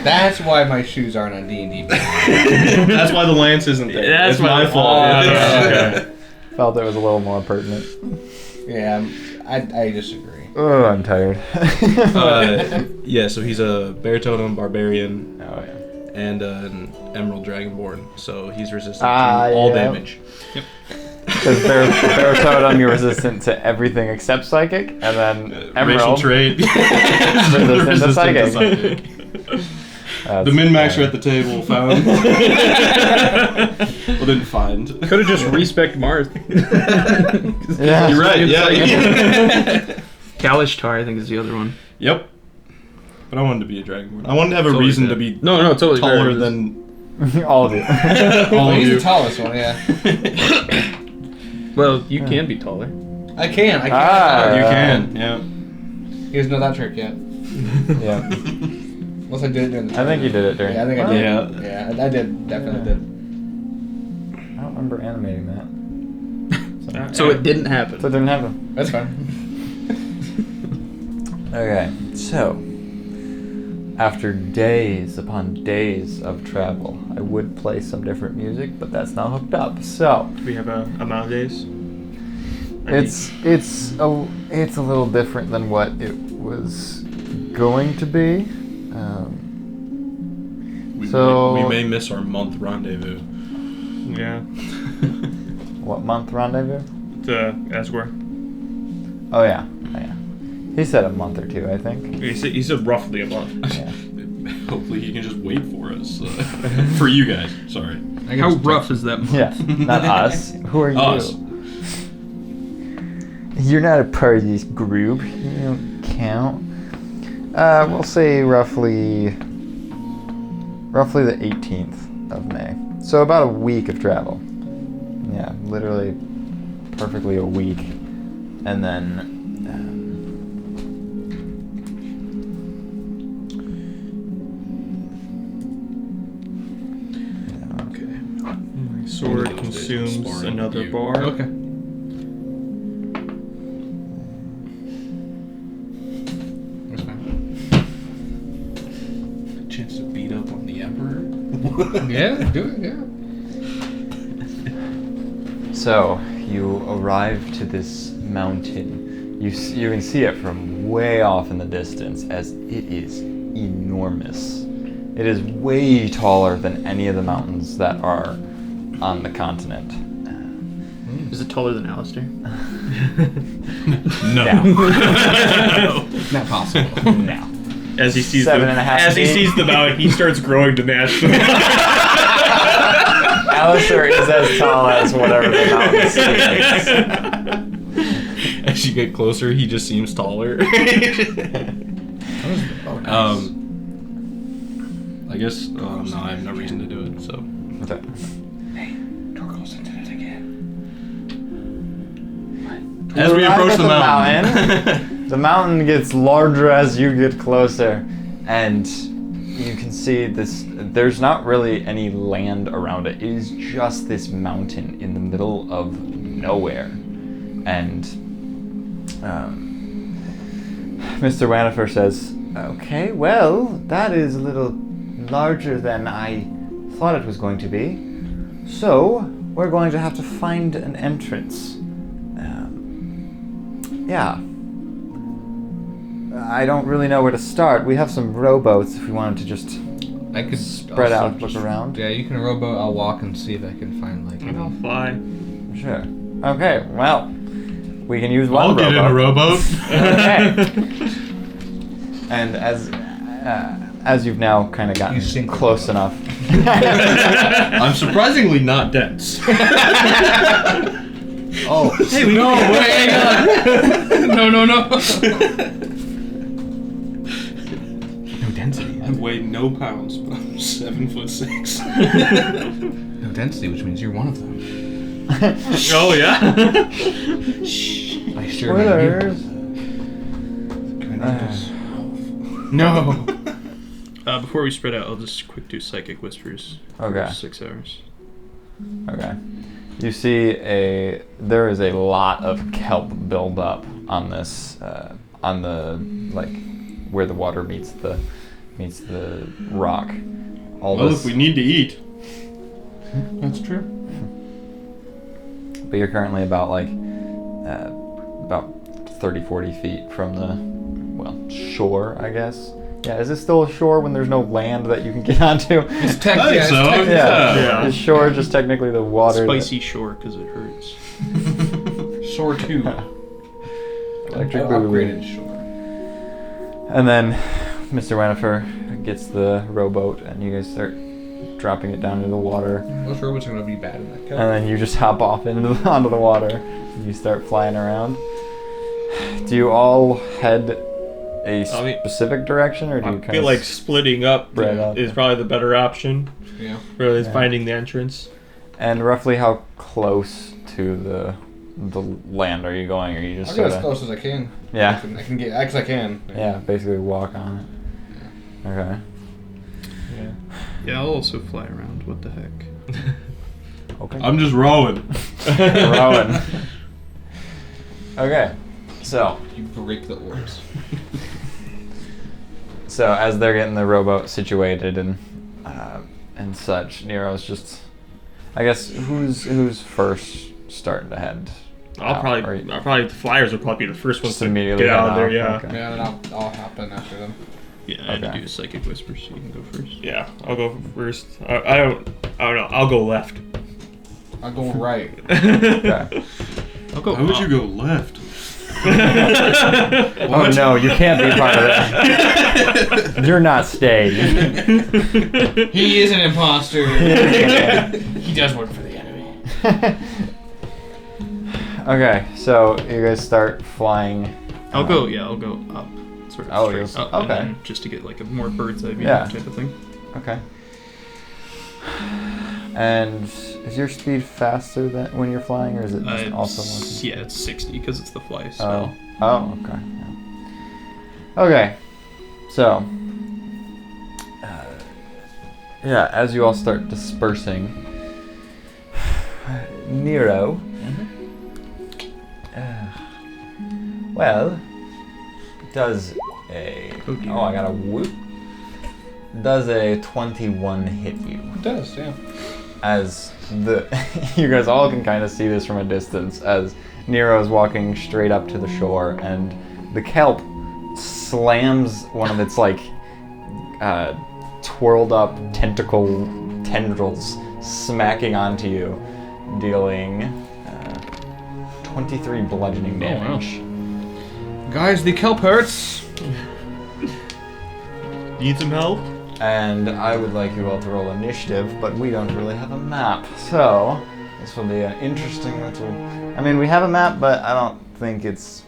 S8: That's why my shoes aren't on D&D.
S6: That's why the lance isn't there.
S9: That's
S6: it's my
S9: why-
S6: fault.
S9: okay.
S1: Felt it was a little more pertinent.
S8: Yeah, I disagree.
S1: Oh, I'm tired.
S6: Yeah, so he's a bear totem barbarian
S1: Oh yeah.
S6: and an emerald dragonborn, so he's resistant
S1: Ah,
S6: to all
S1: yeah.
S6: damage.
S1: Because bear totem, you're resistant to everything except psychic, and then
S6: Racial
S1: emerald.
S6: trait.
S1: Resistant to psychic.
S6: The min-maxer at the table found. Well, didn't find.
S7: Could have just respect Marth.
S1: Yeah.
S6: You're right, yeah.
S7: Kalishtar, I think, is the other one.
S6: Yep. But I wanted to be a dragonborn. I wanted to have a
S7: Totally
S6: reason
S7: fair.
S6: to be
S7: No, totally
S6: taller
S7: fair.
S6: than
S1: All of you.
S6: all of
S8: He's
S6: you.
S8: the tallest one, yeah.
S7: Well, you can be taller.
S8: I can.
S1: Ah.
S6: You can, yeah.
S8: He doesn't know that trick yet.
S1: Yeah.
S8: Unless I did it during the
S1: I think you did it during.
S8: Yeah, I think I
S1: Well,
S8: did.
S6: Yeah.
S8: Yeah, I did. Definitely did.
S1: I don't remember animating that.
S7: So it didn't happen.
S1: So it didn't happen.
S8: That's fine.
S1: Okay, so after days upon days of travel, I would play some different music, but that's not hooked up. So
S9: Do we have a amount of days?
S1: it's a little different than what it was going to be.
S6: We may miss our month rendezvous.
S9: Yeah.
S1: What month rendezvous?
S9: To Asgore.
S1: Oh yeah, oh, yeah. He said a month or 2, I think.
S9: He said roughly a month.
S1: Yeah.
S6: Hopefully he can just wait for us. For you guys, sorry.
S7: How rough is that?
S1: Yeah, not us. Who are you?
S6: Us.
S1: You're not a part of this group. You don't count. We'll say roughly the 18th of May. So about a week of travel. Yeah, literally perfectly a week. And then
S9: sword consumes another bar.
S3: Okay. That's fine.
S8: Chance to beat up on the Emperor.
S3: Yeah, do it, yeah.
S1: So, you arrive to this mountain. You can see it from way off in the distance, as it is enormous. It is way taller than any of the mountains that are on the continent.
S7: Is it taller than Alastor?
S1: No.
S3: Not possible.
S1: No.
S9: As he sees
S1: 7.5
S9: he
S1: feet.
S9: sees the mountain, he starts growing to match them.
S1: Alistair is as tall as whatever the mountain is.
S6: As you get closer, he just seems taller. I guess. No, I have no reason to do it. So.
S1: Okay.
S3: Torkel's into it again.
S6: As we
S1: arrive
S6: approach
S1: at
S6: the mountain,
S1: the mountain gets larger as you get closer, and you can see this. There's not really any land around it. It is just this mountain in the middle of nowhere, and Mr. Wanifer says, "Okay, well, that is a little larger than I thought it was going to be. So we're going to have to find an entrance." Yeah. I don't really know where to start. We have some rowboats if we wanted to just
S3: I could
S1: spread
S3: also
S1: out, look
S3: just-
S1: around.
S3: Yeah, you can rowboat. I'll walk and see if I can find like.
S9: I'll fly.
S1: Sure. Okay, well, we can use one
S6: I'll
S1: rowboat.
S6: get in a rowboat.
S1: Okay. And as you've now kind of
S3: You
S1: gotten
S3: sink the
S1: close
S3: rowboat.
S1: enough.
S6: I'm surprisingly not dense.
S3: Oh, hey, no, wait, hang on. No. No density.
S6: I weigh no pounds, but I'm 7'6".
S3: No density, which means you're one of them.
S9: Oh yeah.
S3: I sure know
S1: Spoilers.
S3: No.
S7: Before we spread out, I'll just quick do psychic whispers.
S1: Okay.
S7: For 6 hours.
S1: Okay. You see there is a lot of kelp buildup on this, on the, like, where the water meets the rock.
S6: Well, if we need to eat.
S3: That's true.
S1: But you're currently about 30, 40 feet from the, shore, I guess. Yeah, is this still a shore when there's no land that you can get onto?
S3: It's
S1: Yeah. Is shore just technically the water?
S7: Spicy shore, because it hurts.
S3: Shore 2.
S1: Electric
S3: upgraded
S1: boogaloo.
S3: shore.
S1: And then Mr. Wanifer gets the rowboat, and you guys start dropping it down into the water.
S3: Those robots are going to be bad in that cup.
S1: And then you just hop off onto the water. And you start flying around. Do you all head a specific direction, or do you
S9: I
S1: kind
S9: feel
S1: of
S9: like splitting up
S1: spread out?
S9: is probably the better option.
S3: Yeah.
S9: Really,
S1: Yeah.
S9: finding the entrance.
S1: And roughly how close to the land are you going? Or you just
S3: I'll get
S1: sort
S3: as
S1: of
S3: close as I can.
S1: Yeah.
S3: I can get, because I can.
S1: Yeah, basically walk on it. Okay.
S7: Yeah, I'll also fly around. What the heck?
S1: Okay.
S6: I'm just rowing.
S1: Rowing. Okay. So
S3: You break the oars.
S1: So as they're getting the rowboat situated and such, Nero's just, I guess, who's first starting to head?
S9: I'll probably the flyers will probably be the first ones
S1: Just
S9: to
S1: immediately
S9: get out
S1: head
S9: of there.
S1: off,
S9: Yeah.
S1: okay.
S3: Yeah, then I'll hop in after them.
S7: Yeah, I had
S1: Okay.
S7: to do psychic whispers, so you can go first.
S9: Yeah, I'll go first. I don't know. I'll go left.
S3: I'll go right.
S1: Okay.
S7: I'll go
S6: Why would
S7: up.
S6: you go left?
S1: Oh no, you can't be part of that. You're not staying.
S3: He is an imposter. He does work for the enemy.
S1: Okay, so you guys start flying.
S7: I'll go up. Sort of
S1: Oh,
S7: straight
S1: you'll-
S7: up.
S1: okay.
S7: And then just to get like a more bird's eye view
S1: Yeah.
S7: type of thing.
S1: Okay. And is your speed faster than when you're flying, or is it just also more?
S7: Yeah, it's 60 because it's the fly
S1: Oh.
S7: spell.
S1: Oh, okay. Yeah. Okay. So, yeah, as you all start dispersing, Nero. Well, does a... Oh, I got a whoop. Does a 21 hit you?
S8: It does, yeah.
S1: As the... you guys all can kind of see this from a distance as Nero is walking straight up to the shore and the kelp slams one of its like twirled up tendrils smacking onto you, dealing 23 bludgeoning damage.
S3: Guys, the kelp hurts.
S9: Need some help?
S1: And I would like you all to roll initiative, but we don't really have a map. So, this will be an interesting little... I mean, we have a map, but I don't think it's...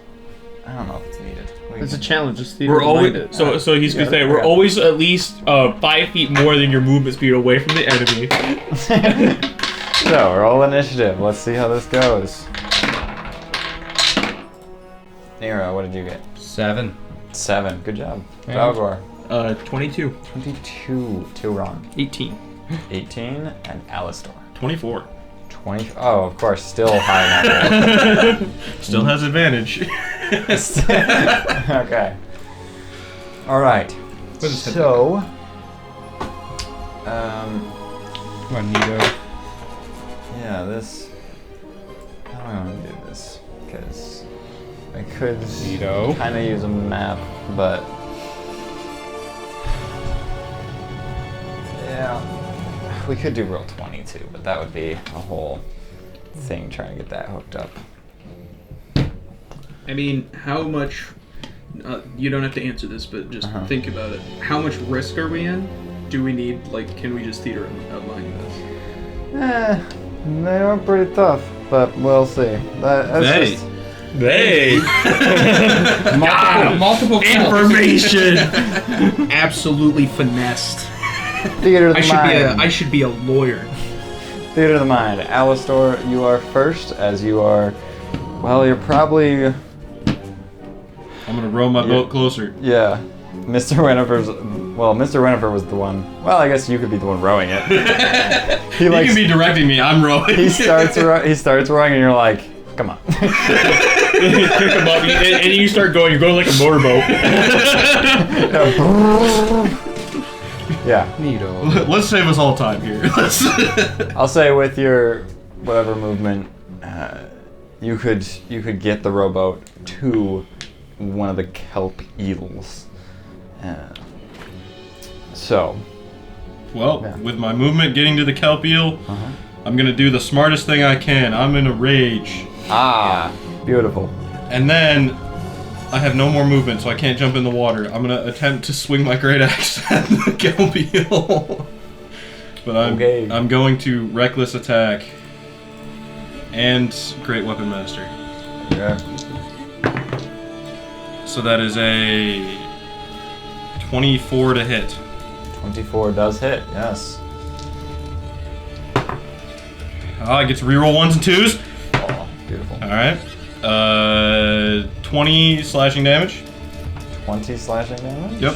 S1: I don't know if it's needed.
S7: It's a challenge. Just theater
S9: We're always
S7: minded.
S9: so he's gonna say we're always at least 5 feet more than your movement speed away from the enemy.
S1: So, roll initiative. Let's see how this goes. Nero, what did you get?
S8: 7.
S1: 7. Good job.
S8: Yeah.
S1: Valgor.
S9: 22.
S1: 22. 2 wrong.
S7: 18.
S1: 18. And Alastor.
S6: 24.
S1: 20. Oh, of course. Still high enough.
S6: Still has advantage.
S1: Okay. All right. So,
S8: Come on, Nito.
S1: yeah, this. How am I going to do this? Because I could
S8: Nito.
S1: kind of use a map, but yeah, we could do roll 22, but that would be a whole thing trying to get that hooked up.
S7: I mean, how much... you don't have to answer this, but just think about it. How much risk are we in? Do we need, like, can we just theater outline this?
S1: They are pretty tough, but we'll see. That's
S6: Hey.
S1: just...
S9: Hey!
S3: Multiple
S9: Information!
S7: Absolutely finessed.
S1: Theater of the
S7: I should be a lawyer.
S1: Theater of the mind. Alastor, you are first, as you are... Well, you're probably...
S6: I'm gonna row my boat closer.
S1: Yeah. Mr. Winnifer's... Well, Mr. Winnifer was the one... Well, I guess you could be the one rowing it.
S6: You can be directing me. I'm rowing.
S1: He starts rowing and you're like, come on.
S9: Pick him up, and you start going. You're going like a motorboat.
S1: Yeah.
S8: Nito.
S6: Let's save us all time here.
S1: I'll say with your whatever movement, you could get the rowboat to one of the kelp eels.
S6: Well,
S1: Yeah.
S6: with my movement getting to the kelp eel, I'm gonna do the smartest thing I can. I'm in a rage.
S1: Ah, beautiful.
S6: And then I have no more movement, so I can't jump in the water. I'm gonna attempt to swing my great axe at the kelp eel. But I'm going to reckless attack and great weapon master.
S1: Yeah.
S6: So that is a 24 to hit.
S1: 24 does hit, yes.
S6: I get to reroll 1s and 2s.
S1: Oh, beautiful.
S6: Alright. 20 slashing damage.
S1: 20 slashing damage?
S6: Yep.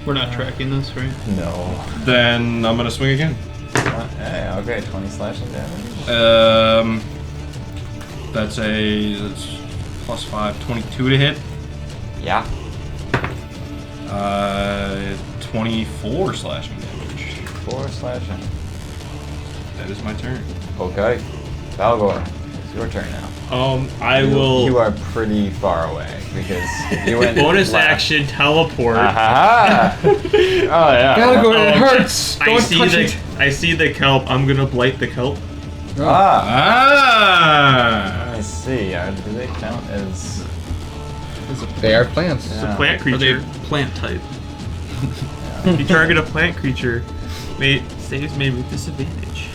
S7: We're not tracking this, right?
S1: No.
S6: Then I'm gonna swing again.
S1: Hey, okay, 20 slashing damage.
S6: That's plus 5, 22 to hit.
S1: Yeah.
S6: 24 slashing damage.
S1: 4 slashing.
S6: That is my turn.
S1: Okay. Valgor, it's your turn now.
S9: I will
S1: You are pretty far away because you went
S9: bonus
S1: left.
S9: action teleport.
S1: Ah-ha-ha. Oh yeah.
S3: Valgor, it hurts. Don't touch it.
S9: I see the kelp. I'm gonna blight the kelp.
S1: Ah.
S6: Ah!
S1: I see. Do they count as?
S8: They are plants.
S1: Yeah.
S9: Plant
S7: Are they
S9: creature.
S7: plant type?
S9: If you target a plant creature, saves made with disadvantage.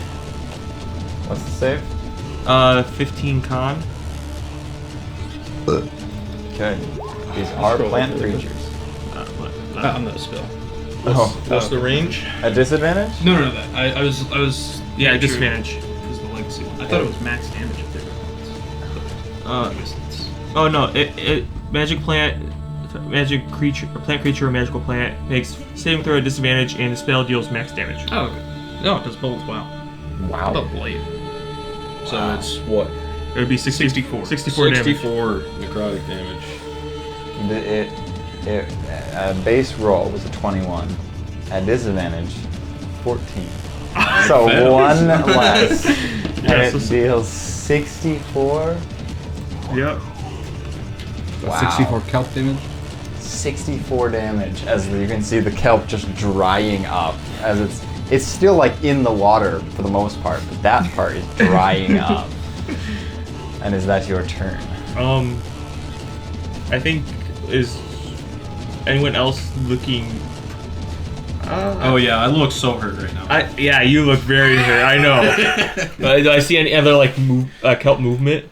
S1: What's the save?
S9: 15 con.
S1: Okay. These are plant creatures.
S7: I'm not a spell.
S1: Oh.
S6: What's the range?
S1: A disadvantage?
S7: No. I was.
S9: Yeah, disadvantage.
S7: Because the legacy. I thought it was max damage if they were plants. I guess it's.
S9: Oh no! It magic creature, or plant creature, or magical plant makes saving throw at disadvantage, and the spell deals max damage.
S7: Oh, okay. No, it does both. Wow.
S1: Wow.
S7: The blade.
S6: So it's what?
S9: It would be 64. 64 damage.
S6: 64 necrotic damage.
S1: Base roll was a 21. At disadvantage, 14. So one less. And it deals 64.
S9: Yep.
S1: Wow.
S8: 64 kelp damage.
S1: 64 damage as you can see the kelp just drying up as it's still like in the water for the most part, but that part is drying up. And is that your turn?
S9: I think is anyone else looking?
S6: Oh yeah, I look so hurt right now.
S9: Yeah, you look very hurt. I know. Do I see any other like kelp movement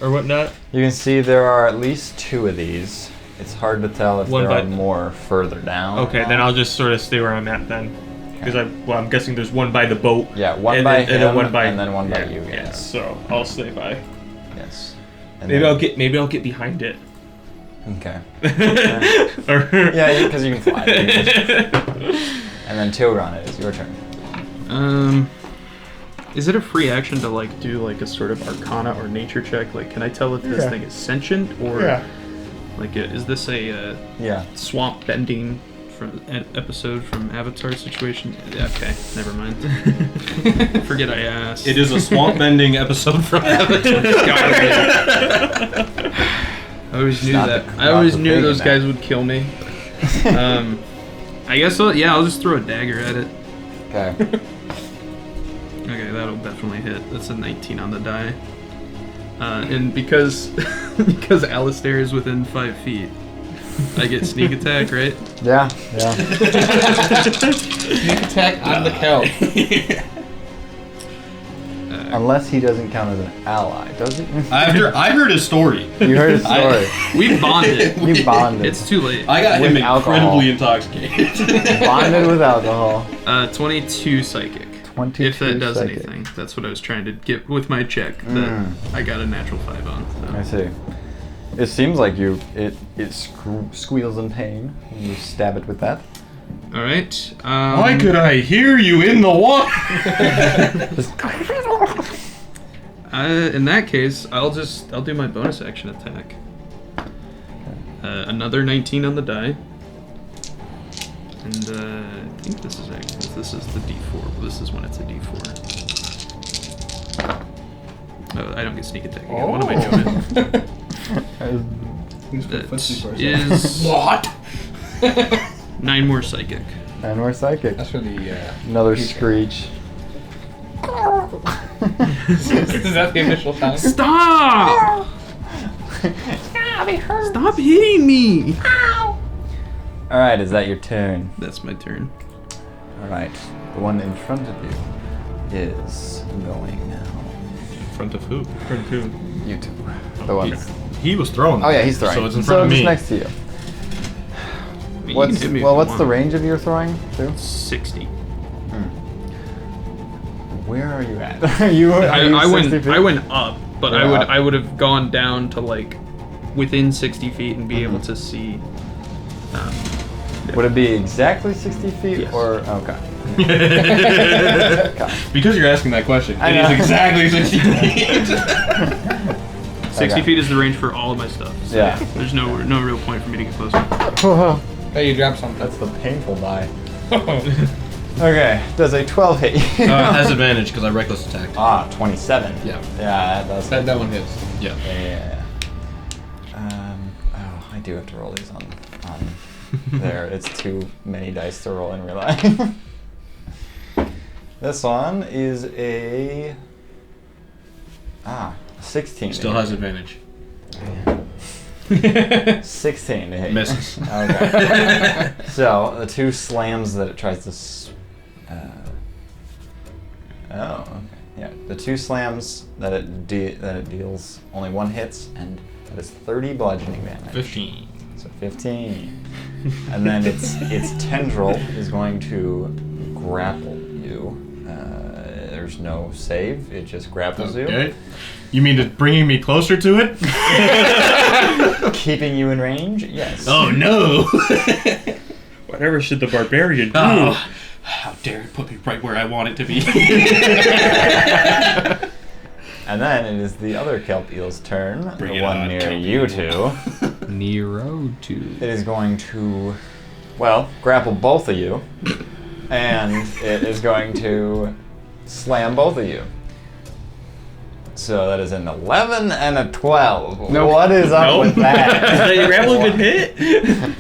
S9: or whatnot?
S1: You can see there are at least 2 of these. It's hard to tell if
S9: One
S1: there
S9: by-
S1: are more further down.
S9: Okay, then I'll just sort of stay where I'm at then, because I'm guessing there's one by the boat.
S1: Yeah, one
S9: and
S1: by
S9: then,
S1: him,
S9: and then one by
S1: and then one by
S9: yeah,
S1: you.
S9: Yeah,
S1: Yes.
S9: so I'll stay by.
S1: Yes. And
S9: Maybe
S1: then-
S9: I'll get behind it.
S1: Okay.
S9: Or
S1: Yeah, because you can fly. And then Tilron, it is your turn.
S7: Is it a free action to like do like a sort of Arcana or Nature check? Like, can I tell if this thing is sentient or like is this a
S1: Yeah.
S7: swamp bending from episode from Avatar situation? Yeah, okay, never mind. Forget I asked.
S6: It is a swamp bending episode from Avatar.
S7: I always knew
S1: Not
S7: that.
S1: the-
S7: I
S1: not
S7: always
S1: the
S7: knew
S1: thing
S7: those
S1: in
S7: guys
S1: that.
S7: would kill me. I guess I'll just throw a dagger at it.
S1: Okay.
S7: Okay, that'll definitely hit. That's a 19 on the die. And because because Alastor is within 5 feet, I get sneak attack, right?
S1: Yeah.
S8: Sneak attack on the kelp.
S1: Unless he doesn't count as an ally, does he?
S6: I heard his story.
S1: You heard his story.
S7: We bonded.
S1: You bonded.
S7: It's too late.
S6: I got
S1: With
S6: him
S1: alcohol.
S6: incredibly intoxicated.
S1: Bonded with alcohol.
S7: 22 psychic.
S1: 22
S7: If that does
S1: psychic.
S7: anything. That's what I was trying to get with my check that I got a natural 5 on.
S1: I
S7: So.
S1: see. It seems like it squeals in pain when you stab it with that.
S7: All right.
S6: Why could I hear you in the water?
S7: In that case, I'll do my bonus action attack. Another 19 on the die. And I think this is the D4. Well, this is when it's a D4. Oh, I don't get sneak attack again. What am I doing? That is
S6: What?
S7: 9 more psychic.
S1: 9 more psychic.
S8: That's for the.
S1: Another screech.
S8: Is that the initial time?
S7: Stop! Stop hitting me!
S1: Alright, is that your turn?
S7: That's my turn.
S1: Alright. The one in front of you is going now.
S6: Front of who?
S9: Turn 2.
S1: You two. The one.
S6: He was throwing.
S1: Oh yeah, he's throwing.
S6: So it's in front of
S1: just
S6: me.
S1: next to you.
S7: I mean, you can hit me if you
S1: What's the
S7: want.
S1: range of your throwing too?
S7: 60.
S1: Where are you at? are you
S7: I
S1: 60
S7: went
S1: feet?
S7: I went up, but
S1: You're up.
S7: I would have gone down to like within 60 feet and be able to see.
S1: Would it be exactly 60 feet
S7: Yes.
S1: or okay?
S6: Because you're asking that question,
S1: I
S6: it is
S1: know.
S6: exactly 60 feet.
S7: 60
S1: Okay.
S7: feet is the range for all of my stuff. So
S1: Yeah.
S7: There's no real point for me to get closer.
S8: Hey, you dropped something.
S1: That's the painful die. Okay, does a 12 hit you?
S6: Has advantage because I reckless attacked.
S1: 27.
S6: Yeah.
S1: Yeah, that does.
S8: That one hits.
S6: Yeah.
S1: Yeah. Oh, I do have to roll these on there. It's too many dice to roll in real life. This one is a 16.
S6: Still has advantage.
S1: 16 to hit.
S6: Misses.
S1: Okay. So the 2 slams that it tries to. Okay. Yeah, the 2 slams that it deals only 1 hits, and that is 30 bludgeoning damage.
S6: 15.
S1: So 15. And then its tendril is going to grapple you. There's no save. It just grapples
S6: Okay. You mean to bringing me closer to it?
S1: you, keeping you in range. Yes.
S6: Oh no!
S9: Whatever should the barbarian do?
S6: Oh. How dare it put me right where I want it to be.
S1: And then it is the other kelp eel's turn,
S6: Bring
S1: the
S6: it
S1: one
S6: on,
S1: near
S6: kelp
S1: you
S6: eel.
S1: two.
S8: Nero 2.
S1: It is going to, well, grapple both of you, and it is going to slam both of you. So that is an 11 and a 12.
S8: Nope.
S1: What is up
S9: Nope.
S1: with that?
S9: Has the grapple been hit?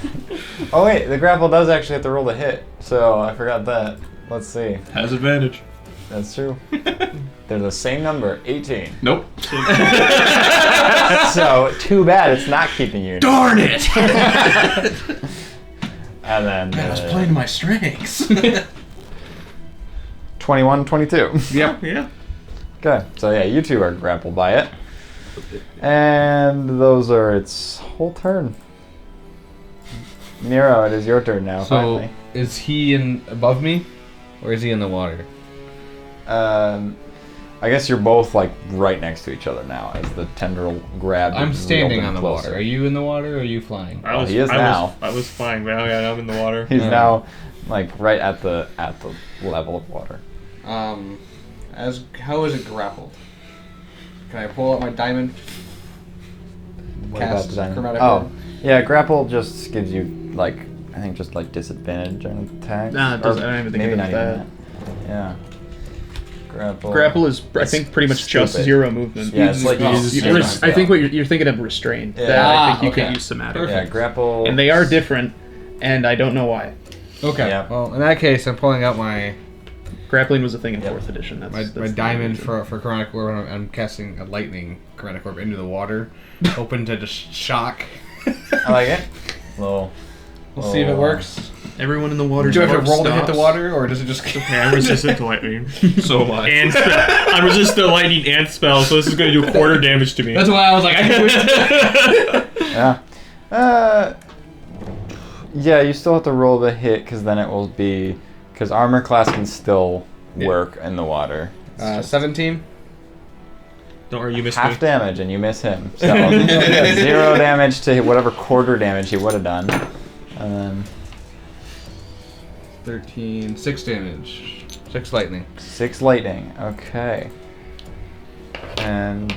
S1: Oh wait, the grapple does actually have to roll to hit, so I forgot that. Let's see.
S6: Has advantage.
S1: That's true. They're the same number, 18.
S6: Nope.
S1: So too bad it's not keeping you.
S6: Darn it!
S1: And then
S3: Man, I was playing to my strengths.
S1: 21, 22.
S8: Yep.
S9: Yeah.
S1: Okay, so yeah, you two are grappled by it. And those are its whole turn. Nero, it is your turn now,
S8: So,
S1: finally.
S8: is he above me? Or is he in the water?
S1: I guess you're both like right next to each other now as the tendril grabs.
S8: I'm standing on the water. Are you in the water or are you flying?
S1: he is now.
S9: I was flying, but now I'm in the water.
S1: He's now like right at the level of water.
S3: How is it grappled? Can I pull out my diamond?
S1: What
S3: Cast
S1: about the diamond?
S3: chromatic
S1: Oh,
S3: orb?
S1: yeah, grapple just gives you like I think just like disadvantage on attacks.
S7: Nah, it doesn't.
S1: Or
S7: I don't even think
S1: maybe
S7: about
S1: not
S7: that.
S1: even that. Yeah. Grapple.
S7: Grapple is, I
S1: It's
S7: think, pretty much just
S1: stupid.
S7: 0 movement.
S1: Yeah, it's like
S3: Oh,
S1: you just
S3: you
S1: stand
S3: just-
S1: on
S7: I think
S1: spell.
S7: you're thinking of restrain.
S1: Yeah.
S7: That I think you
S3: okay.
S7: can't use somatic.
S1: Yeah, grapple.
S7: And they are different, and I don't know why.
S8: Okay.
S1: Yeah.
S8: Well, in that case, I'm pulling out my
S7: Grappling was a thing in
S1: Yep.
S7: 4th edition. That's,
S8: my
S7: that's the
S8: diamond
S7: reason.
S8: for chromatic orb. And I'm casting a lightning chromatic orb into the water, hoping to just shock.
S1: I like it. Little.
S8: We'll see if it works.
S7: Everyone in the water.
S8: Do I have to roll to hit
S7: stops.
S8: the water, or does it just?
S9: Okay, I'm resistant to lightning.
S6: So am I.
S9: And I'm resistant to lightning and spell, so this is going to do quarter damage to me.
S8: That's why I was like, I can
S1: Yeah. Yeah, you still have to roll the hit because then it will be because armor class can still work in the water.
S8: 17.
S9: Don't worry, you missed
S1: Half
S9: me.
S1: damage and you miss him. So 0 damage to whatever quarter damage he would have done. And then
S8: 13. 6 damage. 6 lightning.
S1: 6 lightning. Okay. And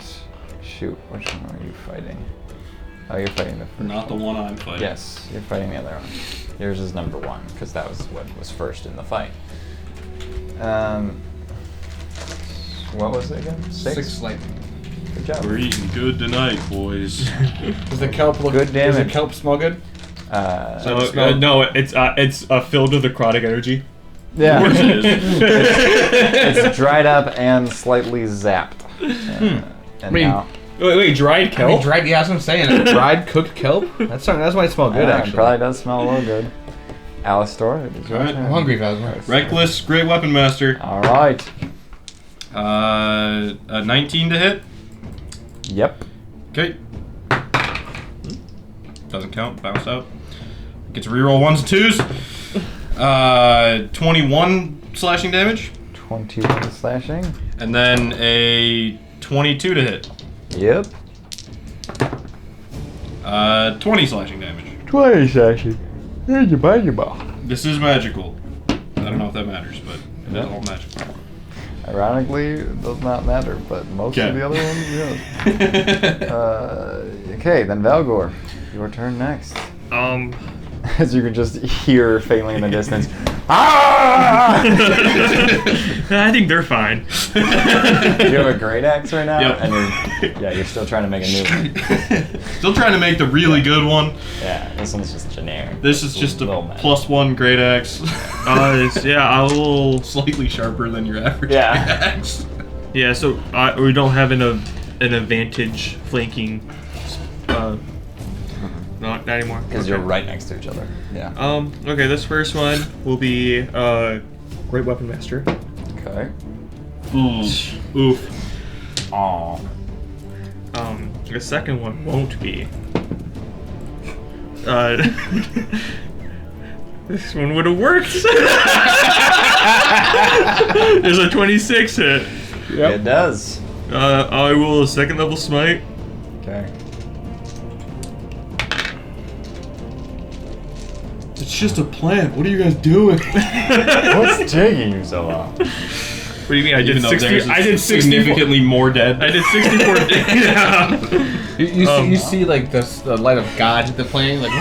S1: shoot, which one are you fighting? Oh, you're fighting the first.
S6: Not the one I'm fighting.
S1: Yes, you're fighting the other one. Yours is number 1 because that was what was first in the fight. What was it again?
S3: 6 lightning.
S1: Good job.
S6: We're eating good tonight, boys.
S3: Does the kelp look
S1: Good
S3: Does the
S1: damage.
S3: kelp smell good?
S9: No, it's filled with necrotic energy.
S1: Yeah.
S6: Of course it is.
S1: It's dried up and slightly zapped. And
S8: mean,
S1: now,
S9: Wait, dried
S8: I
S9: kelp?
S8: mean, dried. Yeah, that's what I'm saying. Dried cooked kelp. That's why it smelled good.
S1: yeah, it
S8: Actually,
S1: probably does smell a little good. Alastor, it is your
S6: Alright.
S1: turn.
S8: I'm hungry, guys.
S6: Reckless, great weapon master.
S1: All right.
S6: A 19 to hit.
S1: Yep.
S6: Okay. Doesn't count. Bounce out. Gets to reroll 1s and 2s. 21 slashing damage.
S1: 21 slashing.
S6: And then a 22 to hit.
S1: Yep.
S6: 20 slashing damage.
S1: 20 slashing.
S6: This is magical. I don't know if that matters, but it is all magical.
S1: Ironically, it does not matter, but most of
S6: Okay.
S1: the other ones, yeah. Okay, then Valgor, your turn next. As you can just hear failing in the distance. Ah!
S9: I think they're fine.
S1: You have a great axe right now,
S6: Yep.
S1: and you're still trying to make a new one.
S6: Still trying to make the really good one.
S1: Yeah, this one's just generic.
S6: This is just a
S1: Little man.
S6: +1 great axe.
S9: Yeah, I will.
S6: Slightly sharper than your average
S1: Yeah.
S6: axe.
S9: Yeah, so we don't have an advantage flanking. Not anymore.
S1: Because you're right next to each other. Yeah.
S9: Okay, this first one will be Great Weapon Master.
S1: Okay.
S6: Oof.
S1: Aw.
S9: The second one won't be. This one would have worked. There's a 26 hit.
S1: It does.
S9: I will 2nd level smite.
S1: Okay.
S5: It's just a plant. What are you guys doing?
S1: What's taking you so long?
S9: What do you mean? I
S6: Even
S9: did
S6: though
S9: 60.
S6: theirs is
S9: I did 64.
S6: significantly more dead.
S9: I did 64. Yeah.
S8: You see like the light of God at the plane, like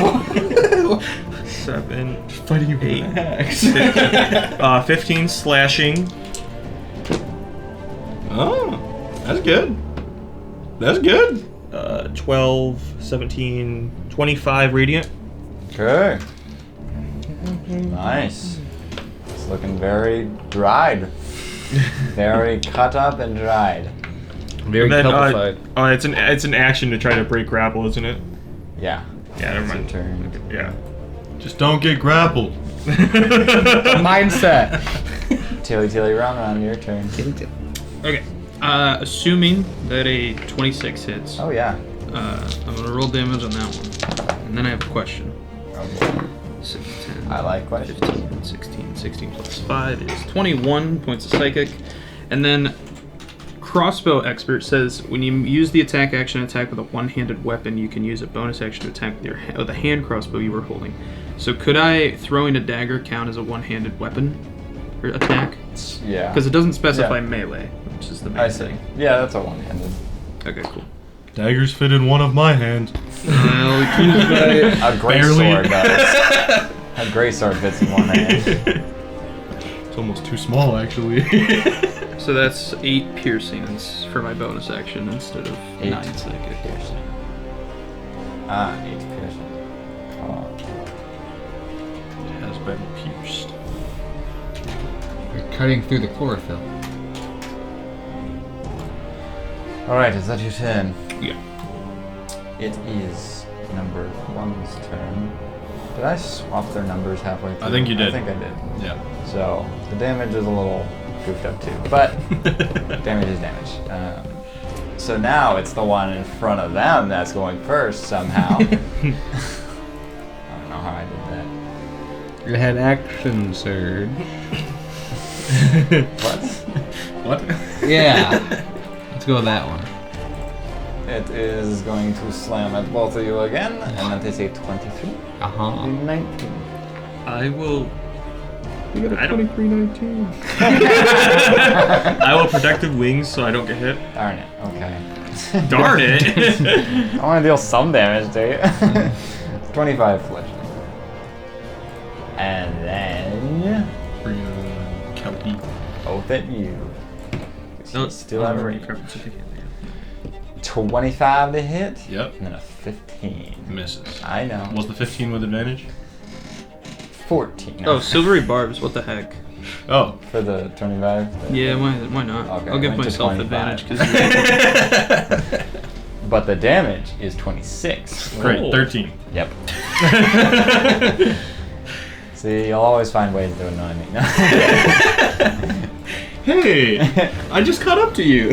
S9: 7,
S5: Fighting you with
S9: 8,
S5: an axe.
S9: 15 slashing.
S6: Oh, that's good. That's good.
S9: 12, 17, 25 radiant.
S1: Okay. Nice. It's looking very dried. Very cut up and dried.
S8: very
S9: And then,
S8: pelified.
S9: it's an action to try to break grapple, isn't it?
S1: Yeah.
S9: Yeah, never mind.
S1: It's your turn.
S9: Yeah.
S5: Just don't get grappled.
S8: Mindset.
S1: Tilly, run, your turn.
S7: Okay. Assuming that a 26 hits,
S1: Oh, yeah.
S7: I'm gonna roll damage on that one, and then I have a question.
S1: Okay.
S7: 6, 10,
S1: I like questions.
S7: 15, 16, 16 plus 5 is 21 points of psychic, and then crossbow expert says when you use the attack action attack with a one-handed weapon, you can use a bonus action to attack with the hand crossbow you were holding. So could I throwing a dagger count as a one-handed weapon or attack?
S1: Yeah.
S7: Because it doesn't specify
S1: Yeah.
S7: melee, which is the main
S1: I see.
S7: thing.
S1: Yeah, that's a one-handed.
S7: Okay, cool.
S5: Daggers fit in one of my hands.
S7: I'll use my
S1: A great sword does. A great sword fits in one hand.
S5: It's almost too small, actually.
S7: So that's 8 piercings for my bonus action instead of
S1: 8
S7: 9 psychic.
S1: piercing. 8 piercing. Oh.
S6: It has been pierced.
S8: You're cutting through the chlorophyll.
S1: Alright, is that your turn?
S7: Yeah.
S1: It is number 1's turn. Did I swap their numbers halfway through?
S6: I think you did.
S1: I think I did.
S6: Yeah.
S1: So, the damage is a little goofed up too, but damage is damage. So now it's the one in front of them that's going first somehow. I don't know how I did that.
S8: You had action surge.
S1: What?
S6: What?
S8: Yeah. Let's go with that one.
S1: It is going to slam at both of you again, and that is a 23.
S8: Uh-huh.
S1: 19.
S7: I will.
S9: You got a
S7: 23-19.
S9: I will protective wings so I don't get hit.
S1: Darn it. Okay.
S9: Darn it!
S1: I want to deal some damage to you. 25 flesh. And then
S6: Kelpie.
S1: both at you.
S7: No,
S1: Still out of range.
S7: crap.
S1: 25 to hit.
S6: Yep.
S1: And then a 15.
S6: Misses.
S1: I know.
S6: Was the 15 with advantage?
S1: 14.
S7: Oh, silvery barbs. What the heck?
S6: Oh.
S1: For the 25?
S7: Yeah, why not?
S1: Okay,
S7: I'll give
S1: went to
S7: myself
S1: 25.
S7: advantage because.
S1: But the damage is 26.
S6: Great. 13.
S1: Yep. See, you'll always find ways to annoy me.
S6: Hey! I just caught up to you.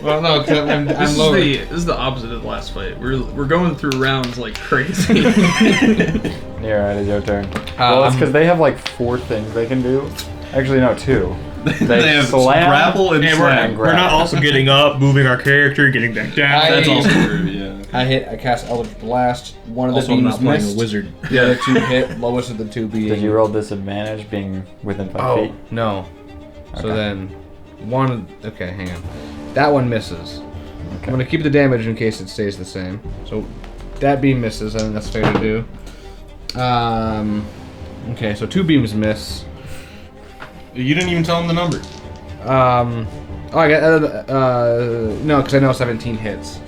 S8: Well, no, because I'm lower.
S7: This is the opposite of the last fight. We're going through rounds like crazy.
S1: Yeah, it is your turn. Well, it's because they have like 4 things they can do. Actually, no, 2.
S6: They have grapple and
S9: And
S6: slam.
S9: we're not also getting up, moving our character, getting back down.
S6: That's also true, yeah.
S3: I cast Eldritch Blast. One of the
S6: Also, I'm
S3: beams
S6: not playing a
S3: missed.
S6: wizard.
S3: The other 2 hit. Lowest of the 2 being.
S1: Did you roll disadvantage being within 5
S8: Oh,
S1: feet?
S8: no. So
S1: Okay.
S8: then, one. Okay, hang on. That one misses. I'm gonna keep the damage in case it stays the same. So that beam misses. I think that's fair to do. Okay, so 2 beams miss.
S6: You didn't even tell him the number.
S8: Oh, I got no, because I know 17 hits.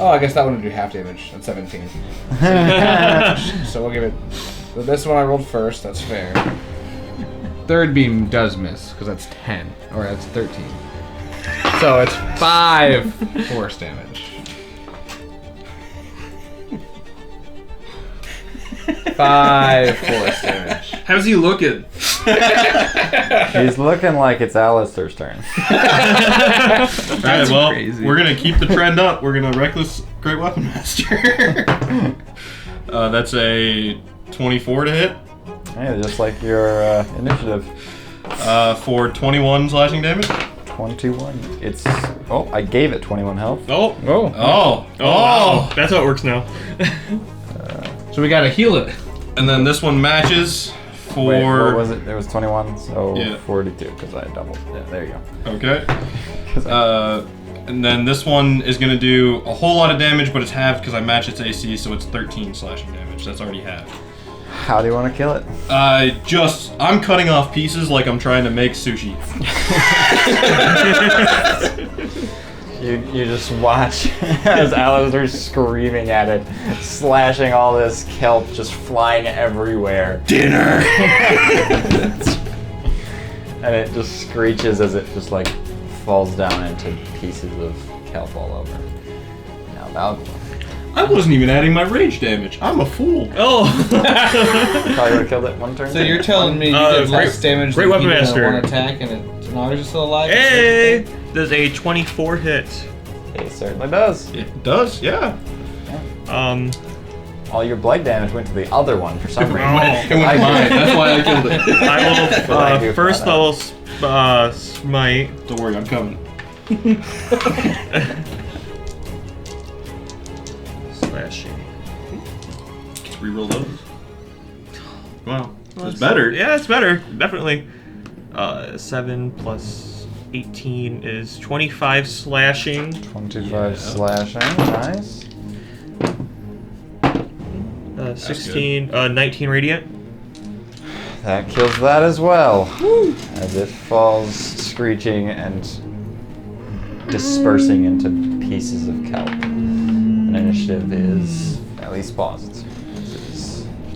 S8: Oh, I guess that one would do half damage. That's 17. So we'll give it. So this one I rolled first. That's fair. 3rd beam does miss because that's 10, or that's 13. So it's 5 force damage. 5 force damage.
S7: How's he looking?
S1: He's looking like it's Alastor's turn.
S6: Alright, well,
S7: crazy.
S6: we're gonna keep the trend up. We're gonna Reckless Great Weapon Master. That's a 24 to hit.
S1: Yeah, just like your initiative.
S6: For 21 slashing damage.
S1: 21. It's... Oh, I gave it 21 health.
S9: Oh,
S8: Oh.
S6: Oh!
S9: wow. That's how it works now.
S8: So we gotta heal it.
S6: And then this one matches for...
S1: Wait, what was it? It was 21, so
S6: Yeah.
S1: 42, because I doubled. Yeah, there you go.
S6: Okay. And then this one is going to do a whole lot of damage, but it's halved because I match its AC, so it's 13 slashing damage. That's already halved.
S1: How do you want to kill it?
S6: I'm cutting off pieces like I'm trying to make sushi.
S1: You just watch as Alastor's screaming at it, slashing all this kelp just flying everywhere.
S6: Dinner!
S1: And it just screeches as it just like falls down into pieces of kelp all over. Now Valgor.
S6: I wasn't even adding my rage damage. I'm a fool.
S7: Oh!
S1: Probably would have killed it one turn.
S8: So you're telling me you did less damage
S9: great
S8: than
S9: weapon
S8: he did on
S9: master.
S8: one attack and as long as you're still alive?
S9: Hey! Does a 24 hit.
S1: It certainly does.
S6: It does, yeah.
S1: All your blight damage went to the other one for some reason.
S6: It went mine. That's why I killed it.
S9: I
S1: I do
S9: will first
S1: find
S9: level smite.
S6: Don't worry, I'm coming.
S9: Slashing.
S6: Reroll those.
S9: Wow.
S6: That's better.
S9: Yeah, it's better. Definitely. 7 plus 18 is 25 slashing.
S1: 25 slashing, nice.
S9: 16, 19 radiant.
S1: That kills that as well. As it falls screeching and dispersing into pieces of kelp. And initiative is at least paused.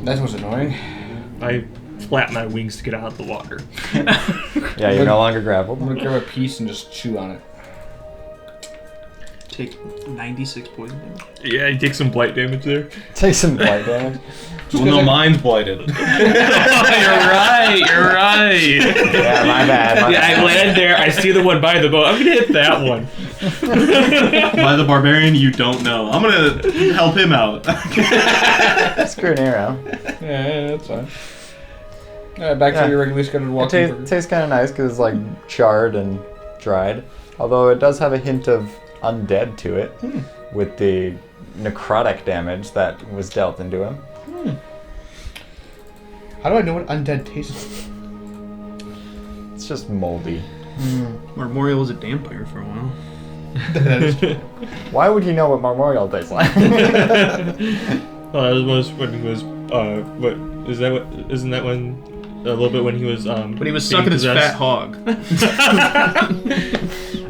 S8: That was annoying.
S9: I flap my wings to get out of the water.
S1: Yeah, you're no longer grappled.
S8: I'm gonna grab a piece and just chew on it.
S7: Take 96 poison damage.
S9: Yeah, you take some blight damage there.
S1: Take some blight damage.
S6: Well, no, mine's blighted.
S7: You're right.
S1: Yeah, my bad. My
S9: Yeah, I
S1: bad.
S9: land there. I see the one by the boat. I'm gonna hit that one.
S6: By the barbarian, you don't know. I'm gonna help him out.
S1: Screw an arrow.
S8: Yeah, that's fine. Alright, back
S1: Yeah.
S8: to your regularly scheduled
S1: It
S8: walking. burger.
S1: tastes kind of nice because it's like charred and dried. Although it does have a hint of undead to it with the necrotic damage that was dealt into him.
S8: How do I know what undead tastes?
S1: It's just moldy.
S7: Marmorial was a vampire for a while.
S1: Why would you know what Memorial tastes like?
S9: That was when he was what is that? What isn't that when a little bit when he was
S7: But he was
S9: being
S7: sucking his
S9: possessed?
S7: fat hog.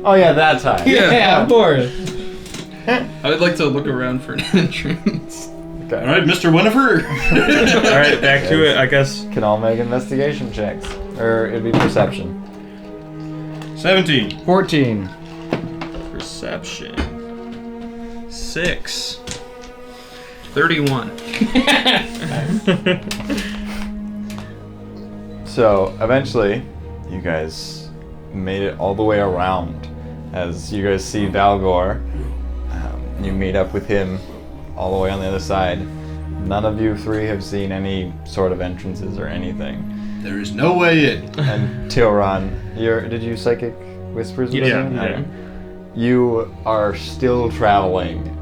S1: Oh yeah, that time.
S8: Yeah, of course.
S7: I would like to look around for an entrance.
S1: Okay.
S6: All right, Mr. Winifred.
S9: All right, back to it. I guess.
S1: Can all make investigation checks, or it'd be perception.
S6: 17.
S8: 14.
S9: Perception.
S7: 6. 31.
S1: So eventually, you guys made it all the way around. As you guys see Valgor, you meet up with him all the way on the other side. None of you three have seen any sort of entrances or anything.
S6: There is no way in.
S1: And Tilron, did you psychic whispers? with
S9: Yeah,
S1: him?
S9: yeah.
S1: Okay. You are still traveling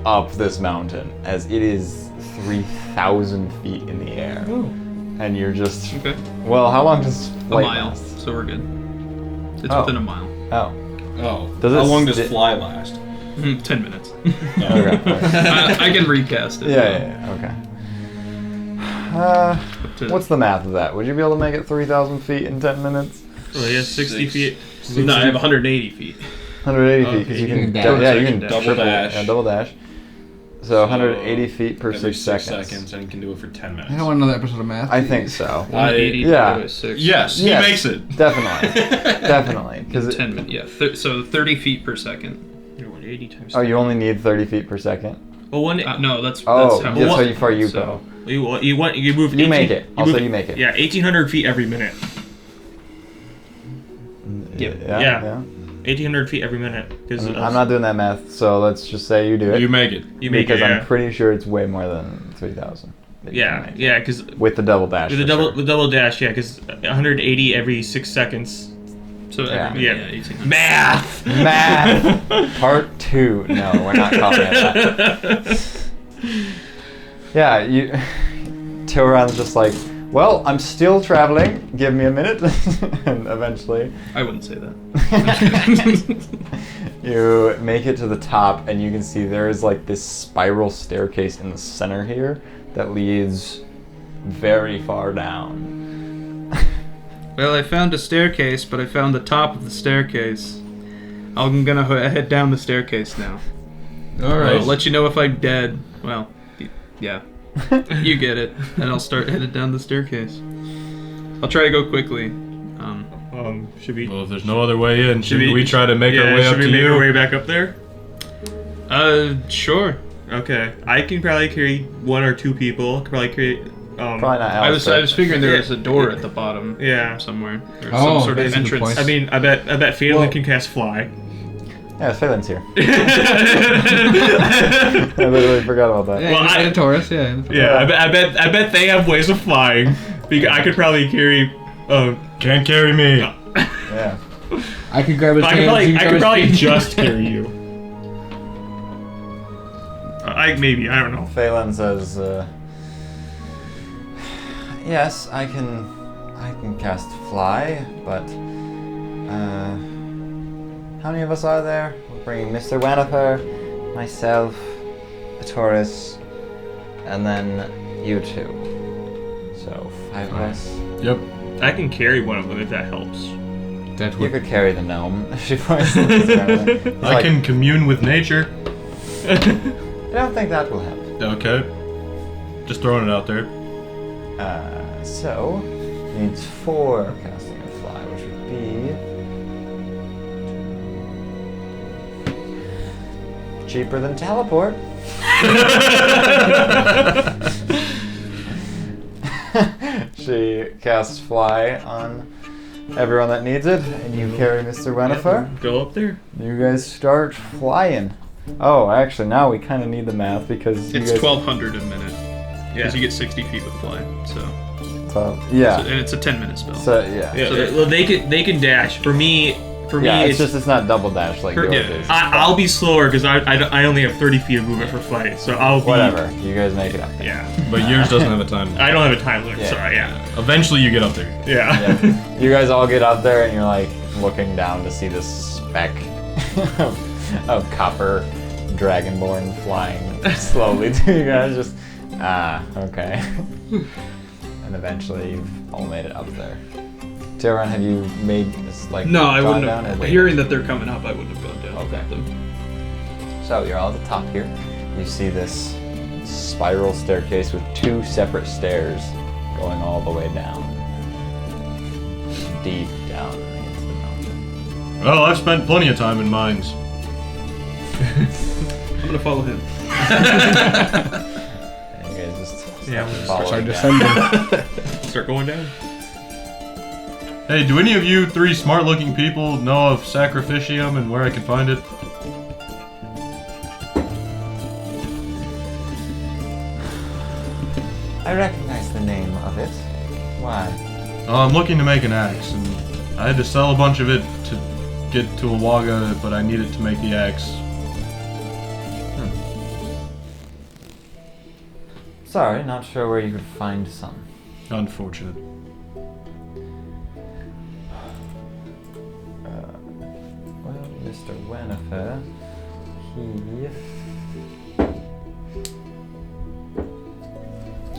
S1: up this mountain as it is 3,000 feet in the air. And you're just...
S7: Okay.
S1: Well, how long does
S7: A
S1: flight
S7: mile.
S1: last?
S7: So we're good. It's
S1: Oh.
S7: within a mile.
S1: Oh.
S6: Oh.
S1: Does
S6: How
S1: it
S6: long does
S1: sti-
S6: fly last?
S7: 10 minutes.
S1: Okay.
S7: I can recast it.
S1: Yeah, okay. What's the math of that? Would you be able to make it 3,000 feet in 10 minutes?
S9: Well, he has 60 feet.
S7: No, I have 180 feet.
S1: 180 feet, because you can
S8: dash.
S1: yeah, you can
S6: Double
S1: triple,
S6: dash.
S1: Yeah, double dash. So 180 feet per
S6: Every
S1: 6
S6: 6
S1: seconds.
S6: and you can do it for 10 minutes.
S8: I don't want another episode of math.
S1: I think so.
S7: 180
S1: yeah.
S7: divided by 6.
S6: Yes, he
S1: Yes.
S6: makes it.
S1: Definitely. Definitely. Because
S7: 10 minutes. Yeah. So 30 feet per second.
S9: 180 times.
S1: oh, you only need 30 feet per second.
S9: Well,
S7: No, that's
S1: Oh,
S7: how.
S1: that's
S9: what-
S1: how far you
S7: so-
S1: go.
S9: You move.
S1: You
S9: 18
S1: make it. Also,
S9: move-
S1: you make it.
S9: Yeah, 1,800 feet every minute.
S7: Yep.
S9: Yeah. 1,800 feet every minute. Because
S1: I'm not doing that math, so let's just say you do it.
S6: You make it.
S9: You make
S1: because
S9: it.
S1: I'm
S9: Yeah.
S1: pretty sure it's way more than 3,000. that you can
S9: Yeah,
S1: make.
S9: yeah, because
S1: With the double dash.
S9: with the
S1: for
S9: double
S1: sure.
S9: the double dash, yeah, because 180 every 6 seconds.
S7: So
S1: Yeah.
S7: every minute, yeah, 1800.
S9: Math.
S1: Math! Part 2. No, we're not calling it that. Yeah, Tauron's just like, well, I'm still traveling. Give me a minute. And eventually,
S7: I wouldn't say that.
S1: you make it to the top, and you can see there is like this spiral staircase in the center here that leads very far down.
S7: Well, I found a staircase, but I found the top of the staircase. I'm gonna head down the staircase now.
S3: Alright.
S7: I'll let you know if I'm dead. Well, yeah. You get it. And I'll start headed down the staircase. I'll try to go quickly.
S9: Should we?
S5: Well, if there's no other way in, should
S9: we-
S5: we try to make our way up
S9: should we
S5: to
S9: make
S5: you?
S9: our way back up there?
S7: Sure.
S9: Okay. I can probably carry 1 or 2 people. Could probably carry.
S1: Probably not
S7: I was
S1: Alastor.
S7: figuring there was a door at the bottom.
S9: Yeah.
S7: Somewhere. Or
S3: Oh,
S7: some sort
S3: that's
S7: of
S3: a good
S7: entrance.
S3: point.
S9: I mean, I bet Phelan
S3: Well-
S9: can cast fly.
S1: Yeah, Phelan's here. I literally forgot about that.
S3: Yeah,
S9: Well,
S3: and Taurus, yeah.
S9: Yeah, I bet they have ways of flying. Because I could probably carry.
S5: Can't carry me.
S1: Yeah.
S3: I could grab his
S9: I could
S3: hands, you
S9: probably
S3: grab his feet.
S9: just carry you. I don't know.
S1: Phelan says, yes, I can cast fly, but how many of us are there? We're bringing Mr. Wenifer, myself, Taurus, and then you 2. So 5 of us.
S5: Yep.
S9: I can carry one of them if that helps.
S3: That
S1: You
S3: would
S1: could carry the gnome. She points at this guy. He's
S5: I can commune with nature.
S1: I don't think that will help.
S5: Okay. Just throwing it out there.
S1: So needs 4 casting of fly, which would be cheaper than teleport. She casts fly on everyone that needs it, and you carry Mr. Wenifer.
S9: Go up there.
S1: You guys start flying. Oh, actually, now we kind of need the math because you
S7: It's
S1: guys.
S7: 1,200 a minute.
S9: Yeah.
S7: Because you get 60 feet with fly. So,
S1: Yeah.
S7: and it's a 10-minute spell.
S1: So yeah.
S9: Yeah.
S7: So
S9: Well, they can dash. For me,
S1: Yeah, it's not double dash like yours is.
S9: I'll be slower because I only have 30 feet of movement for flight, so I'll be.
S1: Whatever. You guys make it up there.
S9: Yeah.
S5: But yours doesn't have a time.
S9: I don't have a time limit.
S1: Yeah.
S9: Sorry. Yeah.
S5: Eventually you get up there.
S9: Yeah.
S1: Yeah. You guys all get up there and you're like looking down to see this speck of copper dragonborn flying slowly to you guys. Just okay. And eventually you've all made it up there. Tauron, have you made this like?
S7: No, I
S1: gone
S7: wouldn't
S1: down
S7: have.
S1: or-
S7: Hearing that they're coming up, I wouldn't have gone down.
S1: Okay.
S7: with them.
S1: So you're all at the top here. You see this spiral staircase with 2 separate stairs going all the way down. Deep down into the mountain.
S5: Well, I've spent plenty of time in mines.
S7: I'm gonna follow him.
S1: And you guys just
S9: Yeah,
S1: follow
S3: start
S1: it down.
S3: descending.
S9: Start going down.
S5: Hey, do any of you 3 smart-looking people know of Sacrificium and where I can find it?
S1: I recognize the name of it. Why?
S5: I'm looking to make an axe, and I had to sell a bunch of it to get to Awaga, but I need it to make the axe.
S1: Sorry, not sure where you could find some.
S5: Unfortunate.
S1: Well, Mr. Wenifer, he...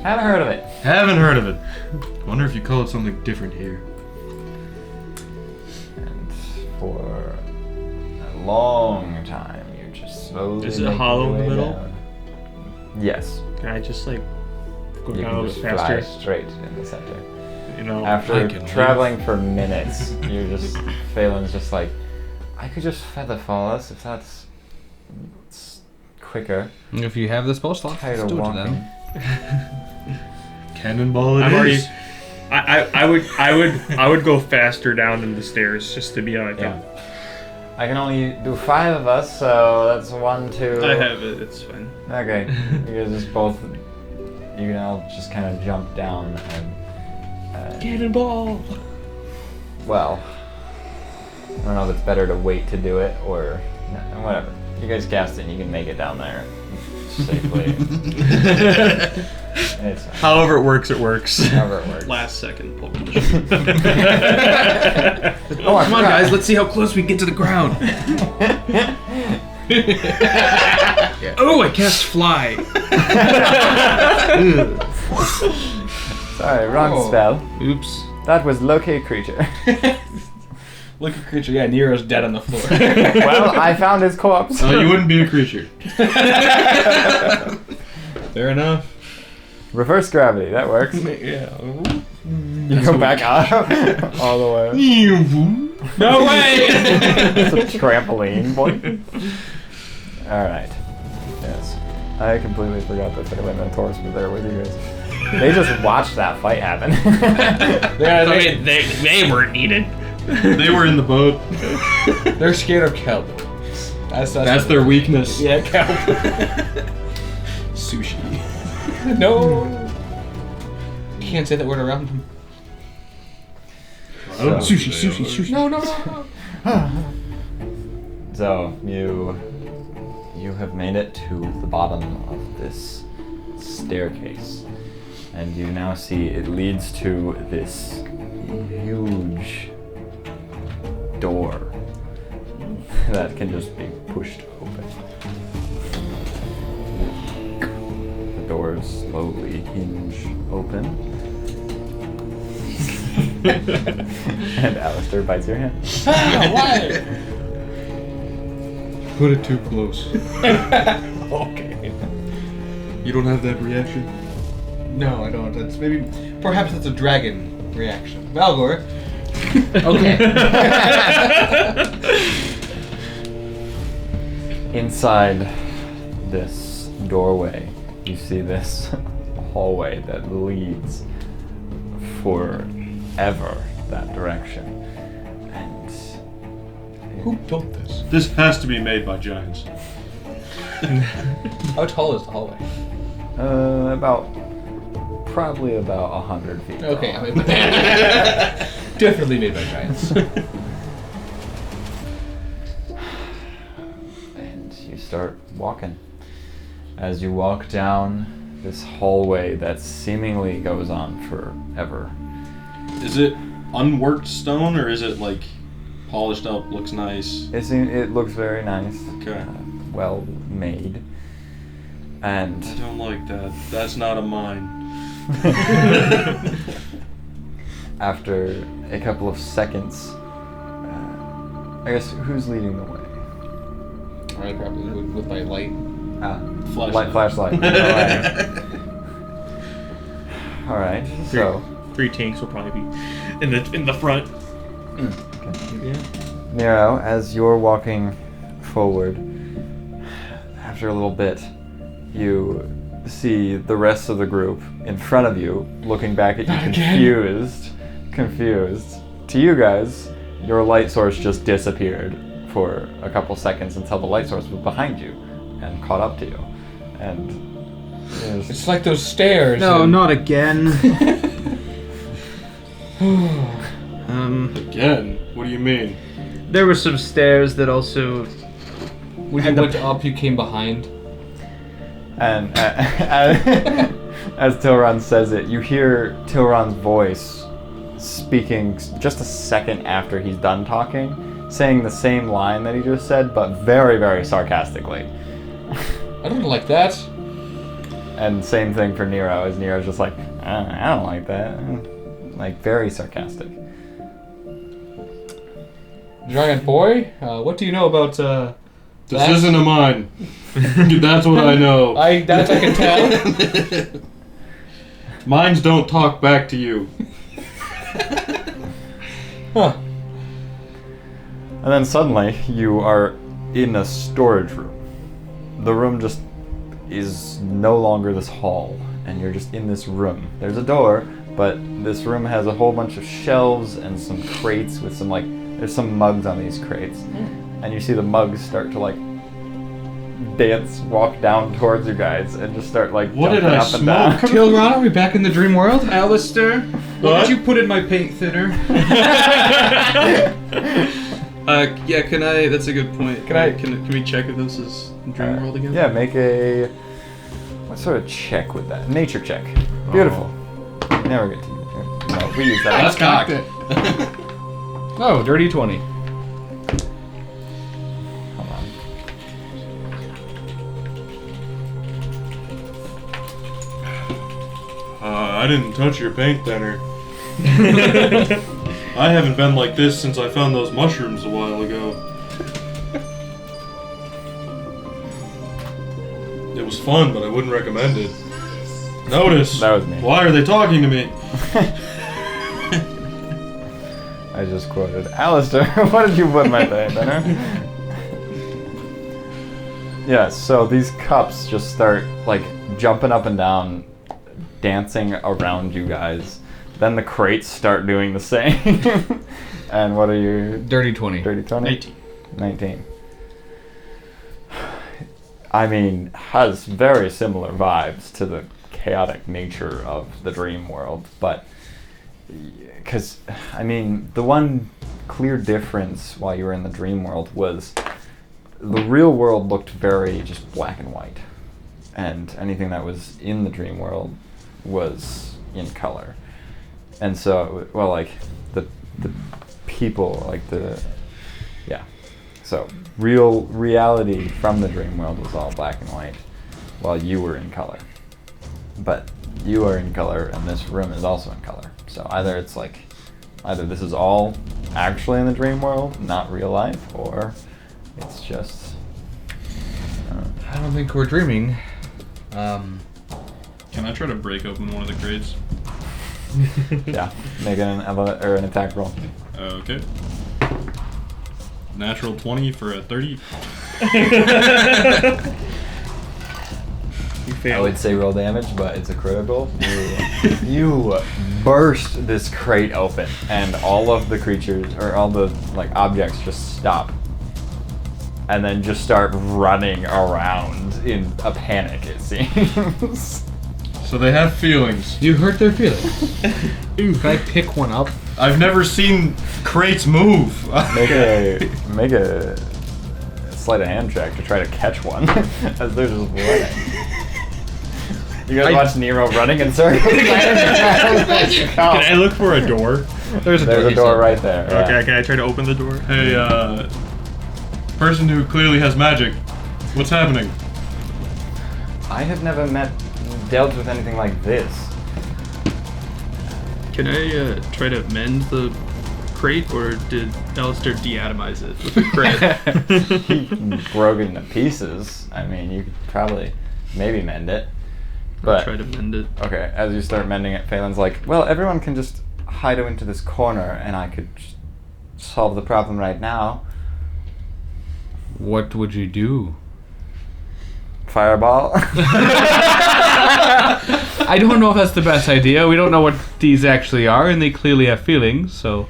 S1: Haven't heard of it.
S5: Haven't heard of it. Wonder if you call it something different here.
S1: And for a long time, you're just slowly
S9: Is it
S1: making
S9: hollow
S1: your
S9: in the
S1: way
S9: middle?
S1: down. Yes.
S9: Can I just like go
S1: You
S9: down a
S1: can
S9: little
S1: just
S9: bit
S1: fly
S9: faster?
S1: straight in the center.
S9: You know.
S1: After
S5: I can
S1: traveling for minutes, you're just... Phelan's just like, I could just feather fall us if that's it's quicker.
S3: If you have the spell slot,
S1: Tired
S3: let's
S1: of
S3: do it to
S1: walking.
S3: them.
S5: Cannonball it
S9: I'm already.
S5: is.
S9: I would go faster down in the stairs just to be like.
S1: Yeah. I can only do 5 of us, so that's 1, 2.
S7: I have it. It's fine.
S1: Okay. You guys just both. You can all just kind of jump down and.
S9: Cannonball.
S1: Well, I don't know if it's better to wait to do it or whatever. You guys cast it and you can make it down there safely. It's fine.
S9: However it works, it works.
S1: However it works.
S7: Last second pull.
S1: Oh, I
S7: Come on,
S1: forgot.
S7: guys. Let's see how close we get to the ground. Oh, I cast fly.
S1: Sorry, wrong
S8: Oh.
S1: spell.
S7: Oops.
S1: That was locate creature.
S8: Look at creature. Yeah, Nero's dead on the floor.
S1: Well, I found his corpse.
S6: Oh, you wouldn't be a creature.
S9: Fair enough.
S1: Reverse gravity, that works.
S8: Yeah.
S1: You go back up all the way.
S7: No way.
S1: It's a trampoline, boy. Alright. Yes. I completely forgot that Phelan and Taurus were there with you guys. They just watched that fight happen.
S7: They weren't needed.
S6: They were in the boat.
S8: They're scared of kelp.
S6: That's their weakness.
S8: Yeah, kelp.
S6: Sushi.
S8: No. You can't say that word around them.
S6: Sushi.
S8: No.
S1: So, you have made it to the bottom of this staircase. And you now see it leads to this huge door that can just be pushed open. The doors slowly hinge open. And Alastor bites your hand.
S8: Why?
S5: Put it too close.
S8: Okay.
S5: You don't have that reaction?
S8: No, I don't. That's perhaps that's a dragon reaction. Valgor. Okay.
S1: Inside this doorway, you see this hallway that leads forever that direction. And
S8: Who built this?
S6: This has to be made by giants.
S8: How tall is the hallway?
S1: probably about 100 feet tall.
S8: Okay. Definitely made by giants.
S1: And you start walking. As you walk down this hallway that seemingly goes on forever.
S6: Is it unworked stone or is it like polished up, looks nice?
S1: It looks very nice.
S6: Okay.
S1: Well made. And
S6: I don't like that. That's not a mine.
S1: after a couple of seconds, I guess who's leading the way?
S8: I probably would with my light.
S1: Flashlight. All right. So
S9: Three tanks will probably be in the front.
S1: Nero, as you're walking forward, after a little bit, you see the rest of the group in front of you, looking back at you, confused. To you guys, your light source just disappeared for a couple seconds until the light source was behind you and caught up to you. And
S8: It's like those stairs.
S7: No,
S8: and-
S7: not again.
S6: Again? What do you mean?
S7: There were some stairs that also.
S8: When you went up, you came behind.
S1: And as Tilron says it, you hear Tilron's voice speaking just a second after he's done talking, saying the same line that he just said, but very, very sarcastically.
S8: I don't like that.
S1: And same thing for Nero, as Nero's just like, I don't like that. Like, very sarcastic.
S8: Giant boy, what do you know about,
S6: This isn't a mine. That's what I know.
S8: That I can tell.
S6: Mines don't talk back to you.
S8: Huh.
S1: And then suddenly, you are in a storage room. The room just is no longer this hall, and you're just in this room. There's a door, but this room has a whole bunch of shelves and some crates with some, there's some mugs on these crates. And you see the mugs start to, walk down towards you guys and just start,
S6: What
S1: jumping
S6: did I
S1: up and down.
S6: smoke?
S8: Tilron, are we back in the dream world?
S7: Alistair, what did you put in my paint thinner? Yeah, can I? That's a good point. Can we check if this is Dream World again?
S1: Yeah, make a... What sort of check with that? Nature check. Beautiful. Never get to use it. No, we use that.
S6: That's cocked.
S8: Oh, dirty 20.
S1: Hold on.
S6: I didn't touch your paint thinner. I haven't been like this since I found those mushrooms a while ago. It was fun, but I wouldn't recommend it. Notice.
S1: That was me.
S6: Why are they talking to me?
S1: I just quoted Alastor. What did you put in my paint thinner? Yeah, so these cups just start like jumping up and down, dancing around you guys. Then the crates start doing the same. And what are your
S8: Dirty 20.
S1: dirty 20?
S7: 19.
S1: 19. I mean, has very similar vibes to the chaotic nature of the dream world, but because I mean, the one clear difference while you were in the dream world was the real world looked very just black and white, and anything that was in the dream world was in color. And so, well, like the people, like so reality from the dream world was all black and white, while you were in color. But you are in color, and this room is also in color. So either this is all actually in the dream world, not real life, or it's just.
S8: I don't think we're dreaming.
S4: Can I try to break open one of the crates?
S1: Yeah, make an attack roll.
S4: Okay. Natural 20 for a 30.
S7: You
S1: I
S7: failed.
S1: would say roll damage, but it's a critical. You burst this crate open, and all of the creatures, or all the like objects, just stop, and then just start running around in a panic. It seems.
S6: So they have feelings.
S8: You hurt their feelings. Can I pick one up?
S6: I've never seen crates move.
S1: Make a sleight of hand check to try to catch one as they're just running. You guys watch Nero running in circles?
S9: Can I look for a door?
S8: There's
S1: There's a door right there.
S9: Okay,
S1: Yeah.
S9: can I try to open the door?
S6: Hey, person who clearly has magic, what's happening?
S1: I have never dealt with anything like this.
S7: Can I try to mend the crate, or did Alastor deatomize it with a crit?
S1: He broke it into pieces. I mean, you could probably maybe mend it. But
S7: Try to mend it.
S1: okay, as you start mending it, Phelan's like, well, everyone can just hide into this corner, and I could just solve the problem right now.
S8: What would you do?
S1: Fireball.
S8: I don't know if that's the best idea. We don't know what these actually are, and they clearly have feelings, so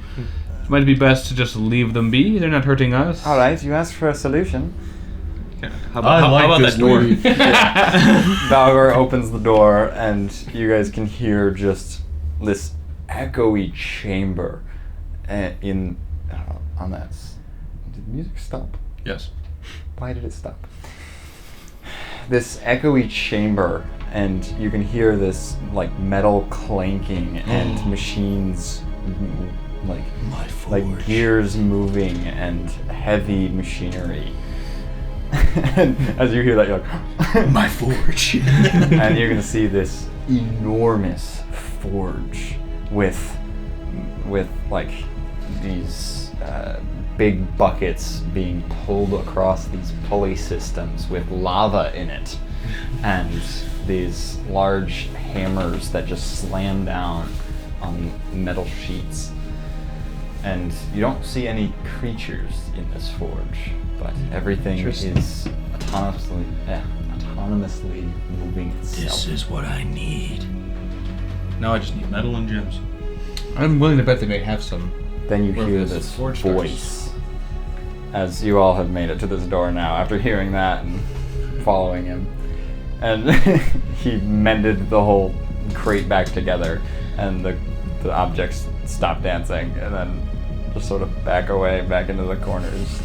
S8: it might be best to just leave them be. They're not hurting us.
S1: All right, you asked for a solution.
S7: How about that door?
S1: Valgor opens the door, and you guys can hear just this echoey chamber on that. Did the music stop?
S6: Yes.
S1: Why did it stop? This echoey chamber, and you can hear this like metal clanking and machines like gears moving and heavy machinery. And as you hear that, you're like,
S6: My forge.
S1: and you're gonna see this enormous forge with like these big buckets being pulled across these pulley systems with lava in it, and these large hammers that just slam down on metal sheets. And you don't see any creatures in this forge, but everything is autonomously moving itself.
S6: This is what I need. Now I just need metal and gems.
S8: I'm willing to bet they may have some.
S1: Then you
S8: Where
S1: hear
S8: this
S1: this
S8: forge starts.
S1: voice, as you all have made it to this door now after hearing that and following him. And he mended the whole crate back together, and the objects stop dancing, and then just sort of back away, back into the corners.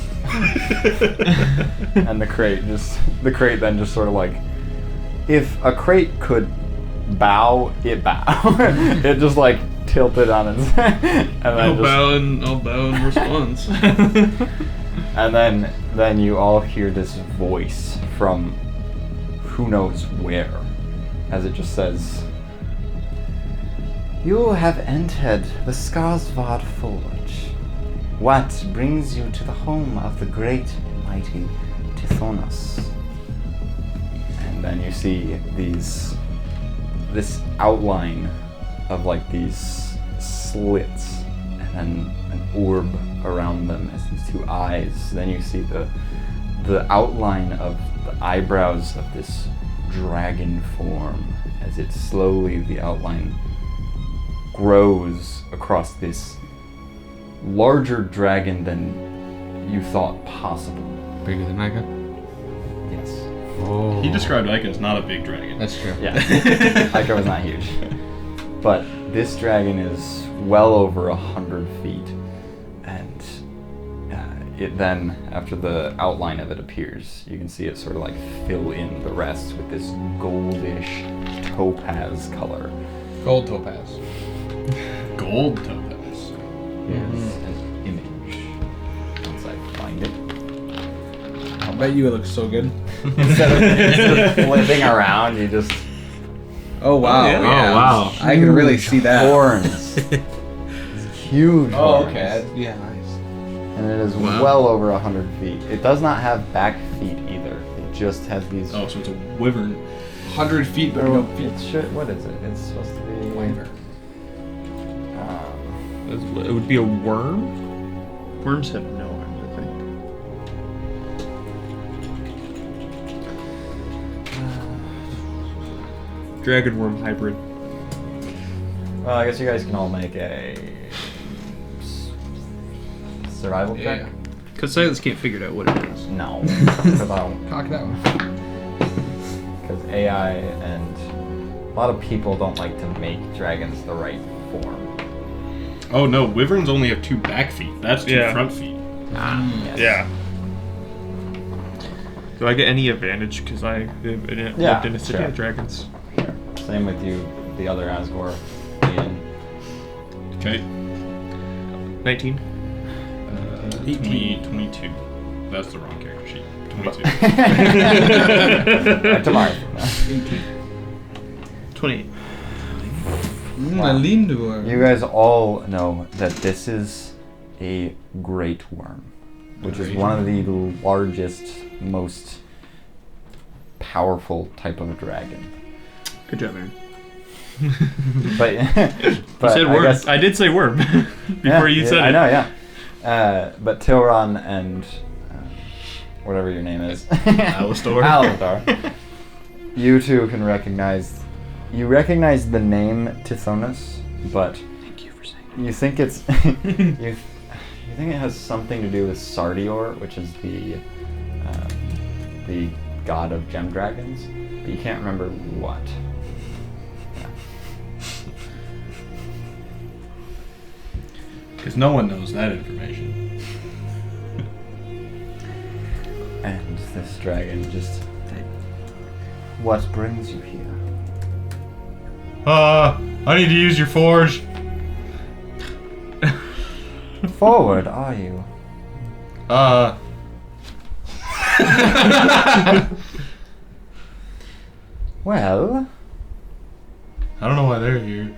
S1: And the crate then just sort of like, if a crate could bow, it bow. It just like tilted on its and
S4: I'll
S1: then
S4: bow in response.
S1: and then you all hear this voice from who knows where, as it just says, "You have entered the Skarsvard Forge. What brings you to the home of the great and mighty Tithonus?" And then you see this outline of like these slits and then an orb around them as these two eyes. Then you see the outline of the eyebrows of this dragon form as it slowly, the outline grows across this larger dragon than you thought possible.
S8: Bigger than Micah?
S1: Yes.
S8: Oh.
S6: He described Ike as not a big dragon.
S8: That's true.
S1: Yeah. Ico was not huge. But this dragon is well over 100 feet. And it then, after the outline of it appears, you can see it sort of like fill in the rest with this goldish topaz color.
S8: Gold topaz.
S6: Gold topaz.
S1: Yes, an image. Once I find it.
S8: I bet you it looks so good.
S1: Instead of flipping around, you just
S8: Oh wow.
S4: yeah.
S8: Yeah.
S4: Oh, wow.
S8: I can really see that.
S1: horns. These huge
S8: Oh,
S1: horns.
S8: okay. Yeah, nice.
S1: And it is
S4: Wow.
S1: well over 100 feet. It does not have back feet either. It just has these.
S6: Oh, so it's a wyvern.
S8: 100 feet, but no feet.
S1: It should. What is it? It's supposed to be.
S8: Wyvern.
S9: It would be a worm?
S7: Worms have no arms, I think.
S9: Dragon worm hybrid.
S1: Well, I guess you guys can all make a survival check.
S8: Yeah.
S7: Because Silas can't figure out what it is.
S1: No, because
S8: Cock that one.
S1: AI and a lot of people don't like to make dragons the right form.
S6: Oh no, wyverns only have 2 back feet. That's 2
S9: Yeah.
S6: front feet.
S1: Yes.
S9: Yeah. Do I get any advantage because I lived in a city
S1: sure.
S9: of dragons?
S1: Sure. Same with you, the other Asgore, Ian.
S6: Okay.
S9: 19.
S6: 22. That's the wrong character sheet. 22.
S1: Back to Mars.
S7: 28.
S8: I leaned to her.
S1: You guys all know that this is a great worm, which is one of the largest, most powerful type of dragon.
S7: Good job, Aaron.
S1: But,
S9: You
S1: but
S9: said
S1: I
S9: worm.
S1: guess-
S9: I did say worm before
S1: yeah,
S9: you said
S1: I
S9: it.
S1: know, yeah. But Tilron and whatever your name is, Alastor, you two can recognize. You recognize the name Tithonus, but
S7: Thank you for saying
S1: you think it's you think it has something to do with Sardior, which is the god of gem dragons, but you can't remember what.
S6: Because no one knows that information.
S1: And this dragon just. What brings you here?
S5: I need to use your forge.
S1: Forward, are you? Well,
S5: I don't know why they're here.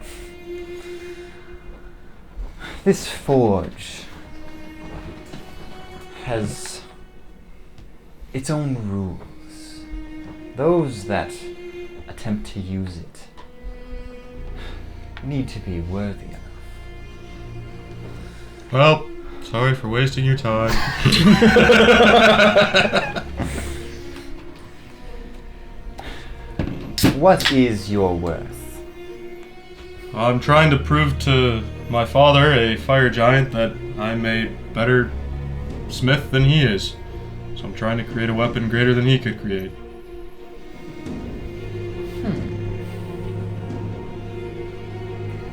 S1: this forge has its own rules. Those that attempt to use it need to be worthy enough.
S5: Well, sorry for wasting your time.
S1: What is your worth?
S5: I'm trying to prove to my father, a fire giant, that I'm a better smith than he is. So I'm trying to create a weapon greater than he could create.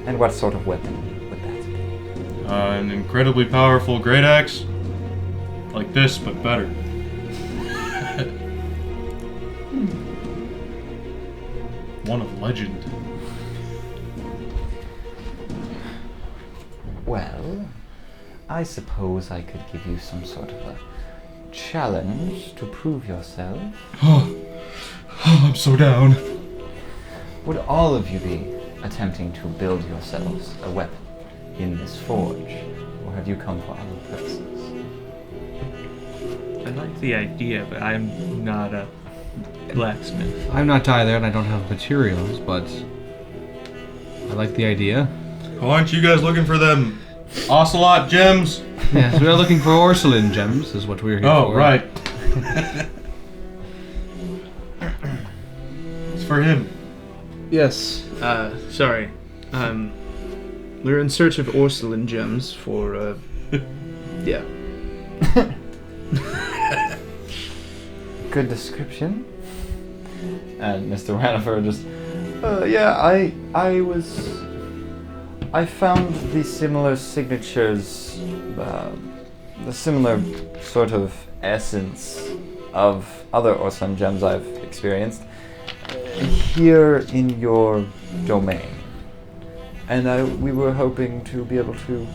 S1: And what sort of weapon would that be?
S5: An incredibly powerful great axe, like this, but better. One of legend.
S1: Well, I suppose I could give you some sort of a challenge to prove yourself.
S5: Oh, I'm so down.
S1: Would all of you be attempting to build yourselves a weapon in this forge, or have you come for other purposes?
S9: I like the idea, but I'm not a blacksmith.
S8: I'm not either, and I don't have materials, but I like the idea.
S6: Oh, aren't you guys looking for them ocelot gems?
S8: Yes, we are looking for Orslin Gems, is what we're here for.
S6: Oh, right. It's for him.
S7: Yes. Sorry. We're in search of Orslin Gems for, yeah.
S1: Good description. And Mr. Ranifer just, I found the similar signatures, the similar sort of essence of other Orslin gems I've experienced here in your domain. And we were hoping to be able to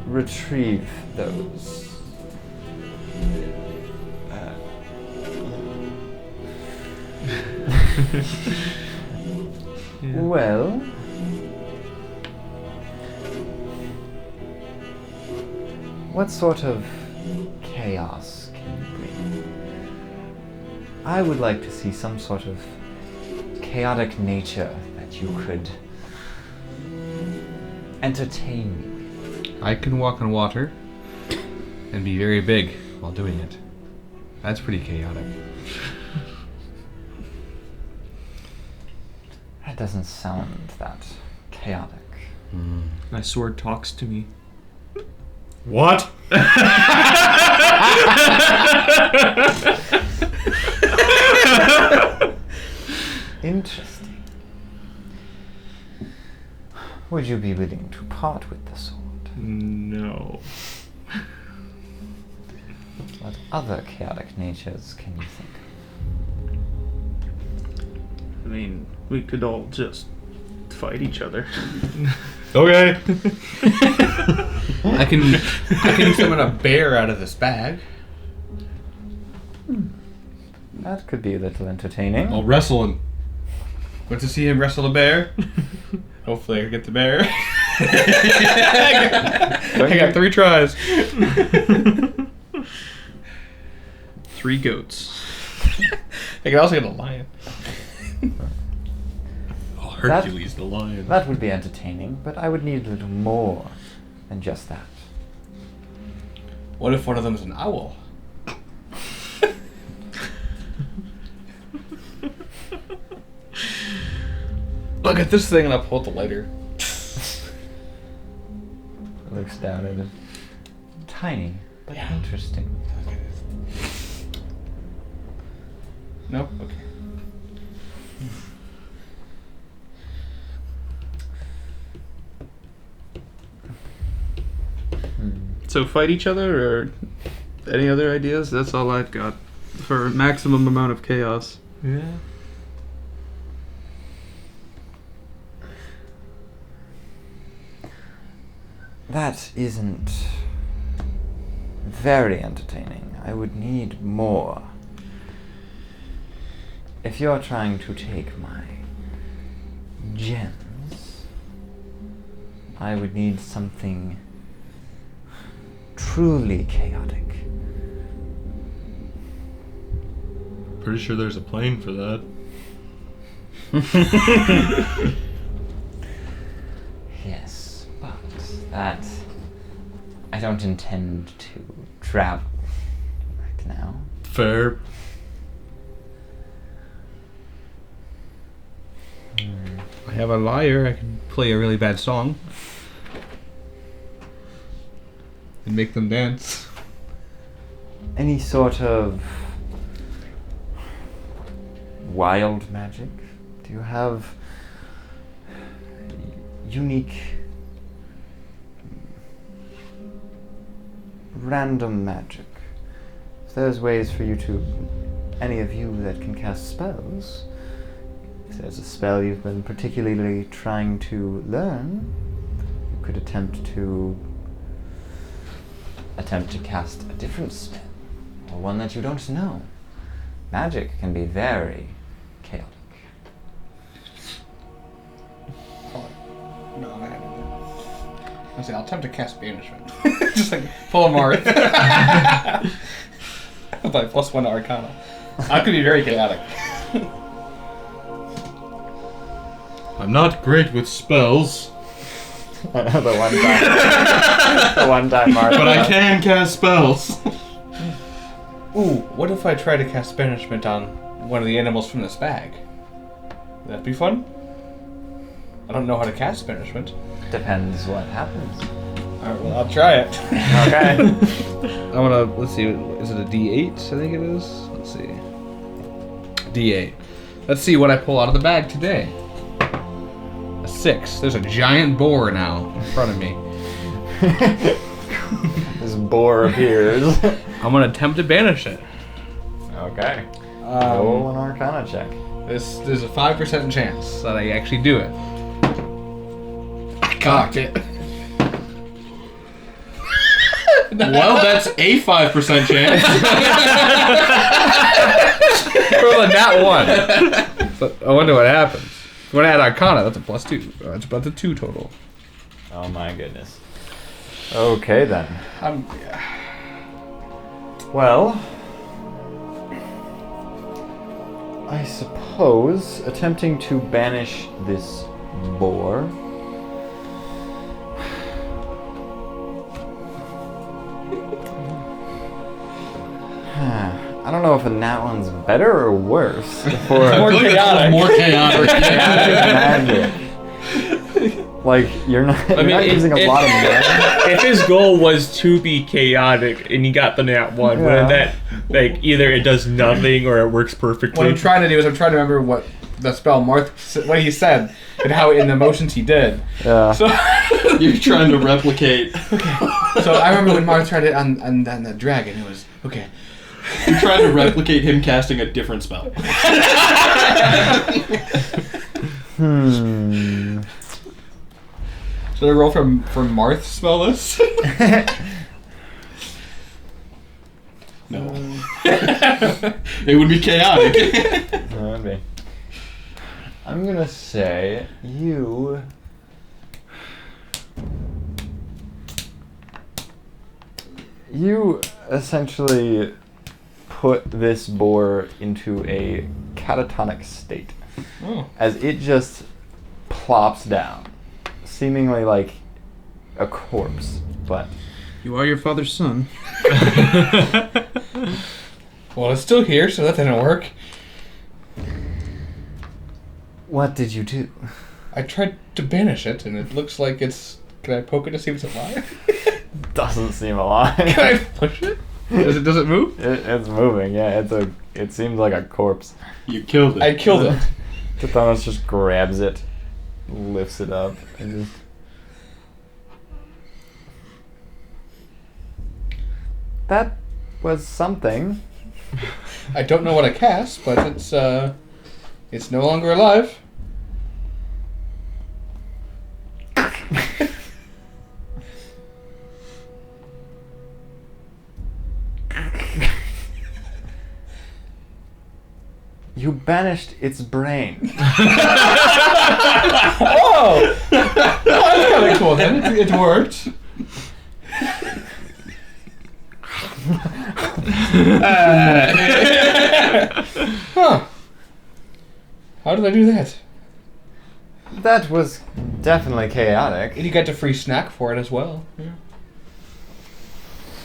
S1: retrieve those. Well, what sort of chaos can you bring? I would like to see some sort of chaotic nature that you could entertain me with.
S8: I can walk on water and be very big while doing it. That's pretty chaotic.
S1: That doesn't sound that chaotic.
S9: My sword talks to me.
S6: What?
S1: Interesting. Would you be willing to part with the sword?
S9: No.
S1: What other chaotic natures can you think of?
S7: I mean, we could all just fight each other.
S6: Okay.
S8: I can summon a bear out of this bag.
S1: That could be a little entertaining.
S6: I'll wrestle him.
S8: Want to see him wrestle a bear? Hopefully I can get the bear. I got 3 tries.
S7: 3 goats.
S8: I can also get a lion.
S6: Oh, Hercules the lion.
S1: That would be entertaining, but I would need a little more than just that.
S8: What if one of them is an owl? Look at this thing, and I'll pull out the lighter.
S1: Looks down at it. Tiny, but interesting.
S8: Nope. Okay.
S7: So fight each other, or any other ideas? That's all I've got for maximum amount of chaos.
S9: Yeah.
S1: That isn't very entertaining. I would need more. If you're trying to take my gems, I would need something truly chaotic.
S6: Pretty sure there's a plane for that.
S1: Yes, but that I don't intend to travel right now.
S6: Fair.
S8: I have a lyre. I can play a really bad song and make them dance.
S1: Any sort of wild magic? Do you have unique, random magic? If there's ways for you to, any of you that can cast spells, if there's a spell you've been particularly trying to learn, you could attempt to cast a different spell, or one that you don't know. Magic can be very chaotic.
S8: No, I'm gonna do that. I'll attempt to cast banishment. Just like full of Marth. By +1 to Arcana. I could be very chaotic.
S6: I'm not great with spells,
S1: The one time mark.
S6: but I can cast spells.
S8: Ooh, what if I try to cast banishment on one of the animals from this bag? Would that be fun? I don't know how to cast banishment.
S1: Depends what happens.
S8: Alright, well, I'll try it.
S1: Okay.
S8: I'm gonna, let's see, is it a D8? I think it is. Let's see. D8. Let's see what I pull out of the bag today. A 6. There's a giant boar now in front of me.
S1: This boar appears.
S8: I'm gonna attempt to banish it.
S1: Okay. Roll an Arcana check.
S8: There's a 5% chance that I actually do it. I cocked it.
S6: Well, that's a 5% chance.
S8: Roll a nat 1. So, I wonder what happens. When I add Arcana, that's a +2. That's about the 2 total.
S1: Oh my goodness. Okay then. Well, I suppose attempting to banish this boar. I don't know if a nat one's better or worse for
S6: More chaotic. More chaotic.
S1: magic. Like you're not using a lot of magic.
S9: If his goal was to be chaotic and he got the nat 1, wouldn't that, like, either it does nothing or it works perfectly?
S8: What I'm trying to do is I'm trying to remember what the spell what he said and how in the motions he did.
S1: Yeah.
S8: So
S6: You're trying to replicate.
S8: so I remember when Marth tried it on the dragon. It was okay.
S6: You're trying to replicate him casting a different spell.
S8: Should I roll for Marth spell list?
S6: No. It would be chaotic.
S1: Would be. I'm gonna say you essentially put this boar into a catatonic state as it just plops down, seemingly like a corpse, but
S7: You are your father's son.
S8: Well, it's still here, so that didn't work.
S1: what did you do?
S8: I tried to banish it, and it looks like it's. Can I poke it to see if it's alive?
S1: Doesn't seem alive.
S8: Can I push it? Does it move?
S1: It's moving, yeah. It seems like a corpse.
S6: You killed it.
S8: I killed it.
S1: Tithanos just grabs it, lifts it up, and just. That was something.
S8: I don't know what I cast, but it's no longer alive.
S1: You banished its brain.
S8: Oh! That's kind of cool then. It worked. Huh. How did I do that?
S1: That was definitely chaotic.
S8: And you got a free snack for it as well. Yeah.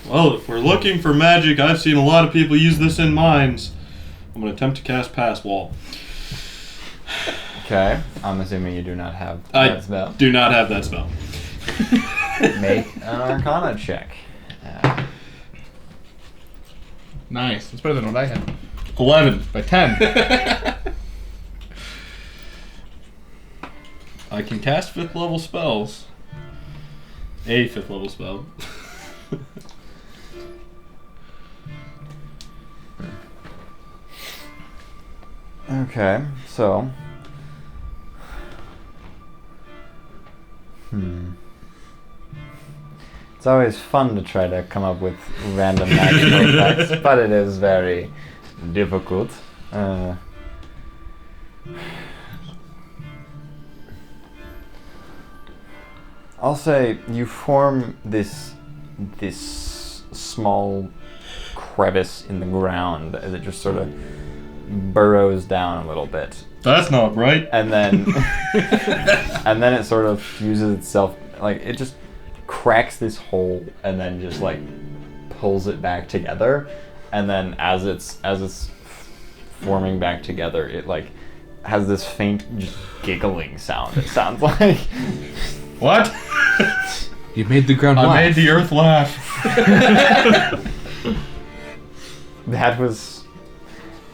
S6: Well, if we're looking for magic, I've seen a lot of people use this in mines. I'm going to attempt to cast Pass Wall.
S1: Okay, I'm assuming you do not have that spell.
S6: I do not have that spell.
S1: Make an Arcana check.
S8: Nice. That's better than what I had.
S6: 11.
S8: By 10.
S6: I can cast 5th level spells. A 5th level spell.
S1: Okay, so. It's always fun to try to come up with random magical effects, but it is very difficult. I'll say you form this small crevice in the ground as it just sort of burrows down a little bit.
S2: That's not right.
S1: And then and then it sort of fuses itself, like it just cracks this hole and then just like pulls it back together, and then as it's forming back together, it like has this faint just giggling sound. It sounds like
S2: What?
S3: You made the ground
S2: I
S3: laugh.
S2: made the earth laugh.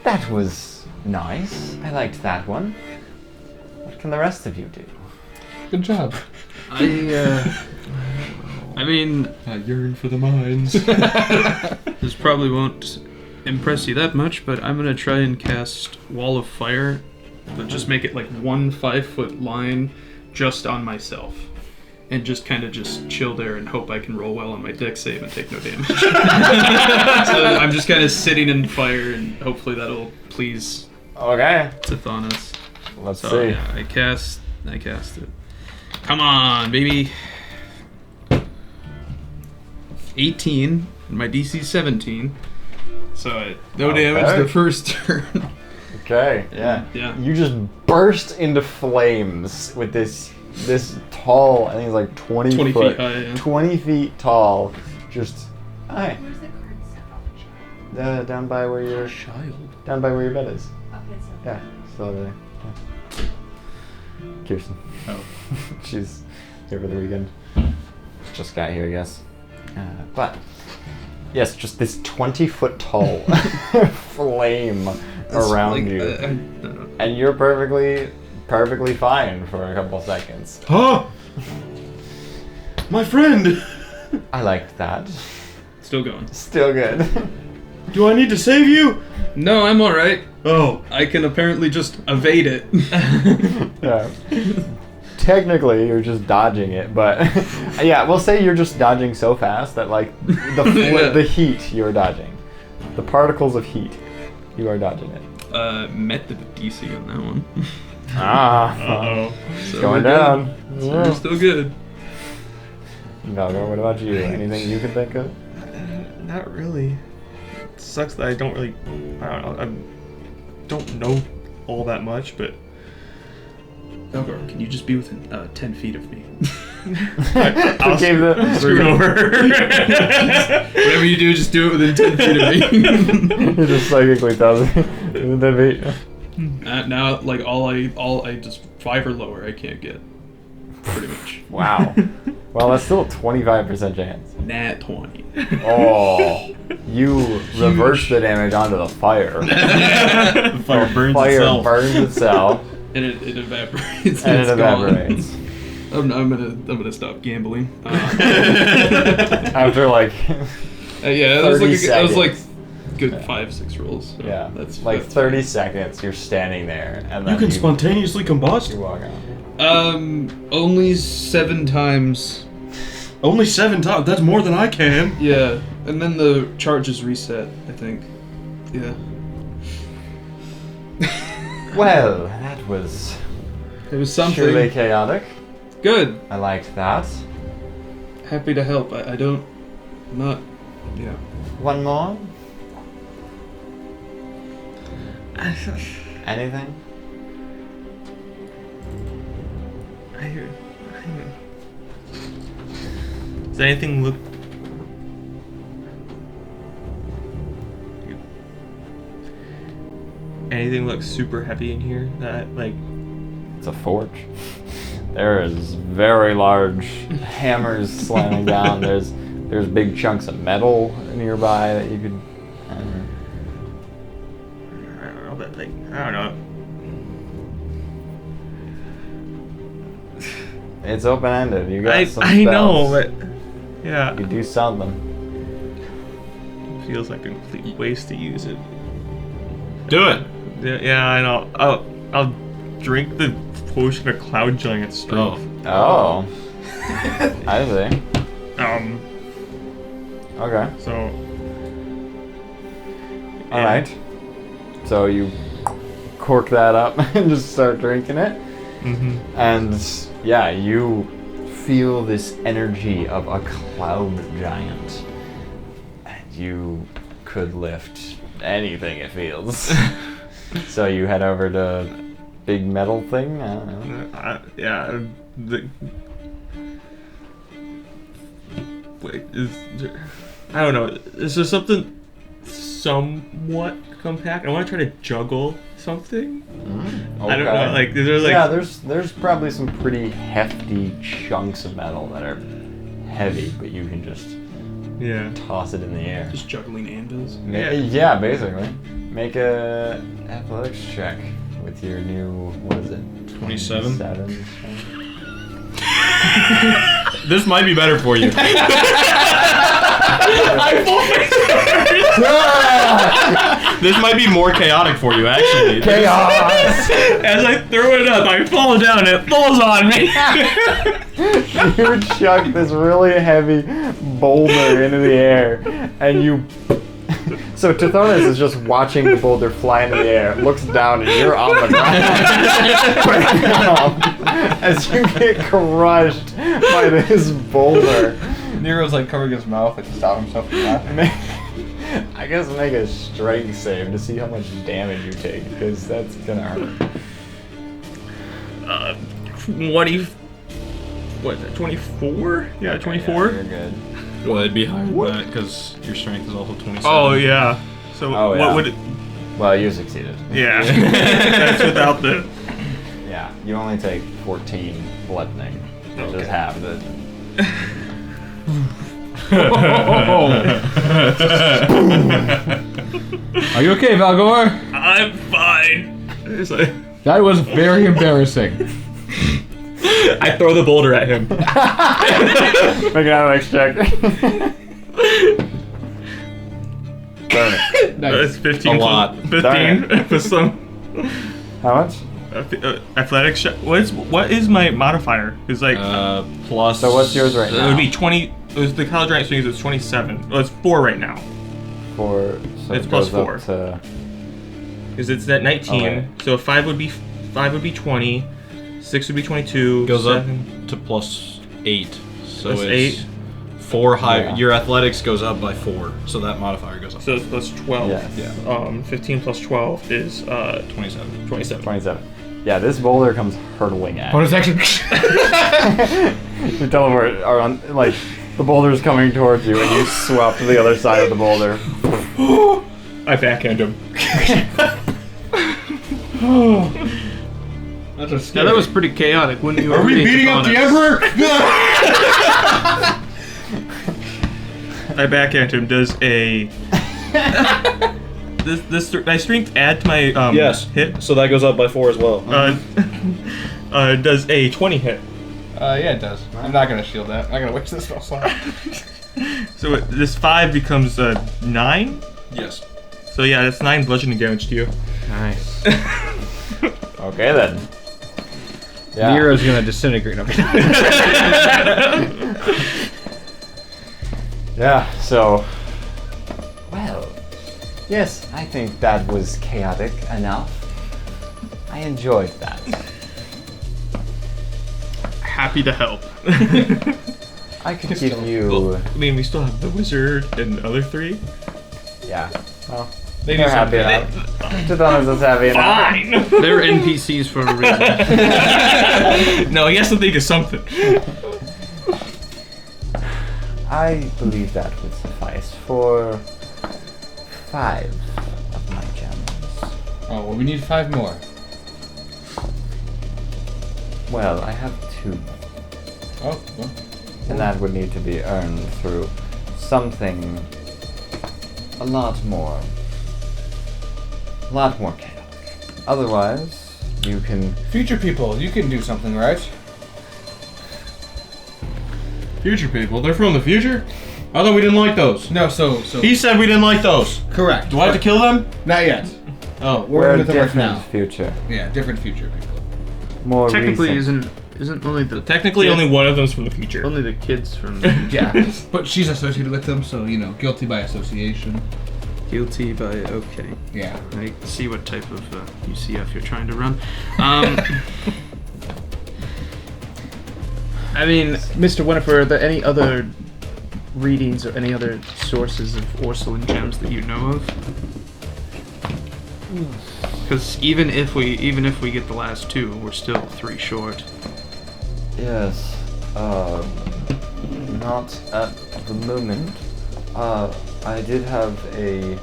S1: that was nice. I liked that one. What can the rest of you do?
S3: Good job.
S7: I mean,
S2: I yearn for the mines.
S7: this probably won't impress you that much, but I'm gonna try and cast Wall of Fire, but just make it like 1 5-foot line just on myself. And just kind of just chill there and hope I can roll well on my dex save and take no damage. So I'm just kind of sitting in fire, and hopefully that'll please
S1: Okay.
S7: Tithanos.
S1: Let's
S7: So
S1: see.
S7: yeah, I cast it. Come on, baby. 18. And my DC 17. So no damage
S1: Okay.
S7: the first turn.
S1: Okay, yeah.
S7: Yeah.
S1: You just burst into flames with this tall, I think it's like 20
S7: 20
S1: foot,
S7: feet high, yeah.
S1: 20 feet tall, just, hi,
S10: Where's the card set?
S1: down by where your bed is.
S10: Okay, so.
S1: Yeah, so there. Yeah. Kirsten.
S2: Oh.
S1: She's here for the weekend. Just got here, I guess. But, yes, just this 20-foot tall flame around
S7: Like,
S1: you.
S7: I don't know.
S1: And you're perfectly fine for a couple seconds.
S5: Huh? My friend!
S1: I liked that.
S7: Still going.
S1: Still good.
S5: Do I need to save you?
S7: No, I'm alright.
S5: Oh.
S7: I can apparently just evade it.
S1: Yeah. Technically, you're just dodging it, but yeah, we'll say you're just dodging so fast that like the heat you're dodging, the particles of heat, you are dodging it.
S7: Met the DC on that one.
S2: Uh-oh.
S7: So
S1: Going
S7: we're
S1: down.
S7: good. So we're still good.
S1: Valgar, what about you? Anything you can think of?
S9: Not really. It sucks that I don't really. I don't know. I don't know all that much, but
S7: Belgar, can you just be within 10 feet of me?
S9: I'll
S1: Gave the-
S9: screw it over.
S7: Whatever you do, just do it within 10 feet of me.
S1: He just psychically tells me.
S7: Now, like all I just 5 or lower, I can't get. Pretty much.
S1: Wow. Well, that's still a 25% chance.
S7: Nat 20.
S1: Oh, you reverse the damage onto the fire.
S2: The fire burns
S1: Fire
S2: itself.
S1: burns itself,
S7: And it evaporates.
S1: and it
S7: it's gone.
S1: evaporates.
S7: I'm gonna stop gambling.
S1: After like,
S7: Yeah,
S1: 30
S7: that was like
S1: seconds.
S7: good 5-6 rolls. So
S1: yeah,
S7: that's
S1: like
S7: that's
S1: 30 seconds. You're standing there, and then
S5: You can spontaneously combust?
S1: you walk out.
S7: Only 7 times.
S5: Only 7 times. That's more than I can.
S7: Yeah, and then the charge is reset, I think. Yeah.
S1: Well, that was
S7: It was something.
S1: surely chaotic.
S7: Good.
S1: I liked that.
S7: Happy to help. I don't. I'm not. Yeah.
S1: One more? Anything?
S9: Does anything look? Anything look super heavy in here? That like.
S1: It's a forge. There is very large hammers slamming down. There's big chunks of metal nearby that you could.
S9: I don't know, but like I don't know.
S1: It's open ended. You got some
S9: I know,
S1: spells.
S9: but yeah,
S1: You do sell them.
S9: it feels like a complete waste to use it.
S2: Do it.
S9: Yeah, I know. I'll drink the potion of cloud giant strength.
S1: Oh. I see. Okay.
S9: So.
S1: All right. So you cork that up and just start drinking it.
S9: Mm-hmm.
S1: And yeah, you feel this energy of a cloud giant. And you could lift anything, it feels. So you head over to big metal thing? I don't know.
S9: Yeah. Wait, I don't know. Is there something somewhat compact? I want to try to juggle something.
S1: Okay.
S9: I don't know. Like, is there like?
S1: Yeah, there's probably some pretty hefty chunks of metal that are heavy, but you can just toss it in the air.
S7: Just juggling anvils.
S1: Yeah, basically. Make a athletics check with your new, what is it?
S6: 27?
S1: 27.
S6: This might be better for you. This might be more chaotic for you, actually.
S1: Chaos!
S9: As I throw it up, I fall down. It falls on me.
S1: You chuck this really heavy boulder into the air, and you. So Tithonus is just watching the boulder fly into the air, looks down, and you're on the ground. As you get crushed by this boulder.
S8: Nero's like covering his mouth like to stop himself from laughing.
S1: I guess make a strength save to see how much damage you take, because that's gonna hurt.
S9: 24? Yeah, 24.
S1: Yeah, you're good.
S6: Well, it'd be higher than that because your strength is also 27.
S9: Oh yeah. So what would it?
S1: Well, you succeeded.
S9: Yeah. That's without the.
S1: Yeah, you only take 14 bludgeoning, which is half the.
S8: Are you okay, Valgor?
S9: I'm fine. It's like,
S8: That was very embarrassing.
S9: I throw the boulder at him.
S1: Make an athletics check. Burn it.
S9: That's 15.
S6: A lot.
S9: 15 for some.
S1: How much?
S9: Athletics. What is my modifier? It's like.
S6: Plus.
S1: So what's yours right
S9: It
S1: now?
S9: would be 20. It was the college rank swings. It's 27. Well, it's 4 right now.
S1: 4. So
S9: It's
S1: it
S9: plus
S1: goes
S9: 4.
S1: up to.
S9: Because it's at 19.
S1: Okay.
S9: So 5 would be 20. 6 would be 22.
S6: Goes
S9: 7.
S6: up to plus 8. So
S9: Plus
S6: it's
S9: 8.
S6: 4 high.
S1: Yeah.
S6: Your athletics goes up by 4, so that modifier goes up.
S9: So it's plus 12.
S1: Yes.
S9: 15 plus 12 is
S6: 27.
S9: 27.
S1: 27. Yeah, this boulder comes hurtling at
S8: Bonus action.
S1: you. Teleport, or on, like, the boulder's coming towards you, and you swap to the other side of the boulder.
S9: I backhand him.
S8: That's a
S7: Yeah, that was pretty chaotic. Wouldn't you?
S5: Are we
S7: agree,
S5: beating up the
S7: Tithonus?
S5: Emperor?
S9: I backhand him. Does a this my strength add to my
S6: Yes.
S9: hit?
S6: So that goes up by 4 as well.
S9: Does a 20 hit?
S8: Yeah, it does. I'm not gonna shield that. I'm not gonna wish this spell slot.
S9: So this 5 becomes 9.
S6: Yes.
S9: So yeah, that's 9 bludgeoning damage to you.
S1: Nice. Okay then. Yeah.
S8: Nero's gonna disintegrate. No.
S1: Yeah, so. Well, yes, I think that was chaotic enough. I enjoyed that.
S9: Happy to help.
S1: I could give you.
S9: I mean, we still have the wizard and the other 3.
S1: Yeah. Well,
S8: They
S1: they're happy enough. Tithonus is happy enough.
S9: Fine.
S7: They're NPCs for a reason.
S9: No, he has to think of something.
S1: I believe that would suffice for 5 of my gems.
S8: Oh, well, we need 5 more.
S1: Well, I have 2,
S8: Oh, well.
S1: and that would need to be earned through something a lot more chaotic. Otherwise, you can.
S8: Future people, you can do something, right?
S5: Future people? They're from the future? I thought we didn't like those.
S8: No, so
S5: He said we didn't like those.
S8: correct.
S5: Do I have to kill them?
S8: Not yet.
S5: Oh.
S8: We're
S1: a
S8: with them right
S1: different
S8: now.
S1: future.
S8: Yeah, different future people.
S1: More
S7: Technically,
S1: recent.
S7: Isn't only the
S9: Technically, only one of them's from the future.
S7: only the kids from
S3: Yeah, but she's associated with them, so guilty by association.
S7: guilty by okay.
S3: Yeah.
S7: I see what type of UCF you're trying to run. I mean, Mr. Winifred, are there any other readings or any other sources of Orslin Gems that you know of? Because even if we get the last two, we're still 3 short.
S1: Yes. Not at the moment. I did have a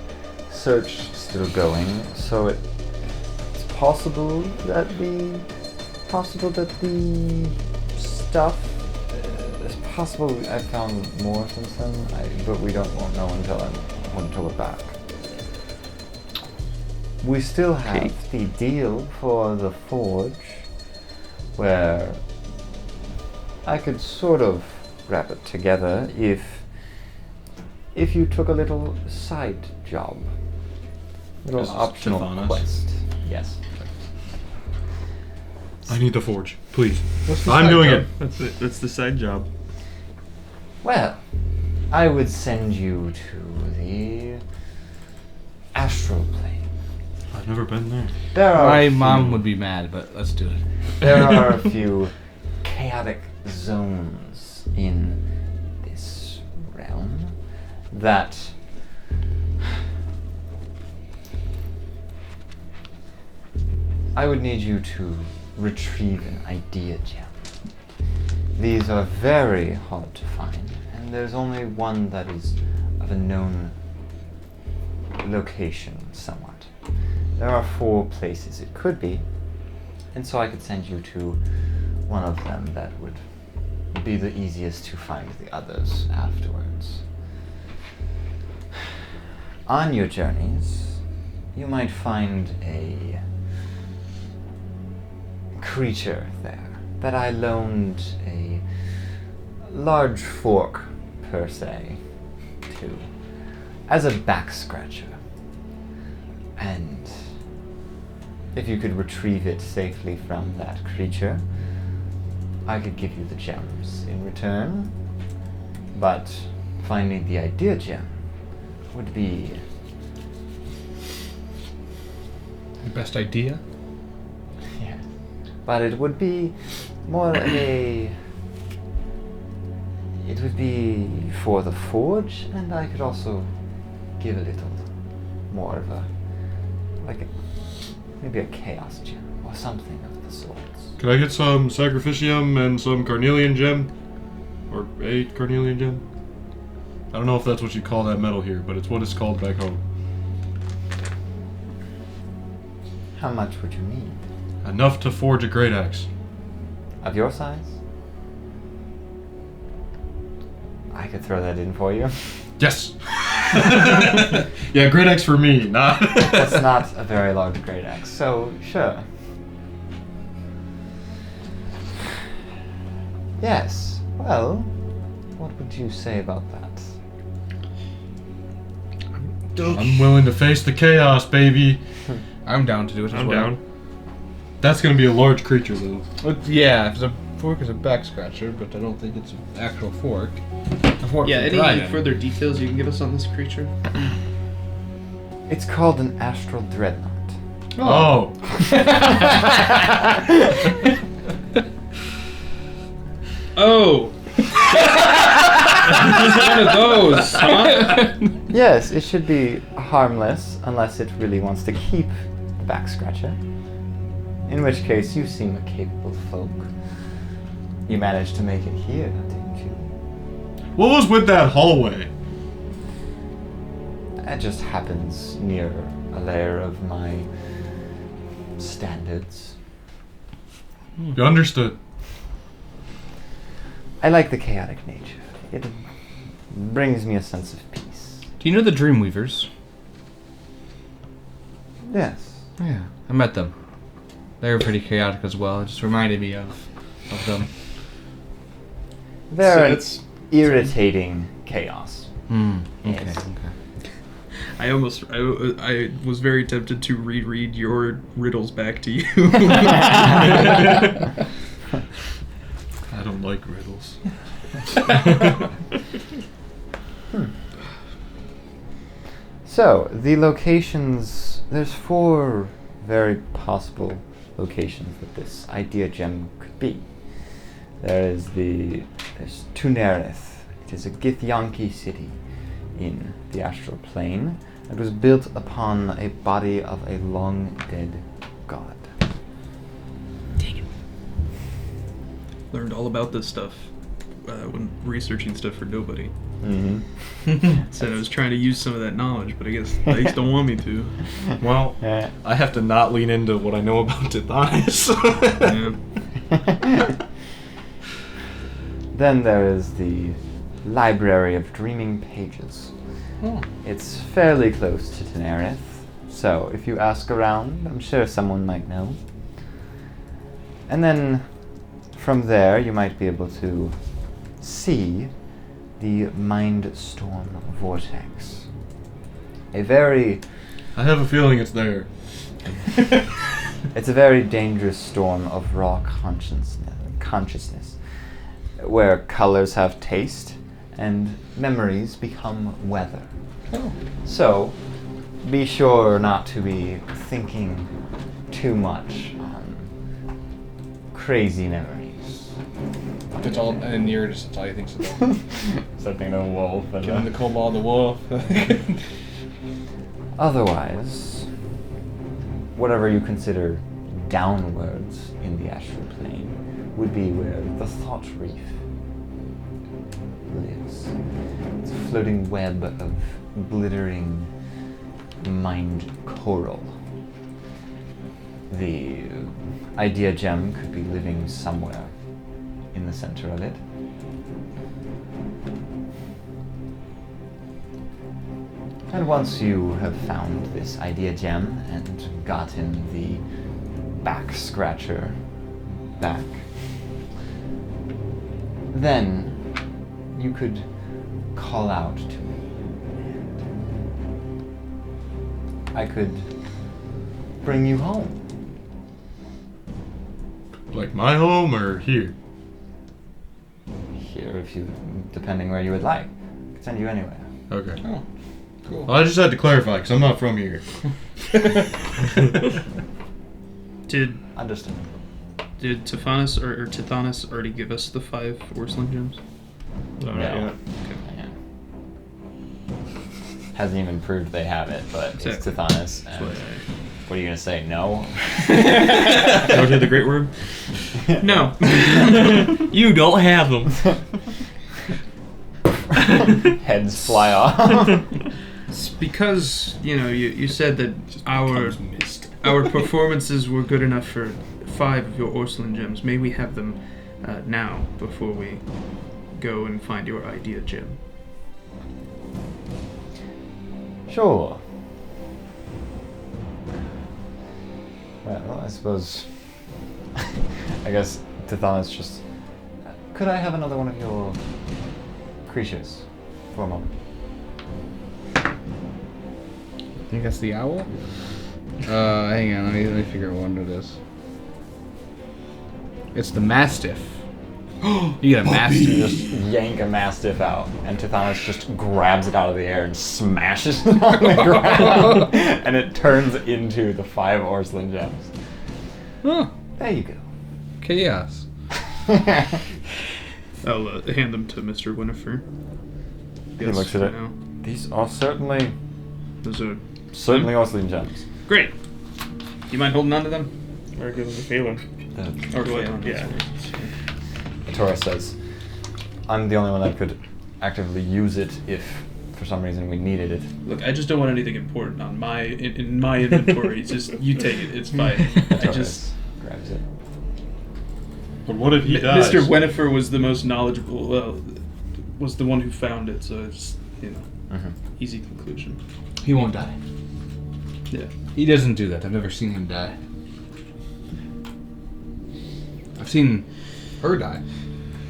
S1: search still going, so it's possible that the stuff. It's possible I found more since then, but we won't know until we're back. We still have the deal for the forge, where I could sort of wrap it together if you took a little side job, little
S4: This is
S1: optional
S4: Stephanos.
S1: quest. Yes.
S5: I need the forge, please.
S3: What's the
S5: I'm
S3: side
S5: doing
S3: job?
S5: it.
S9: That's it. That's the side job.
S1: Well, I would send you to the astral plane.
S5: I've never been there.
S1: There are
S3: My
S1: a
S3: mom
S1: few-
S3: would be mad, but let's do it.
S1: There are a few chaotic zones in this realm that I would need you to retrieve an idea gem. These are very hard to find, and there's only one that is of a known location somewhat. There are 4 places it could be, and so I could send you to one of them that would be the easiest to find the others afterwards. On your journeys, you might find a creature there that I loaned a large fork, per se, to, as a back scratcher. And if you could retrieve it safely from that creature, I could give you the gems in return. But finding the idea gem would be
S3: Your best idea?
S1: yeah. But it would be more of a it would be for the forge, and I could also give a little more of maybe a chaos gem or something of the sorts.
S5: Could I get some sacrificium and some carnelian gem? Or a carnelian gem? I don't know if that's what you call that metal here, but it's what it's called back home.
S1: How much would you need?
S5: Enough to forge a great axe.
S1: Of your size? I could throw that in for you.
S5: Yes! Yeah, great axe for me, not...
S1: That's not a very large great axe, so sure. Yes. Well, what would you say about that?
S5: I'm willing to face the chaos, baby.
S3: I'm down to do it as
S9: I'm
S3: well.
S9: down.
S5: That's gonna be a large creature, though.
S3: Yeah, if it's a fork is a back scratcher, but I don't think it's an actual fork. A fork
S7: Yeah,
S3: for
S7: any
S3: dragon.
S7: further details you can give us on this creature?
S1: It's called an astral dreadnought.
S5: Oh!
S7: Oh! One of those, huh?
S1: Yes, it should be harmless unless it really wants to keep the back scratcher. In which case, you seem a capable folk. You managed to make it here, didn't you?
S5: What was with that hallway?
S1: That just happens near a layer of my standards.
S5: You understood.
S1: I like the chaotic nature. It brings me a sense of peace.
S3: Do you know the Dreamweavers?
S1: Yes.
S3: Yeah, I met them. They were pretty chaotic as well. It just reminded me of them.
S1: They're
S7: So
S1: an
S7: it's-
S1: irritating chaos.
S3: Okay,
S1: Yes.
S3: okay.
S7: I was very tempted to reread your riddles back to you.
S5: don't like riddles.
S1: So, the locations, there's 4 very possible locations that this idea gem could be. There's Tunerith. It is a Githyanki city in the astral plane. It was built upon a body of a long-dead god.
S7: Dang it. Learned all about this stuff when researching stuff for nobody.
S1: Mm-hmm.
S7: Said I was trying to use some of that knowledge, but I guess they just don't want me to.
S5: Well, I have to not lean into what I know about Tithonus.
S7: Yeah.
S1: Then there is the Library of Dreaming Pages. It's fairly close to Tenerith, so if you ask around, I'm sure someone might know. And then from there, you might be able to see the Mindstorm Vortex.
S5: I have a feeling it's there.
S1: It's a very dangerous storm of raw consciousness, where colors have taste and memories become weather. So, be sure not to be thinking too much on crazy memories.
S8: It's all near, just that's all he thinks about.
S1: Something of a wolf.
S8: Killing the kobold, the wolf.
S1: Otherwise, whatever you consider downwards in the astral plane would be where the Thought Reef lives. It's a floating web of glittering mind coral. The idea gem could be living somewhere in the center of it. And once you have found this idea gem and gotten the back scratcher back, then you could call out to me. And I could bring you home.
S5: Like my home or here?
S1: Here, if you, depending where you would like. I could send you anywhere.
S5: Okay.
S8: Oh, cool.
S5: Well, I just had to clarify because I'm not from here.
S1: Understood.
S7: Did Tithonus or Tithonus already give us the 5 Orslin Gems?
S1: No.
S9: Yeah.
S1: Yeah. Hasn't even proved they have it, but
S7: Exactly.
S1: it's Tithonus. And what are you gonna say? No?
S9: Don't hear the great word?
S7: No.
S9: You don't have them.
S1: Heads fly off.
S7: It's because, you said that our performances were good enough for 5 of your Orslin Gems. May we have them now before we go and find your idea gem?
S1: Sure. Well, I suppose. I guess Tithonus just. Could I have another one of your creatures for a moment?
S8: I think that's the owl? Hang on, let me figure out what it is. It's the mastiff. You get a mastiff.
S1: You just yank a mastiff out, and Tithonus just grabs it out of the air and smashes it on the ground, and it turns into the 5 Orslin Gems.
S8: Oh,
S1: There you go.
S8: chaos.
S7: I'll hand them to Mr. Winifred.
S1: He looks at it. These are certainly
S7: Those are
S1: Orslin Gems.
S7: great. You mind holding on to them?
S9: Or give them to Phelan.
S7: Or Phelan,
S9: Yeah.
S1: Torres says, I'm the only one that could actively use it if, for some reason, we needed it.
S7: Look, I just don't want anything important on in my inventory. It's just you take it. It's fine. I
S1: Torres
S7: just
S1: grabs it.
S6: But what if he dies?
S7: Mr. Winifred was the most knowledgeable. Was the one who found it, so it's easy conclusion.
S8: He won't die.
S7: Yeah.
S8: He doesn't do that. I've never seen him die. I've seen her die.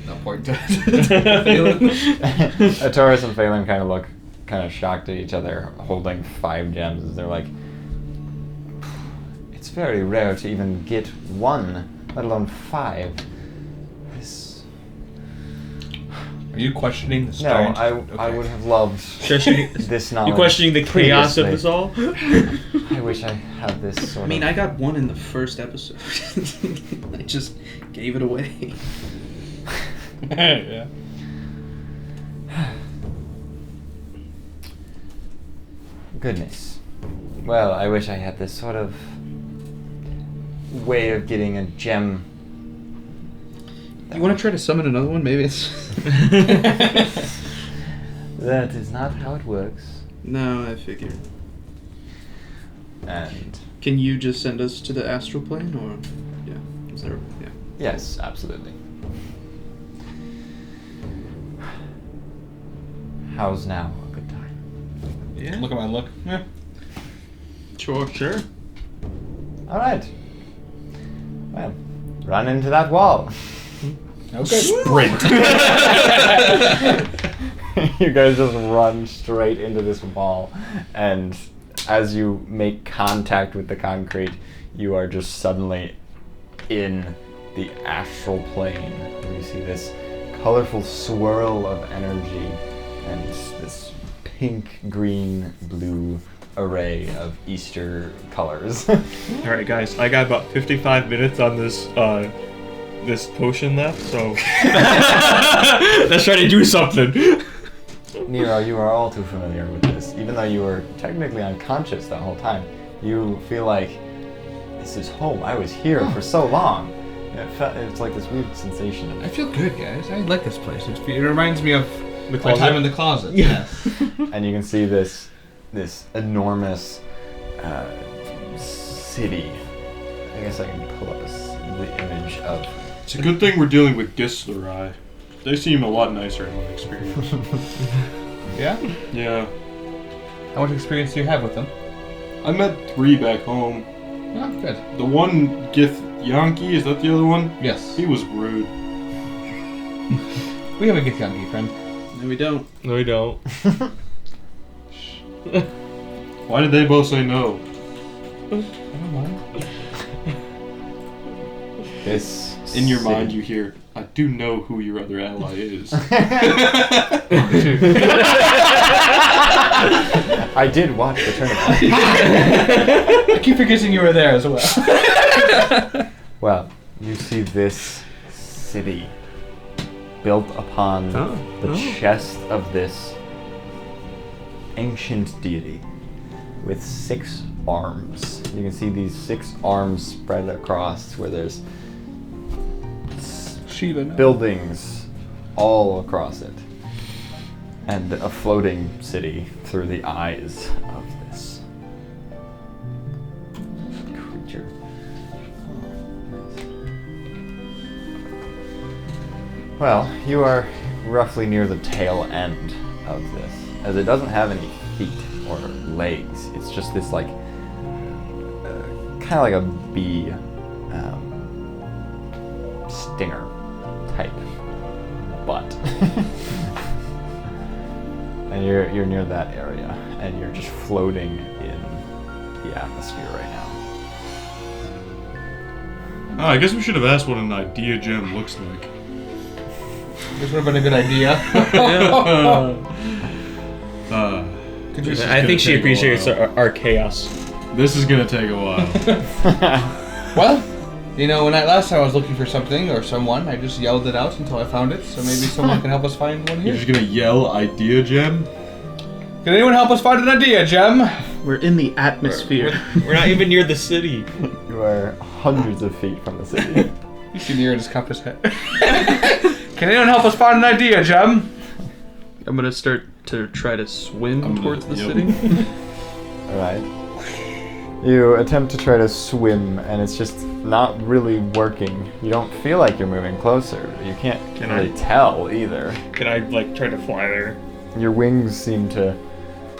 S8: No point to it.
S1: Torres and Phelan kind of look kind of shocked at each other, holding 5 gems. As they're like, it's very rare to even get 1, let alone 5. This
S8: Are you questioning the
S1: No,
S8: strength?
S1: I would have loved this knowledge.
S9: You questioning the chaos of
S1: previously.
S9: this all?
S1: I wish I had this sort
S7: I mean,
S1: of...
S7: I got one in the first episode. I just gave it away.
S8: Yeah.
S1: Goodness. Well, I wish I had this sort of way of getting a gem.
S7: You want to try to summon another one? Maybe it's...
S1: That is not how it works.
S7: No, I figured.
S1: And
S7: Can you just send us to the astral plane, or... Yeah. Is there... Yeah.
S1: yes, absolutely. How's now a good time?
S7: Yeah.
S8: Look at my look. Yeah.
S7: Sure. Sure.
S1: All right. Well, run into that wall.
S8: Okay.
S1: Sprint. You guys just run straight into this wall, and as you make contact with the concrete, you are just suddenly in the astral plane. You see this colorful swirl of energy and this pink, green, blue array of Easter colors.
S9: Alright guys, I got about 55 minutes on this this potion left, so let's try to do something.
S1: Nero, you are all too familiar with this. Even though you were technically unconscious that whole time, you feel like this is home. I was here for so long. It's like this weird sensation.
S8: I feel good, guys. I like this place. It reminds me of
S9: The
S8: my
S9: closet?
S8: time in the closet. Yes.
S1: And you can see this enormous city. I guess I can pull up the image of.
S2: It's a good thing we're dealing with Gislerai. They seem a lot nicer in my experience.
S8: Yeah?
S2: Yeah.
S8: How much experience do you have with them?
S2: I met 3 back home.
S8: Oh, good.
S2: The one, Yankee, is that the other one?
S8: Yes.
S2: He was rude.
S8: We have a Githyanki friend.
S7: No, we don't.
S9: No, we don't.
S2: Why did they both say no?
S8: I don't mind.
S1: This
S2: In your
S1: city.
S2: mind, you hear, I do know who your other ally is.
S1: I did watch the tournament.
S8: I keep forgetting you were there as well.
S1: Well, you see this city built upon the chest of this ancient deity with 6 arms. You can see these 6 arms spread across where there's
S8: Shiva. No.
S1: buildings all across it. And a floating city through the eyes of this creature. Well, you are roughly near the tail end of this, as it doesn't have any feet or legs. It's just this like, kind of like a bee stinger type butt. And you're near that area, and you're just floating in the atmosphere right now.
S2: Oh, I guess we should have asked what an idea gem looks like.
S8: This would have been a good idea.
S9: I think she appreciates our chaos.
S2: This is gonna take a while.
S8: Well, you know, when last time I was looking for something or someone, I just yelled it out until I found it. So maybe someone can help us find one
S2: You're
S8: here.
S2: just gonna yell idea gem?
S8: Can anyone help us find an idea, Gem?
S7: We're in the atmosphere.
S9: We're not even near the city.
S1: You are hundreds of feet from the city.
S8: You see near his compass head. Can anyone help us find an idea, Gem?
S7: I'm gonna start to try to swim
S2: I'm gonna-
S7: towards the
S2: yep.
S7: city.
S1: Alright. You attempt to try to swim, and it's just not really working. You don't feel like you're moving closer. You can't
S9: Can
S1: really
S9: I-
S1: tell either.
S9: Can I like try to fly there?
S1: Your wings seem to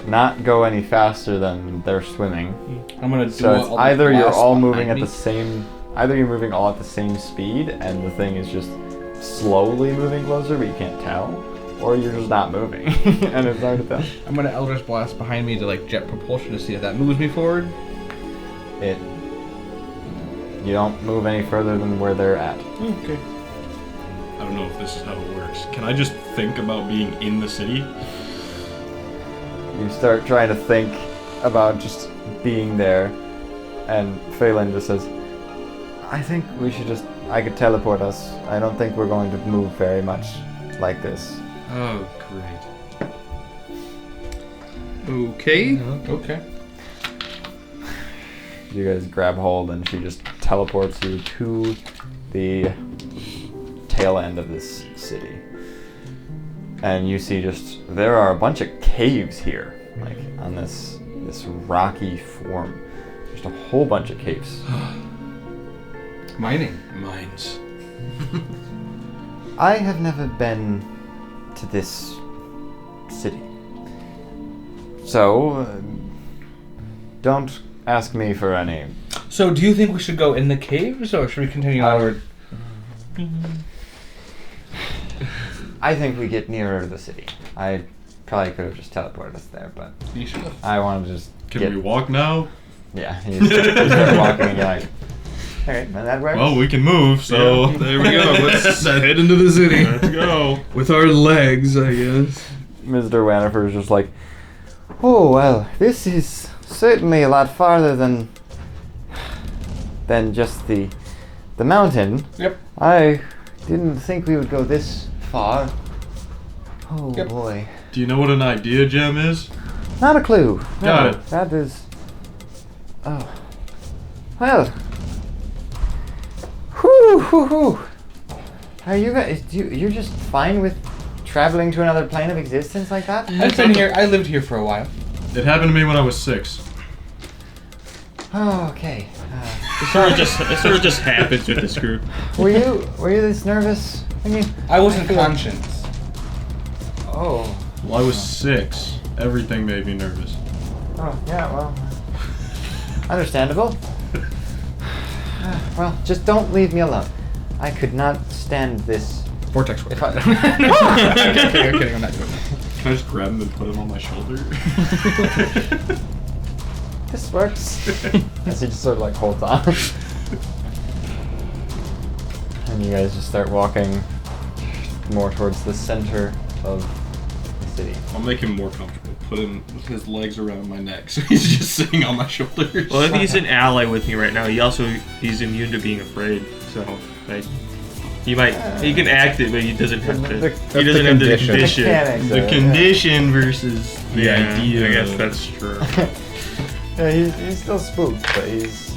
S1: not go any faster than they're swimming.
S8: I'm gonna do
S1: So it's
S8: all the
S1: either you're
S8: blast
S1: all
S8: behind
S1: moving at
S8: me.
S1: the same, either you're moving all at the same speed, and the thing is just slowly moving closer, but you can't tell, or you're just not moving, and it's hard to tell.
S8: I'm gonna Eldritch Blast behind me to like jet propulsion to see if that moves me forward.
S1: You don't move any further than where they're at.
S8: Okay.
S2: I don't know if this is how it works. Can I just think about being in the city?
S1: You start trying to think about just being there, and Phelan just says, I think we should I could teleport us. I don't think we're going to move very much like this.
S2: Oh, great.
S7: Okay.
S8: Okay.
S1: You guys grab hold, and she just teleports you to the tail end of this city. And you see there are a bunch of caves here, like on this rocky form. Just a whole bunch of caves.
S3: Mining.
S2: Mines.
S1: I have never been to this city. So, don't ask me for any.
S8: So, do you think we should go in the caves, or should we continue onward?
S1: I think we get nearer to the city. I probably could have just teleported us there, but
S8: You should have.
S1: I wanted to just
S2: Can we walk now?
S1: Yeah, you start walking and you're like, alright, now that works.
S2: Well, we can move, so
S7: There we go. Let's head into the city.
S2: let's go.
S7: With our legs, I guess.
S1: Mr. Wanifer is just like, oh, well, this is certainly a lot farther than just the mountain.
S8: Yep.
S1: I didn't think we would go this far. Oh,
S8: Yep.
S1: boy.
S2: Do you know what an idea gem is?
S1: Not a clue.
S2: Got
S1: No,
S2: it.
S1: That is... Oh. Well. Whew. Are you guys... You're just fine with traveling to another plane of existence like that?
S8: I've been here. I lived here for a while.
S2: It happened to me when I was 6.
S1: Oh, okay.
S9: It sort of just happens with this group.
S1: Were you this nervous? I mean...
S8: I wasn't
S1: I feel-
S8: conscious.
S1: Oh.
S2: Well, I was 6. Everything made me nervous.
S1: Oh, yeah, well... Understandable. Well, just don't leave me alone. I could not stand this.
S3: Vortex work.
S1: If I...
S8: Okay, I'm kidding. I'm not doing that.
S2: Can I just grab him and put him on my shoulder?
S1: This works. As he just sort of like holds on. And you guys just start walking more towards the center of the city.
S2: I'll make him more comfortable. Put his legs around my neck so he's just sitting on my shoulders.
S9: Well, if he's an ally with me right now, he's immune to being afraid. So, like, he can act it, but he doesn't have to. He doesn't have the condition.
S1: Mechanics
S2: The
S1: of it,
S2: condition versus the
S9: Yeah,
S2: idea.
S9: I guess that's true.
S1: Yeah, he's still spooked, but he's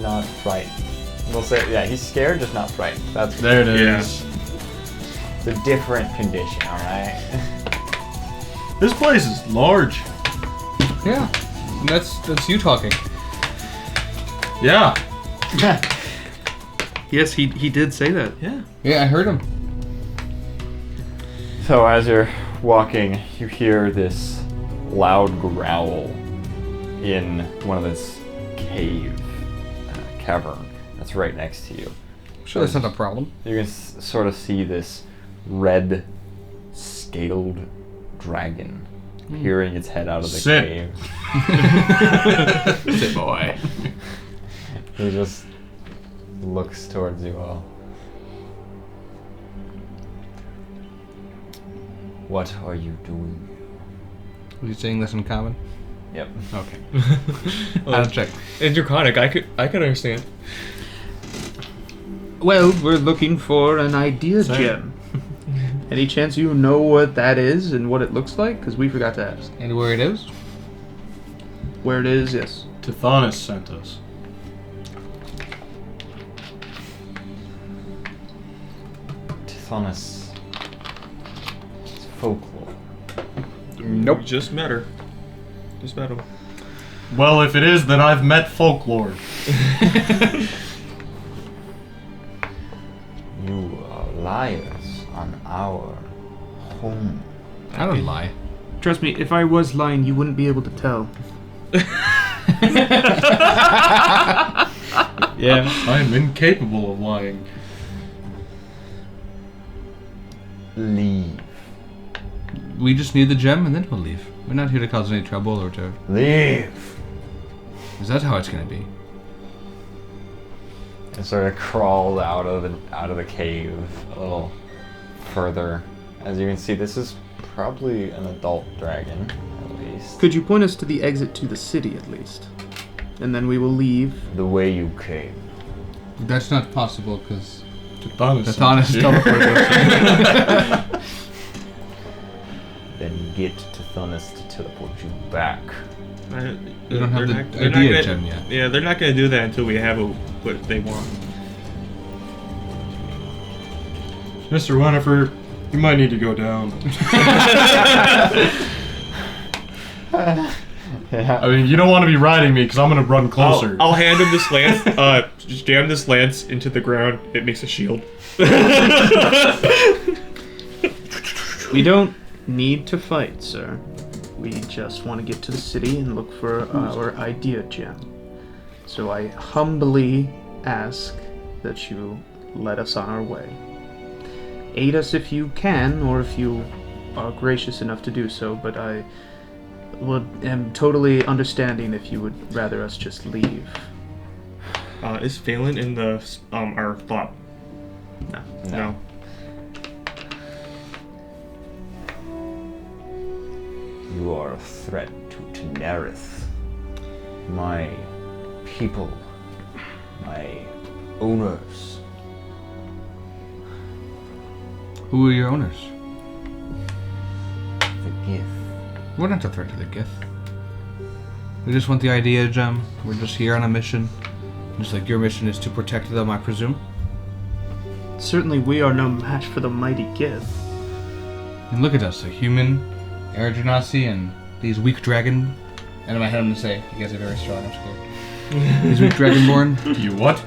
S1: not frightened. We'll say, yeah, he's scared, just not frightened. That's
S2: There it
S9: Yeah.
S2: is.
S1: It's a different condition, all right.
S2: This place is large.
S8: Yeah. That's you talking.
S2: Yeah.
S7: Yes, he did say that. Yeah.
S8: Yeah, I heard him.
S1: So as you're walking, you hear this loud growl in one of this cavern that's right next to you.
S8: Sure, that's not a problem.
S1: You can sort of see this red, scaled dragon peering its head out of the
S2: Sit.
S1: cave.
S8: Sit, boy.
S1: He just looks towards you all. What are you doing?
S8: Are you saying this in common?
S1: Yep.
S8: Okay.
S9: Well,
S8: I'll check.
S9: in Draconic, I could understand.
S7: Well, we're looking for an idea gem. Any chance you know what that is and what it looks like? Because we forgot to ask.
S8: And where it is?
S7: Where it is, yes.
S2: Tithonus sent us.
S1: Tithonus. It's folklore.
S9: Nope. Just met her. Just met him.
S2: Well, if it is, then I've met folklore.
S1: You are liars on our home.
S8: I don't lie.
S7: Trust me, if I was lying, you wouldn't be able to tell.
S2: Yeah, I am incapable of lying.
S1: Leave.
S8: We just need the gem and then we'll leave. We're not here to cause any trouble or to...
S1: Leave.
S8: Is that how it's gonna be?
S1: It sort of crawls out of the cave a little further. As you can see, this is probably an adult dragon, at least.
S7: Could you point us to the exit to the city at least? And then we will leave.
S1: The way you came.
S8: That's not possible because
S5: Tithonus
S8: teleported.
S1: Then get Tithonus to teleport you back.
S8: We don't have the idea gem yet.
S9: Yeah, they're not gonna do that until we have what they want.
S5: Mr. Winifred, you might need to go down.
S1: Yeah.
S5: I mean, you don't want to be riding me because I'm going to run closer.
S9: I'll hand him this lance. Just jam this lance into the ground. It makes a shield.
S7: We don't need to fight, sir. We just want to get to the city and look for our idea gem. So I humbly ask that you let us on our way. Aid us if you can, or if you are gracious enough to do so, but I am totally understanding if you would rather us just leave.
S9: Is Phelan in the our thought? No.
S1: You are a threat to Tenerith. My people. My owners.
S8: Who are your owners?
S1: The gift.
S8: We're not a threat to the Gith. We just want the idea gem. We're just here on a mission. Just like your mission is to protect them, I presume.
S7: Certainly we are no match for the mighty Gith.
S8: And look at us, a human, Aragenasi, and these weak dragon. And in my head I'm gonna say, you guys are very strong, I'm scared. These weak dragonborn.
S5: You what?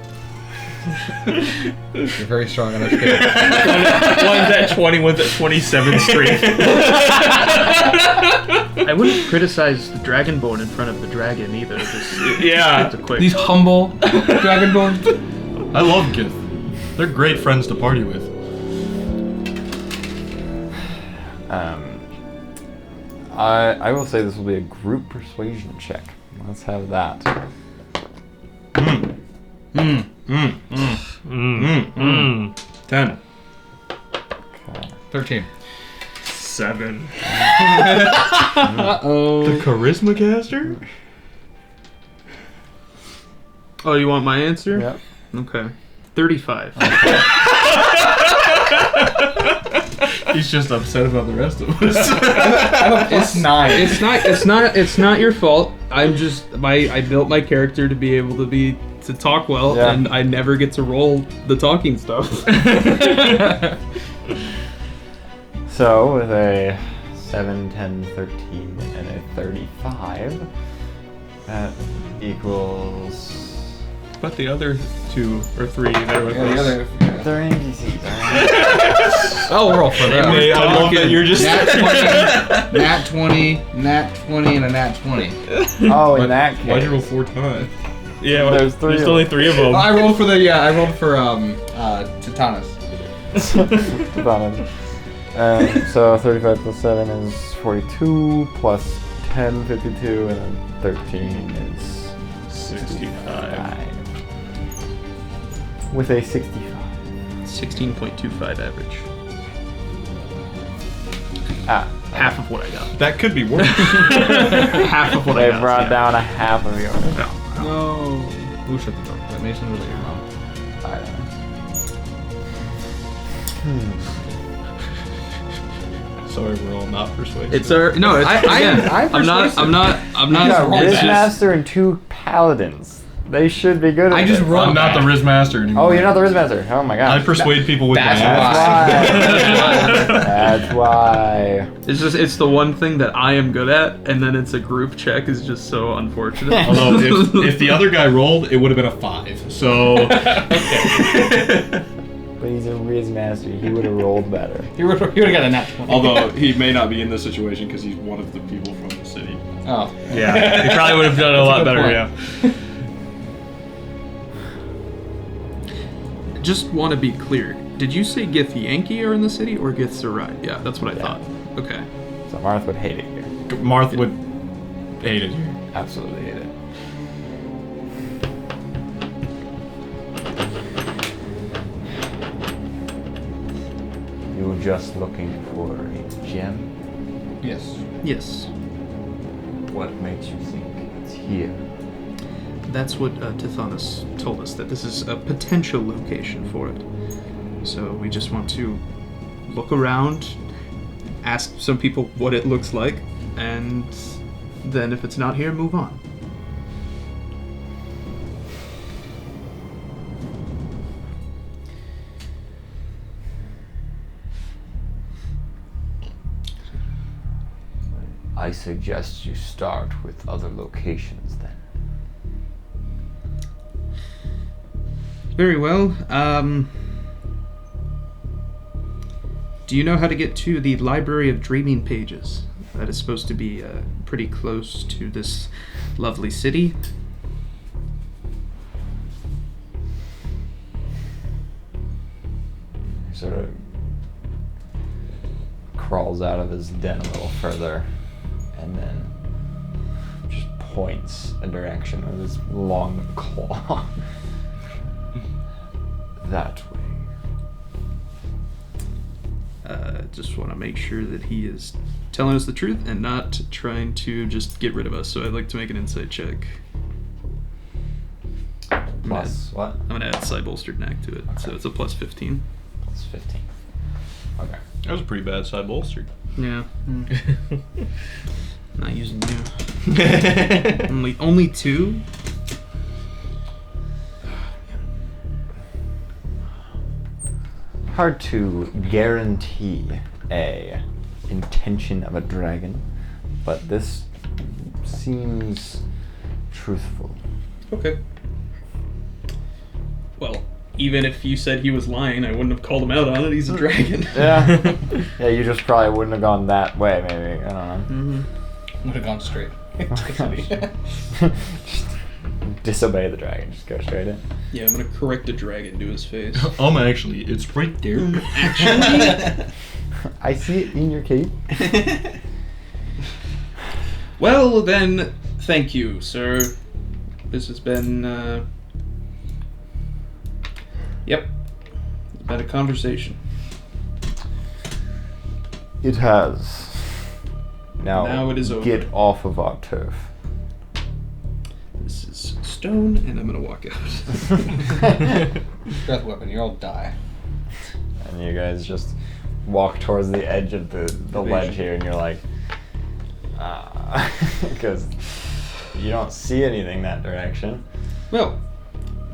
S8: You're very strong, and I'm scared.
S9: One's at 20, one's at 27 strength.
S7: I wouldn't criticize the Dragonborn in front of the dragon either. Just
S9: Yeah.
S7: it's a quick.
S8: These humble dragonborn.
S5: I love Gith. They're great friends to party with.
S1: I will say this will be a group persuasion check. Let's have that.
S5: 10.
S1: Okay.
S8: 13.
S9: 7.
S8: Uh-oh.
S5: The charisma caster?
S7: Oh, you want my answer?
S1: Yep.
S7: Okay. 35.
S5: He's just upset about the rest of us.
S8: It's 9.
S7: It's not your fault. I built my character to be able to talk well,
S1: Yeah.
S7: and I never get to roll the talking stuff.
S1: So, with a 7, 10, 13, and a 35, that equals...
S9: But the other 2 or 3 that are with
S8: Yeah, the
S9: us.
S8: other.
S1: They're NPCs, alright?
S8: Oh, we're all for that.
S9: I love that you're just.
S8: Nat 20, Nat 20, and a Nat 20.
S1: Oh, in that case.
S5: Why'd you roll 4 times?
S9: Yeah, well,
S1: There's 3
S9: there's
S1: of
S9: only
S1: them.
S9: 3 of them.
S8: I rolled for Tithonus.
S1: So 35 plus 7 is 42, plus 10, 52, and then 13 is
S9: 65.
S1: With a 65.
S7: 16.25 average.
S1: Half
S7: of what I got.
S5: That could be worse.
S7: Half of what I
S1: They
S7: got.
S1: brought
S7: yeah.
S1: down a half of yours.
S8: No. Who shut the door? That Mason was it your mom?
S1: I don't know.
S5: Sorry, we're all not persuasive.
S7: It's our no. It's, I'm not.
S1: You got Rizmaster and 2 Paladins. They should be good at
S8: I just
S1: this.
S8: rolled.
S5: I'm not the Rizmaster anymore.
S1: Oh, you're not the Rizmaster. Oh my
S5: I
S1: god.
S5: persuade people with my
S8: That's
S5: ass.
S1: That's why.
S7: It's the one thing that I am good at, and then it's a group check is just so unfortunate.
S5: Although, if the other guy rolled, it would have been a 5. So.
S1: But he's a Rizmaster. He would have rolled better.
S8: You would have got a Nat 20.
S6: Although he may not be in this situation because he's one of the people from the city.
S8: Oh.
S9: Yeah, he probably would have done it a lot
S8: That's a
S9: better,
S8: good
S9: yeah.
S7: Just want to be clear. Did you say Gith Yankee are in the city or Gith Sarai? Yeah, that's what I thought. Okay.
S1: So Marth would hate it here.
S5: Marth would hate it here.
S1: Absolutely hate it. just looking for a gem?
S8: Yes.
S7: Yes.
S1: What makes you think it's here?
S7: That's what Tithonus told us, that this is a potential location for it. So we just want to look around, ask some people what it looks like, and then if it's not here, move on.
S1: I suggest you start with other locations then.
S7: Very well. Do you know how to get to the Library of Dreaming Pages? That is supposed to be pretty close to this lovely city.
S1: He sort of crawls out of his den a little further and then just points a direction with his long claw. That way.
S7: Just want to make sure that he is telling us the truth and not trying to just get rid of us. So I'd like to make an insight check.
S1: Plus what?
S7: I'm gonna add side bolstered knack to it, so it's a plus 15.
S1: Plus 15. Okay.
S6: That was a pretty bad side bolster.
S7: Yeah. Not using you. only 2.
S1: Hard to guarantee a intention of a dragon, but this seems truthful.
S7: Okay. Well, even if you said he was lying, I wouldn't have called him out on it. He's a dragon.
S1: Yeah. Yeah, you just probably wouldn't have gone that way, maybe. I don't know.
S8: Would have gone straight.
S1: Just disobey the dragon. Just go straight in.
S7: Yeah, I'm gonna correct the dragon to his face.
S2: Actually, it's right there.
S1: I see it in your cape.
S7: Well, then, thank you, sir. This has been, Yep. It's been a conversation.
S1: It has. Now
S7: it is over.
S1: Get off of our turf.
S7: This is stone, and I'm gonna walk out.
S8: Breath weapon, you'll die.
S1: And you guys just walk towards the edge of the ledge here, and you're like, because you don't see anything that direction.
S7: Well,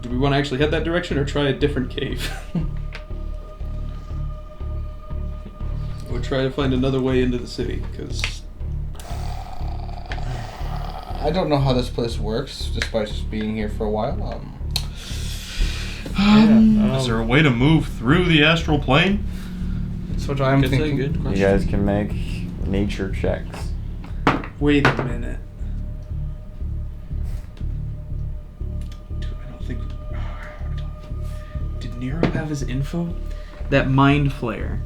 S7: do we want to actually head that direction or try a different cave? Or try to find another way into the city, because...
S8: I don't know how this place works, despite just being here for a while.
S6: Is there a way to move through the astral plane?
S8: That's what I'm thinking.
S7: Good
S1: You
S7: question.
S1: guys can make nature checks.
S7: Wait a minute. Dude, I don't think... Did Nero have his info? That mind flare.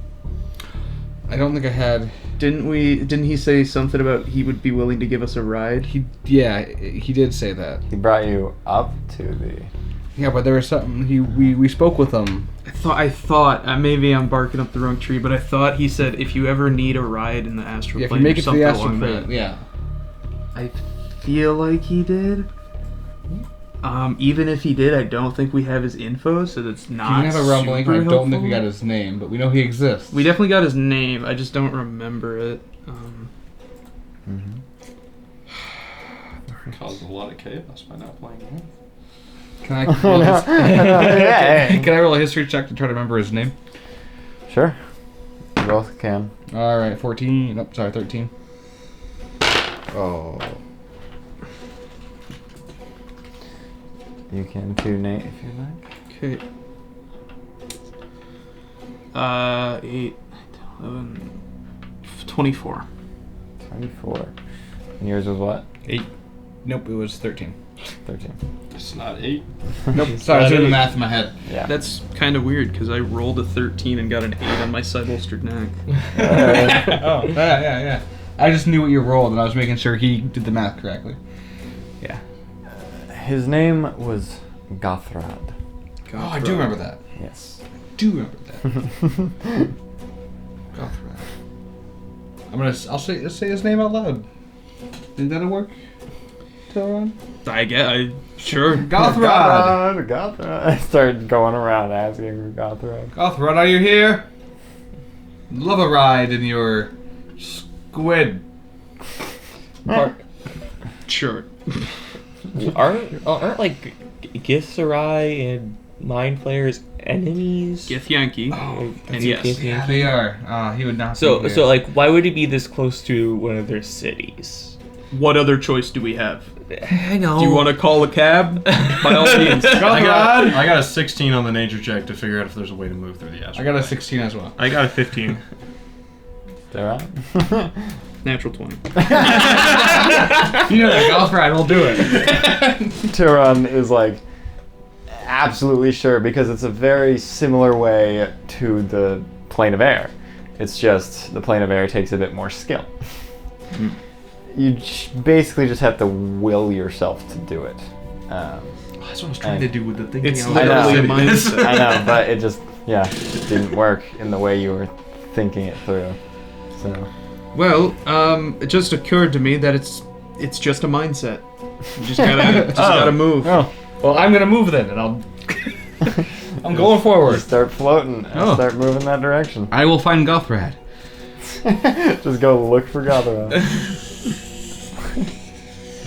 S8: I don't think I had.
S7: Didn't he say something about he would be willing to give us a ride?
S8: He did say that.
S1: He brought you up to the...
S8: Yeah, but there was something. We spoke with him.
S7: I thought maybe I'm barking up the wrong tree, but I thought he said if you ever need a ride in the astral
S8: Yeah, if
S7: plane
S8: you make
S7: or
S8: it to
S7: something
S8: the astral
S7: along
S8: plane,
S7: that.
S8: yeah.
S7: I feel like he did. Even if he did, I don't think we have his info, so that's
S8: He
S7: not
S8: didn't have a rumbling.
S7: super
S8: I don't think we got
S7: helpful.
S8: his name, but we know he exists.
S7: We definitely got his name. I just don't remember it.
S2: Caused a lot of chaos by not playing him.
S8: Can I?
S1: Yeah.
S8: Can I roll a history check to try to remember his name?
S1: Sure. You both can.
S8: All right, 14. Nope, sorry, 13. Oh.
S1: You can too, Nate, if you like.
S7: Okay. 8, 11, 24.
S1: 24. And yours was what?
S8: 8. Nope, it was 13.
S1: 13.
S2: It's not 8.
S8: Nope, sorry, I was doing the math in my head.
S1: Yeah.
S7: That's kind of weird because I rolled a 13 and got an 8 on my side bolstered neck.
S8: Oh, yeah. I just knew what you rolled, and I was making sure he did the math correctly.
S1: Yeah. His name was Gothrad.
S8: Oh, I do remember that.
S1: Yes.
S8: I do remember that. Gothran. I'll say his name out loud. Think that'll work? Tilron?
S7: Sure.
S8: Gothran!
S1: Gothran. I started going around asking for Gothran.
S8: Gothran, are you here? Love a ride in your squid.
S7: Sure.
S11: Aren't like Githzerai and Mind Flayers enemies?
S7: Githyanki. And yes.
S8: Yeah, they are. He would not.
S11: So
S8: be here.
S11: so like, why would he be this close to one of their cities?
S7: What other choice do we have?
S11: Hang on.
S7: Do you want to call a cab? By all means.
S2: I got a 16 on the nature check to figure out if there's a way to move through the astral.
S8: I got a 16 as well.
S9: I got a 15.
S1: They're out.
S7: Natural 20.
S8: You know that Gothran will do it.
S1: Tyron is like absolutely sure because it's a very similar way to the plane of air. It's just the plane of air takes a bit more skill. You basically just have to will yourself to do it.
S2: That's what I was trying to do with the thing.
S7: It's
S1: I know.
S7: literally a mindset.
S1: I know, but it just didn't work in the way you were thinking it through. So
S7: Well, it just occurred to me that it's just a mindset. You just gotta move.
S1: oh,
S8: Well, I'm gonna move then, and I'm going forward.
S1: just start floating and start moving that direction.
S8: I will find Gothran.
S1: Just go look for Gothran.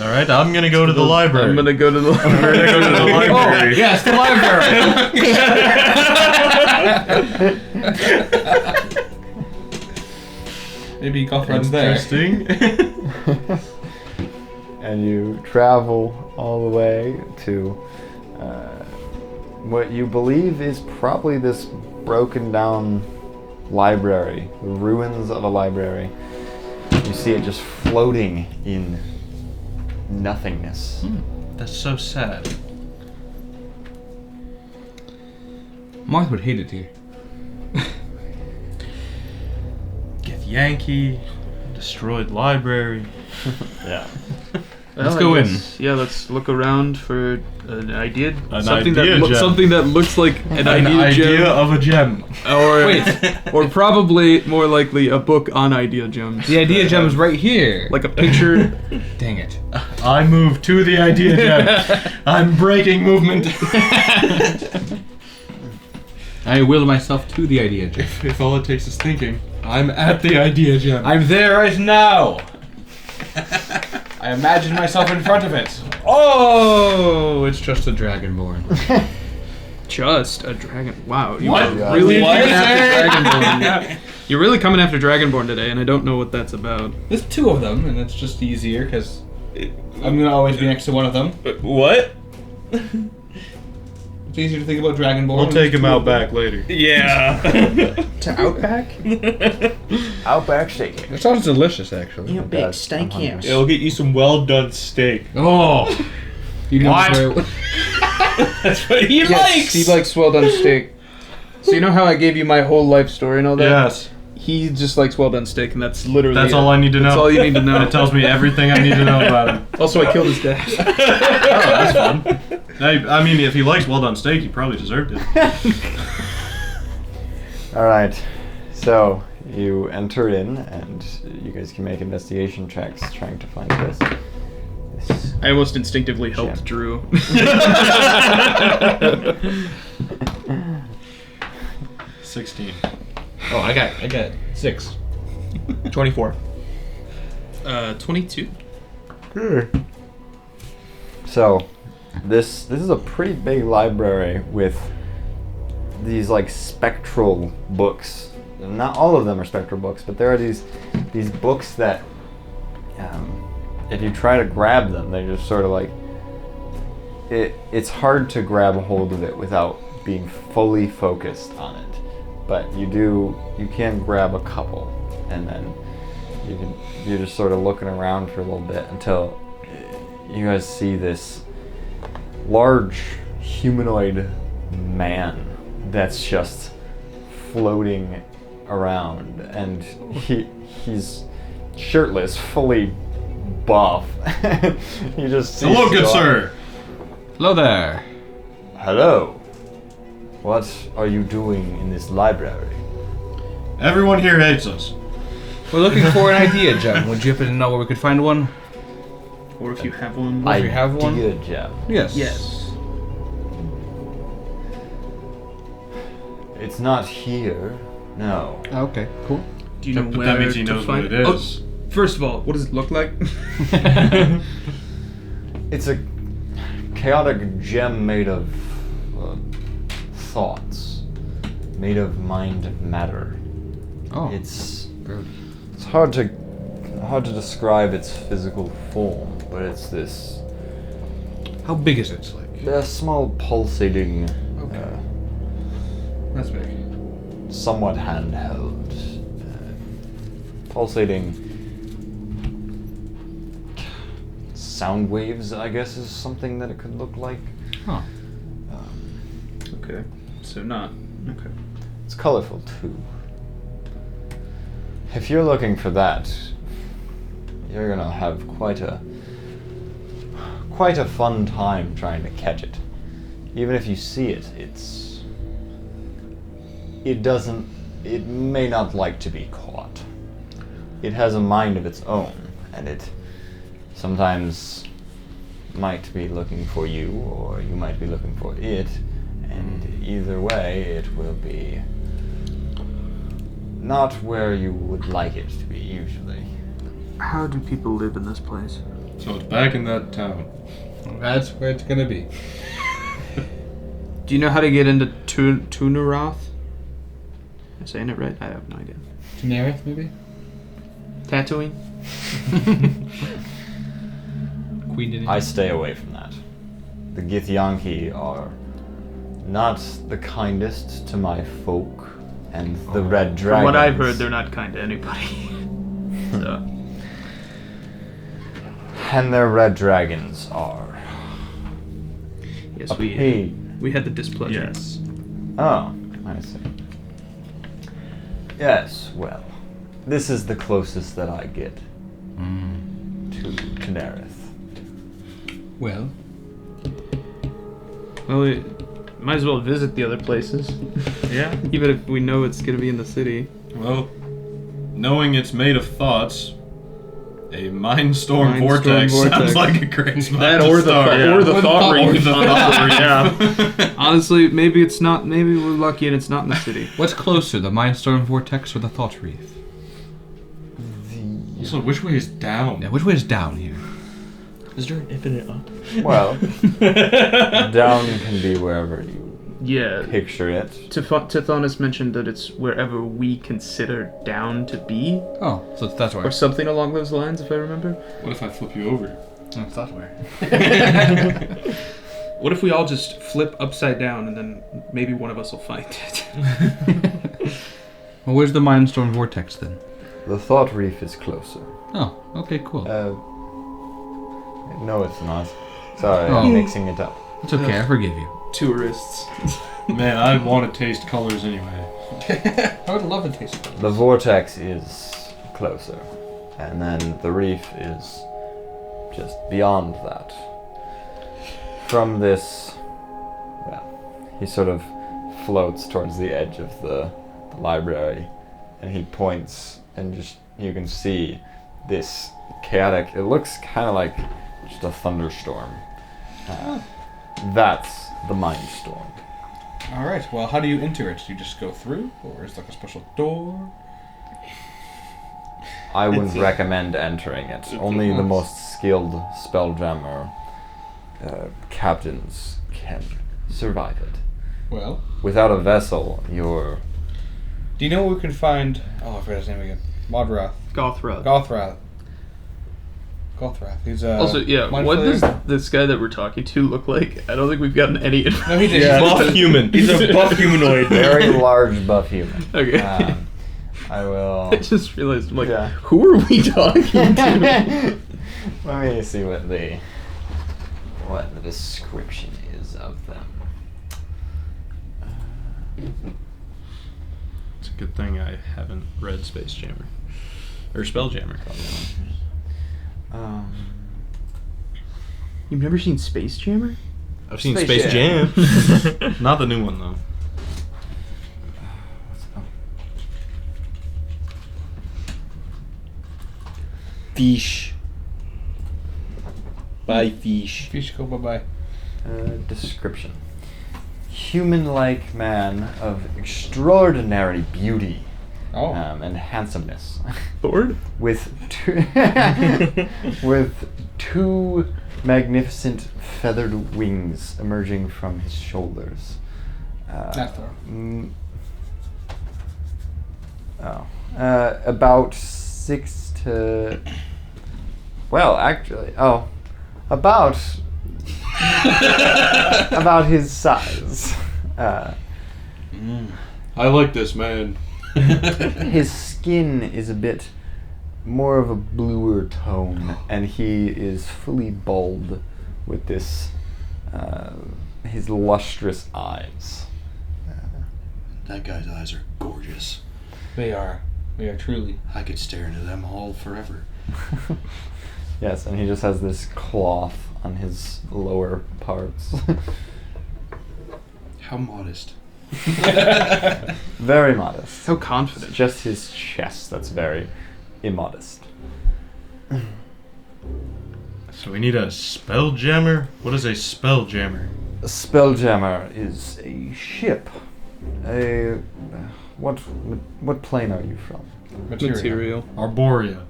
S2: All right, I'm gonna go to the library.
S7: I'm gonna go to the
S2: library.
S8: Oh, yes, the library. Maybe Gothran's there.
S2: Interesting.
S1: And you travel all the way to what you believe is probably this broken down library, the ruins of a library. You see it just floating in nothingness.
S2: That's so sad.
S8: Marth would hate it here.
S2: Yankee, destroyed library.
S1: Yeah.
S8: Let's go in.
S7: Yeah, let's look around for an idea.
S2: An
S7: something
S2: idea
S7: that
S2: gem.
S7: something that looks like an
S2: An
S7: idea
S2: idea
S7: gem.
S2: of a gem.
S7: Or probably more likely a book on idea gems.
S8: The idea gem is right here.
S7: Like a picture.
S8: Dang it.
S2: I move to the idea gem. I'm breaking movement.
S8: I will myself to the idea gem.
S2: If all it takes is thinking, I'm at the idea gem.
S8: I'm there right now. I imagine myself in front of it. Oh, it's just a dragonborn.
S7: Just a dragon. Wow, you
S8: What?
S7: are really
S1: What?
S7: coming after Dragonborn. You're really coming after Dragonborn today, and I don't know what that's about.
S8: There's two of them, and it's just easier because I'm gonna always be next to one of them.
S11: What?
S8: It's easier to think about Dragonborn.
S2: We'll take him out back later.
S11: Yeah.
S8: To Outback.
S1: Outback steak.
S8: That sounds delicious, actually.
S11: You
S1: big steakhouse.
S9: It'll get you some well done steak.
S8: Oh. You know
S2: What?
S11: That's what he likes.
S7: He likes well done steak. So you know how I gave you my whole life story and all that?
S2: Yes.
S7: He just likes well done steak, and that's literally
S2: That's
S7: it.
S2: all I need to know.
S7: That's all you need to know.
S2: It tells me everything I need to know about him.
S7: Also, I killed his dad.
S2: Oh, that's fun. I mean, if he likes well done steak, he probably deserved it.
S1: All right. So you enter in, and you guys can make investigation checks trying to find this.
S7: I almost instinctively helped
S1: Gem.
S7: Drew.
S2: 16.
S8: Oh, I got 6.
S9: 24.
S7: 22.
S1: So, this is a pretty big library with these like spectral books. Not all of them are spectral books, but there are these books that, if you try to grab them, they just sort of like it's hard to grab a hold of it without being fully focused on it. But you can grab a couple, and then you're just sort of looking around for a little bit until you guys see this large humanoid man that's just floating around, and he's shirtless, fully buff. You just see
S2: Hello, good
S1: Scott.
S2: sir.
S8: Hello there.
S1: Hello. What are you doing in this library?
S5: Everyone here hates us.
S8: We're looking for an idea gem. Would you happen to know where we could find one?
S7: Or if you have one.
S8: If you have one?
S1: Idea gem.
S8: Yes.
S7: Yes.
S1: It's not here. No.
S8: Okay, cool.
S7: Do you know
S5: But
S7: where
S5: that means he
S7: to
S5: knows
S7: find
S5: what it is.
S7: Oh, first of all, what does it look like?
S1: It's a chaotic gem made of thoughts, made of mind matter.
S8: Oh.
S1: It's hard to describe its physical form, but it's this
S8: How big is it? Like,
S1: small pulsating,
S8: Okay. That's big.
S1: somewhat handheld, pulsating sound waves, I guess, is something that it could look like.
S8: Huh.
S7: Okay. So not. Okay.
S1: It's colorful too. If you're looking for that, you're gonna have quite a fun time trying to catch it. Even if you see it, it may not like to be caught. It has a mind of its own, and it sometimes might be looking for you, or you might be looking for it, and either way, it will be not where you would like it to be usually.
S7: How do people live in this place?
S5: So it's back in that town.
S8: That's where it's gonna be.
S7: Do you know how to get into Tunaroth? Am I saying it right? I have no idea.
S8: Tenerife, maybe?
S7: Tatooine?
S8: Queen didn't.
S1: I stay away from that. The Githyanki are not the kindest to my folk, and the Red Dragons.
S7: From what I've heard, they're not kind to anybody. So.
S1: And their Red Dragons are
S7: Yes,
S1: a pain.
S7: we had the displeasure.
S9: Yes.
S1: Oh, I see. Yes, well, this is the closest that I get to Tenerife.
S8: Well,
S7: Well, we might as well visit the other places.
S9: Yeah.
S7: Even if we know it's gonna be in the city.
S5: Well, knowing it's made of thoughts, a Mindstorm
S7: Mindstorm
S5: vortex
S7: vortex.
S5: sounds like a great spot
S7: That
S5: to
S7: or the
S5: start.
S7: or the thought
S5: Or
S7: ring.
S5: the thought ring.
S7: Honestly, maybe it's not. Maybe we're lucky and it's not in the city.
S8: what's closer, the Mindstorm Vortex or the Thought Reef?
S5: Also, which way is down?
S8: Yeah, which way is down here?
S9: Is there an infinite up?
S1: Well, down can be wherever you
S7: Yeah.
S1: picture it.
S7: Tithonus mentioned that it's wherever we consider down to be,
S8: Oh, so that's where.
S7: or something along those lines, if I remember.
S5: What if I flip you over?
S8: That's that where.
S7: What if we all just flip upside down and then maybe one of us will find it?
S8: Well, where's the Mindstorm Vortex then?
S1: The Thought Reef is closer.
S8: Oh, okay, cool.
S1: No, it's not. Sorry,
S8: Oh.
S1: I'm mixing it up.
S8: It's okay, I forgive you.
S7: Tourists.
S5: Man, I want to taste colors anyway.
S8: I would love to taste it.
S1: The vortex is closer, and then the reef is just beyond that. From this, well, he sort of floats towards the edge of the library, and he points, and just you can see this chaotic. It looks kind of like just a thunderstorm. That's the Mindstorm.
S8: All right. Well, how do you enter it? Do you just go through, or is it like a special door?
S1: I wouldn't recommend entering it. Only the most skilled spelljammer captains can survive it.
S8: Well,
S1: Without a vessel, you're...
S8: do you know where we can find? Oh, I forgot his name again. Modrath.
S7: Gothra.
S8: Gothrath. He's
S7: Also, yeah,
S8: mind
S7: what
S8: flayer?
S7: does this guy that we're talking to look like? I don't think we've gotten any information.
S8: No, he did.
S9: Yeah, buff human. He's a buff humanoid.
S1: very large buff human.
S7: Okay.
S1: I will...
S7: I just realized, I'm like,
S1: Yeah.
S7: who are we talking to?
S1: Let me see what the description is of them.
S2: It's a good thing I haven't read Space Jammer. Or Spelljammer.
S7: You've never seen Space Jammer?
S2: I've seen
S1: Space
S2: Space Jam. Not the new one, though.
S6: Fish. Bye, fish.
S8: Fish go bye-bye.
S1: Description. Human-like man of extraordinary beauty
S8: Oh.
S1: and handsomeness.
S11: Bored?
S1: with two magnificent feathered wings emerging from his shoulders.
S8: Not Thor.
S1: About 6 to... Well, actually, about about his size.
S2: I like this man.
S1: His skin is a bit more of a bluer tone, and he is fully bald with this, his lustrous eyes.
S2: That guy's eyes are gorgeous.
S8: They are truly.
S2: I could stare into them all forever.
S1: Yes, and he just has this cloth on his lower parts.
S2: How modest.
S1: Very modest.
S7: How confident.
S1: It's just his chest that's very immodest.
S6: So we need a spell jammer? What is a spell jammer?
S1: A spelljammer is a ship. What plane are you from?
S7: Material.
S6: Arborea.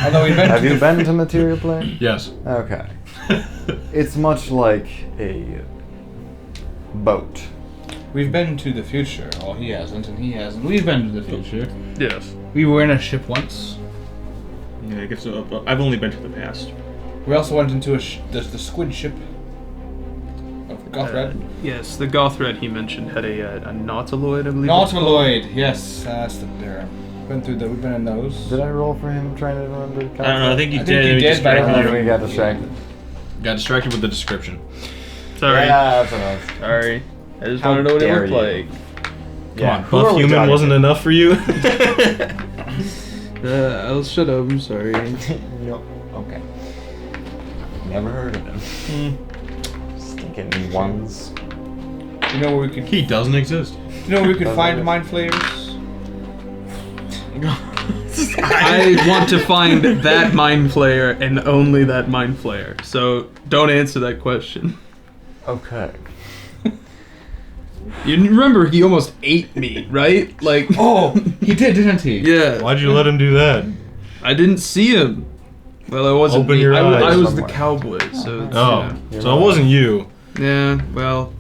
S8: Although we've been
S1: Have
S8: to
S1: you
S8: the-
S1: been to Material Plane?
S6: Yes.
S1: Okay. It's much like a boat.
S8: We've been to the future. Well, he hasn't, and he hasn't. We've been to the future.
S7: Yes.
S8: We were in a ship once.
S9: Yeah, I guess I've only been to the past.
S8: We also went into the squid ship of the Gothred.
S7: Yes, the Gothred he mentioned had a nautiloid, I believe.
S8: Nautiloid, yes, that's the term. We've been in those.
S1: Did I roll for him trying to remember?
S9: I don't know. I think you
S8: I
S9: did.
S8: think you
S9: We
S8: did, but I don't
S9: distracted
S8: know.
S9: you.
S1: We got distracted.
S2: Got distracted with the description.
S7: Sorry.
S1: Yeah, that's what I was.
S7: Sorry. I just
S1: How
S7: want to know what it
S1: dare
S7: looked
S1: you.
S7: like.
S1: Yeah,
S6: Come on, buff human wasn't enough for you?
S7: I'll shut up. I'm sorry.
S1: No. Okay. Never heard of him. Stinking ones.
S8: You know where we could?
S6: He doesn't exist.
S8: You know where we could find mind flayers?
S7: I want to find that mind flayer and only that mind flayer. So don't answer that question.
S1: Okay.
S7: You remember he almost ate me, right? Like,
S8: Oh, he did, didn't he?
S7: yeah.
S6: Why'd you let him do that?
S7: I didn't see him. Well, I wasn't.
S6: Open
S7: me.
S6: your
S7: I
S6: eyes
S7: was the
S1: somewhere.
S7: cowboy, so it's,
S6: Oh,
S1: You're
S6: so it
S1: right.
S6: wasn't you.
S7: yeah. Well,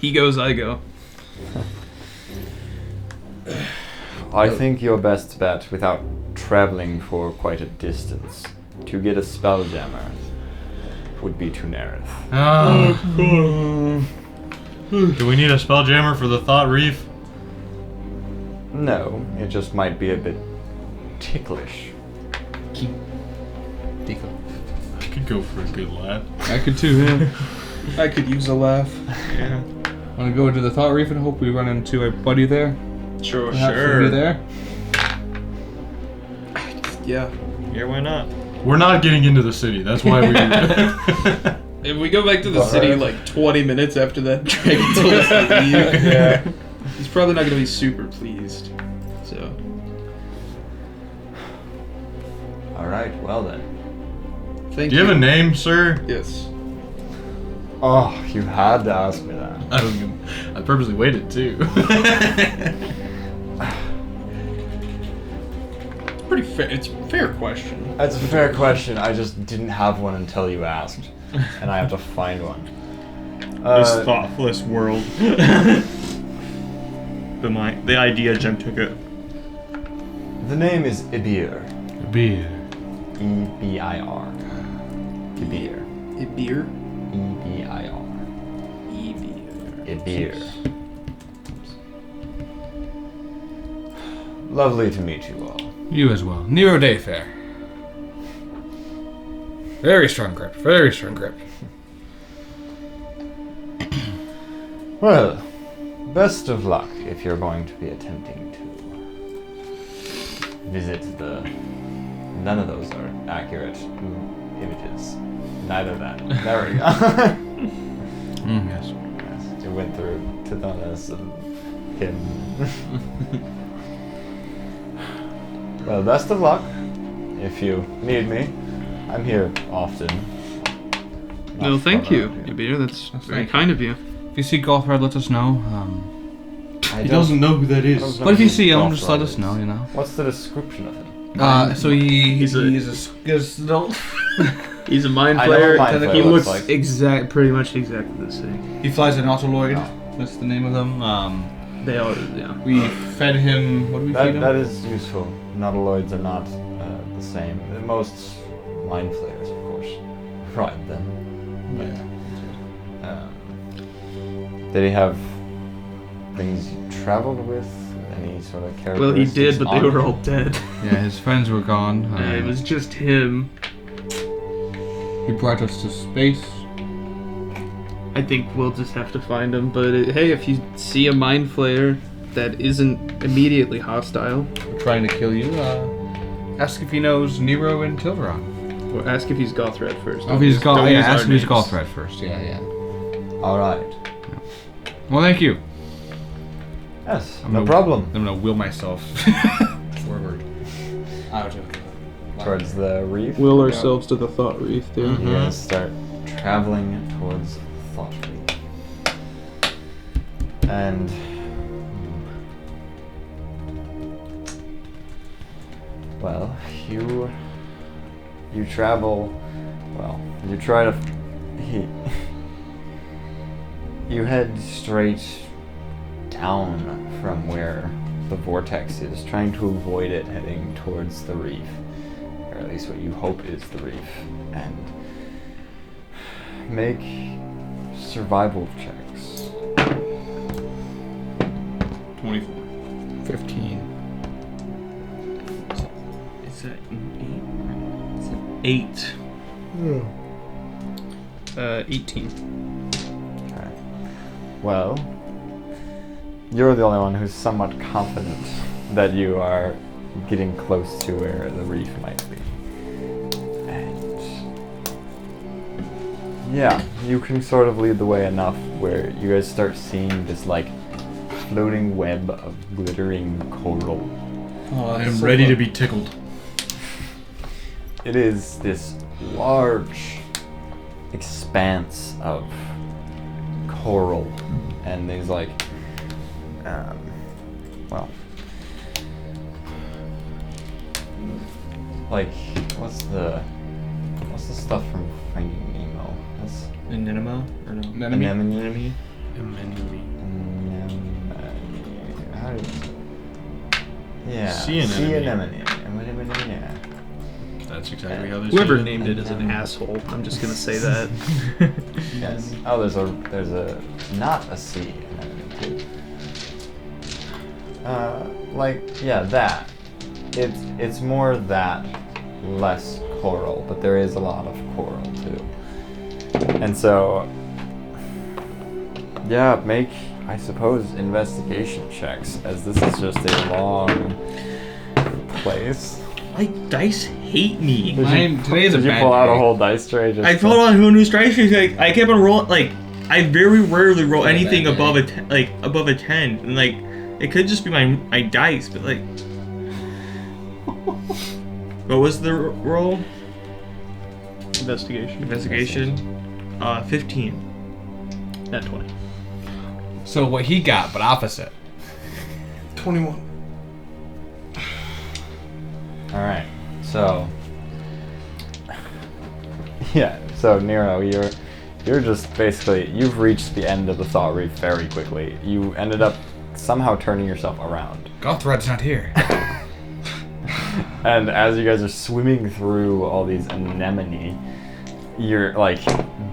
S7: he goes, I go.
S1: I think your best bet, without traveling for quite a distance, to get a spelljammer would be to Nerith.
S6: Do we need a spell jammer for the Thought Reef?
S1: No, it just might be a bit ticklish.
S6: I could go for a good laugh.
S7: I could too. Yeah. I could use a laugh.
S9: Yeah.
S8: Want to go into the Thought Reef and hope we run into a buddy there?
S9: Sure.
S8: Perhaps we'll be there.
S7: Yeah.
S9: Yeah, why not?
S6: We're not getting into the city. That's why we.
S7: If we go back to the city like 20 minutes after that dragon told us to leave,
S1: Yeah.
S7: he's probably not going to be super pleased. So.
S1: Alright, well then.
S7: Thank
S6: Do you have a name, sir?
S7: Yes.
S1: Oh, you had to ask me that.
S6: I purposely waited too.
S7: Pretty fair. It's a fair question.
S1: That's a fair question. I just didn't have one until you asked. And I have to find one.
S9: This thoughtless world. The idea Jem took it.
S1: The name is Ibir.
S6: Beer.
S1: E-B-I-R. Ibir.
S7: A beer?
S1: E-B-I-R. Ibir. Lovely to meet you all.
S8: You as well. Nero Dayfair. Very strong grip. Very strong grip.
S1: Well, best of luck if you're going to be attempting to visit the... None of those are accurate images. Neither that. There we go.
S8: Yes.
S1: Yes, it went through Tithonus and him. Well, best of luck. If you need me, I'm here often.
S7: No,
S1: Not
S7: thank
S1: far
S7: you,
S1: around here.
S7: Ibir. That's very
S3: thank you.
S7: kind of you.
S3: If you see Gothard, let us know.
S2: He doesn't know who that is.
S3: But if you see him, just let us know, you know.
S1: What's the description of him?
S3: So he's a
S7: He's a mind
S1: I know
S7: flayer.
S1: what mind
S7: He
S1: flayer
S7: looks
S1: looks like.
S7: pretty much exactly the same.
S3: he flies an autoloid.
S1: Oh.
S3: That's the name of them.
S7: They are, yeah.
S3: We fed him. What did we feed him?
S1: That is useful. Nautiloids are not the same. Most mind flayers, of course, ride them. Did he have things you traveled with? Any sort of characteristics?
S7: Well, he did, but they
S1: on
S7: were
S1: him?
S7: all dead.
S3: Yeah, his friends were gone.
S7: It was just him.
S3: He brought us to space.
S7: I think we'll just have to find him. But hey, if you see a mind flayer that isn't immediately hostile,
S3: We're trying to kill you. Ask if he knows Nero and Tilderon.
S7: or ask if he's Gothred first.
S3: Oh, if he's
S7: Don't use
S3: ask
S7: our
S3: if he's
S7: names.
S3: Gothred first. Yeah.
S1: All right.
S3: Well, thank you.
S1: Yes,
S3: I'm
S1: no
S3: gonna-
S1: problem.
S3: I'm gonna will myself forward. Out of
S1: Towards the reef.
S7: Will ourselves to the thought reef, dude.
S1: You guys start traveling towards Thought Reef. And well, you travel. Well, you try to. You head straight down from where the vortex is, trying to avoid it, heading towards the reef, or at least what you hope is the reef, and make survival checks.
S2: 24.
S3: 15.
S11: Is that an 8? It's an 8.
S7: 18.
S1: Okay. Well, you're the only one who's somewhat confident that you are getting close to where the reef might be. And yeah, you can sort of lead the way enough where you guys start seeing this like floating web of glittering coral.
S2: I am ready to be tickled.
S1: It is this large expanse of coral, and there's like, like what's the stuff from Finding Nemo? That's
S11: Anemone? Or no?
S1: anemone.
S11: Anemone.
S1: How do you? Yeah.
S2: Sea anemone.
S1: Yeah.
S2: That's exactly how this
S7: Whoever
S2: is.
S7: named it is an asshole. I'm just gonna say that.
S1: Yes. Oh, there's a not a sea anemone too. That. It's more that, less coral, but there is a lot of coral too. And so, yeah, make, I suppose, investigation checks, as this is just a long place.
S11: My dice hate me.
S3: Today is a
S1: Did you
S3: bad
S1: pull out a
S3: day.
S1: whole dice tray? Just
S11: I pulled on who new strike streak. Like I kept on rolling. Like I very rarely roll
S3: It's a
S11: anything
S3: bad
S11: above
S3: day.
S11: above a 10. And like it could just be my dice, but like. What was the roll?
S7: Investigation.
S11: Investigation. 15.
S7: At 20.
S3: So what he got, but opposite.
S2: 21.
S1: All right. So, yeah. So Nero, you're just basically you've reached the end of the Thought Reef very quickly. You ended up somehow turning yourself around.
S3: Gothred's not here.
S1: And as you guys are swimming through all these anemone, you're like,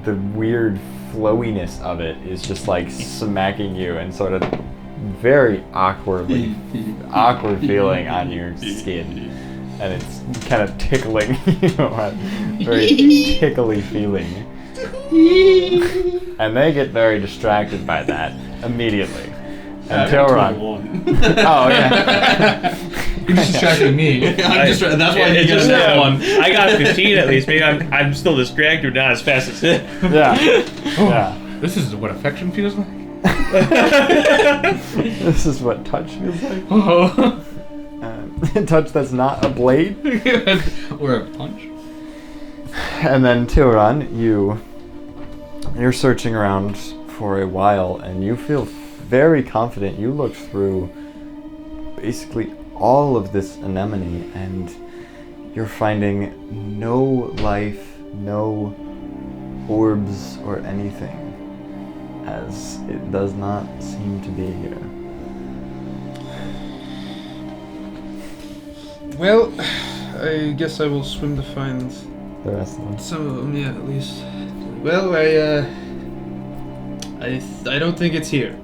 S1: the weird flowiness of it is just like smacking you and sort of very awkward feeling on your skin. And it's kind of tickling, very tickly feeling. And they get very distracted by that immediately. Until Ron. Oh, yeah.
S3: You're just distracting me.
S2: That's why
S11: It
S2: you
S11: just
S2: got
S11: one. I got 15 at least. Maybe I'm still distracted, not as fast as it.
S1: Yeah. Yeah.
S3: This is what affection feels like.
S1: This is what touch feels like.
S3: Oh.
S1: touch that's not a blade.
S3: Or a punch.
S1: And then Tilran, you're searching around for a while, and you feel very confident. You look through basically all of this anemone, and you're finding no life, no orbs or anything, as it does not seem to be here.
S7: Well, I guess I will swim to find
S1: The rest of them.
S7: some of them, yeah, at least. Well, I don't think it's here.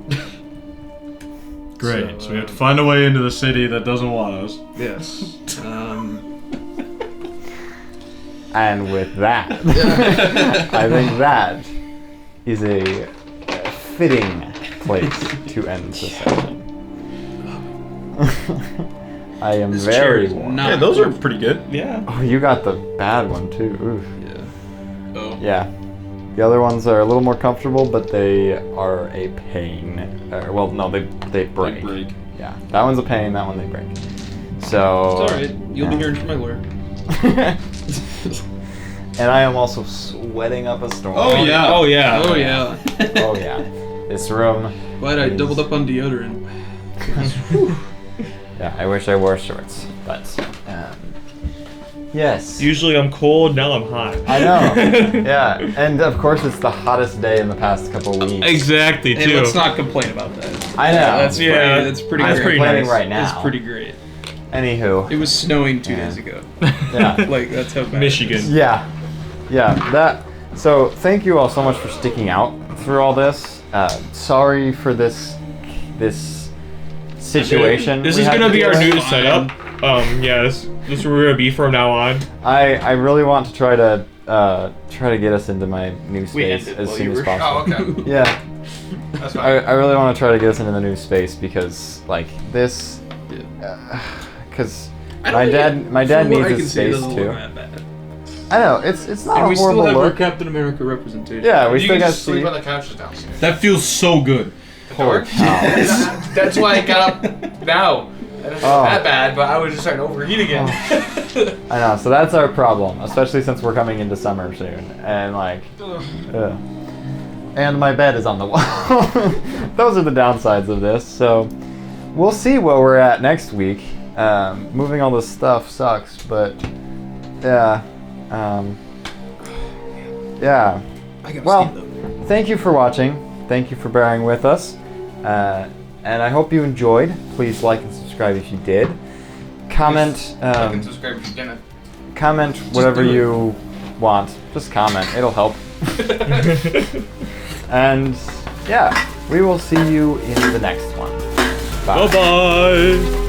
S2: Great.
S7: So,
S2: So we have to find a way into the city that doesn't want us.
S7: Yes.
S1: And with that, I think that is a fitting place to end the session. I am
S7: This
S1: very
S7: chair is
S1: warm.
S7: not
S2: Yeah, those are pretty good.
S11: Yeah.
S1: Oh, you got the bad one too. Oof.
S7: Yeah.
S2: Oh.
S1: Yeah. The other ones are a little more comfortable, but they are a pain. Well, no, they break.
S2: They break.
S1: Yeah, that one's a pain. That one they break. So.
S7: It's alright. You'll be hearing from my lawyer.
S1: And I am also sweating up a storm.
S2: Oh yeah.
S11: Oh yeah.
S7: Oh yeah.
S1: Oh yeah. This room.
S7: Glad I
S1: is-
S7: doubled up on deodorant.
S1: Yeah, I wish I wore shorts, but yes.
S11: Usually I'm cold, now I'm hot.
S1: I know. Yeah, and of course it's the hottest day in the past couple weeks.
S11: Exactly,
S7: Hey,
S11: too.
S7: let's not complain about that.
S1: I know.
S7: That's
S11: Yeah.
S7: pretty. That's pretty.
S1: I'm
S11: That's
S7: great.
S11: pretty
S1: complaining
S11: nice.
S1: right now.
S7: That's pretty great.
S1: Anywho.
S7: It was snowing 2
S1: Yeah.
S7: days ago.
S1: Yeah.
S7: Like that's how bad.
S11: Michigan.
S1: Yeah. Yeah. That. So thank you all so much for sticking out through all this. Sorry for this situation.
S11: This
S1: we
S11: is
S1: had
S11: gonna
S1: to
S11: be
S1: deal
S11: our
S1: with.
S11: new setup. Yeah, this is where we're gonna be from now on.
S1: I really want to try to get us into my new
S7: We
S1: space
S7: ended
S1: as
S7: while
S1: soon
S7: you
S1: as
S7: were-
S1: possible.
S8: Oh, okay.
S1: Yeah.
S8: That's
S1: I
S8: fine.
S1: really want to try to get us into the new space because like this, because my dad
S7: From what
S1: needs
S7: I
S1: a
S7: can see, it
S1: space
S7: doesn't
S1: too.
S7: look that bad.
S1: I know it's not
S7: And
S1: a
S7: we still
S1: horrible
S7: have our
S1: look.
S7: Captain America representation.
S1: Yeah, we
S8: you
S1: still
S8: can
S1: got
S8: just sleep
S1: Steve.
S8: on the couches downstairs.
S2: That feels so good.
S1: Poor cow.
S8: That's why I got up now. I didn't feel
S1: Oh.
S8: that bad, but I was just starting to overheat again.
S1: I know, so that's our problem, especially since we're coming into summer soon, and like, and my bed is on the wall. Those are the downsides of this. So we'll see where we're at next week. Moving all this stuff sucks, but yeah, yeah. Well, thank you for watching. Thank you for bearing with us. And I hope you enjoyed. Please like and subscribe if you did. Comment,
S8: Like and subscribe if you didn't.
S1: comment whatever
S7: do it.
S1: you want. Just comment. It'll help. And yeah, we will see you in the next one. Bye.
S11: Bye bye.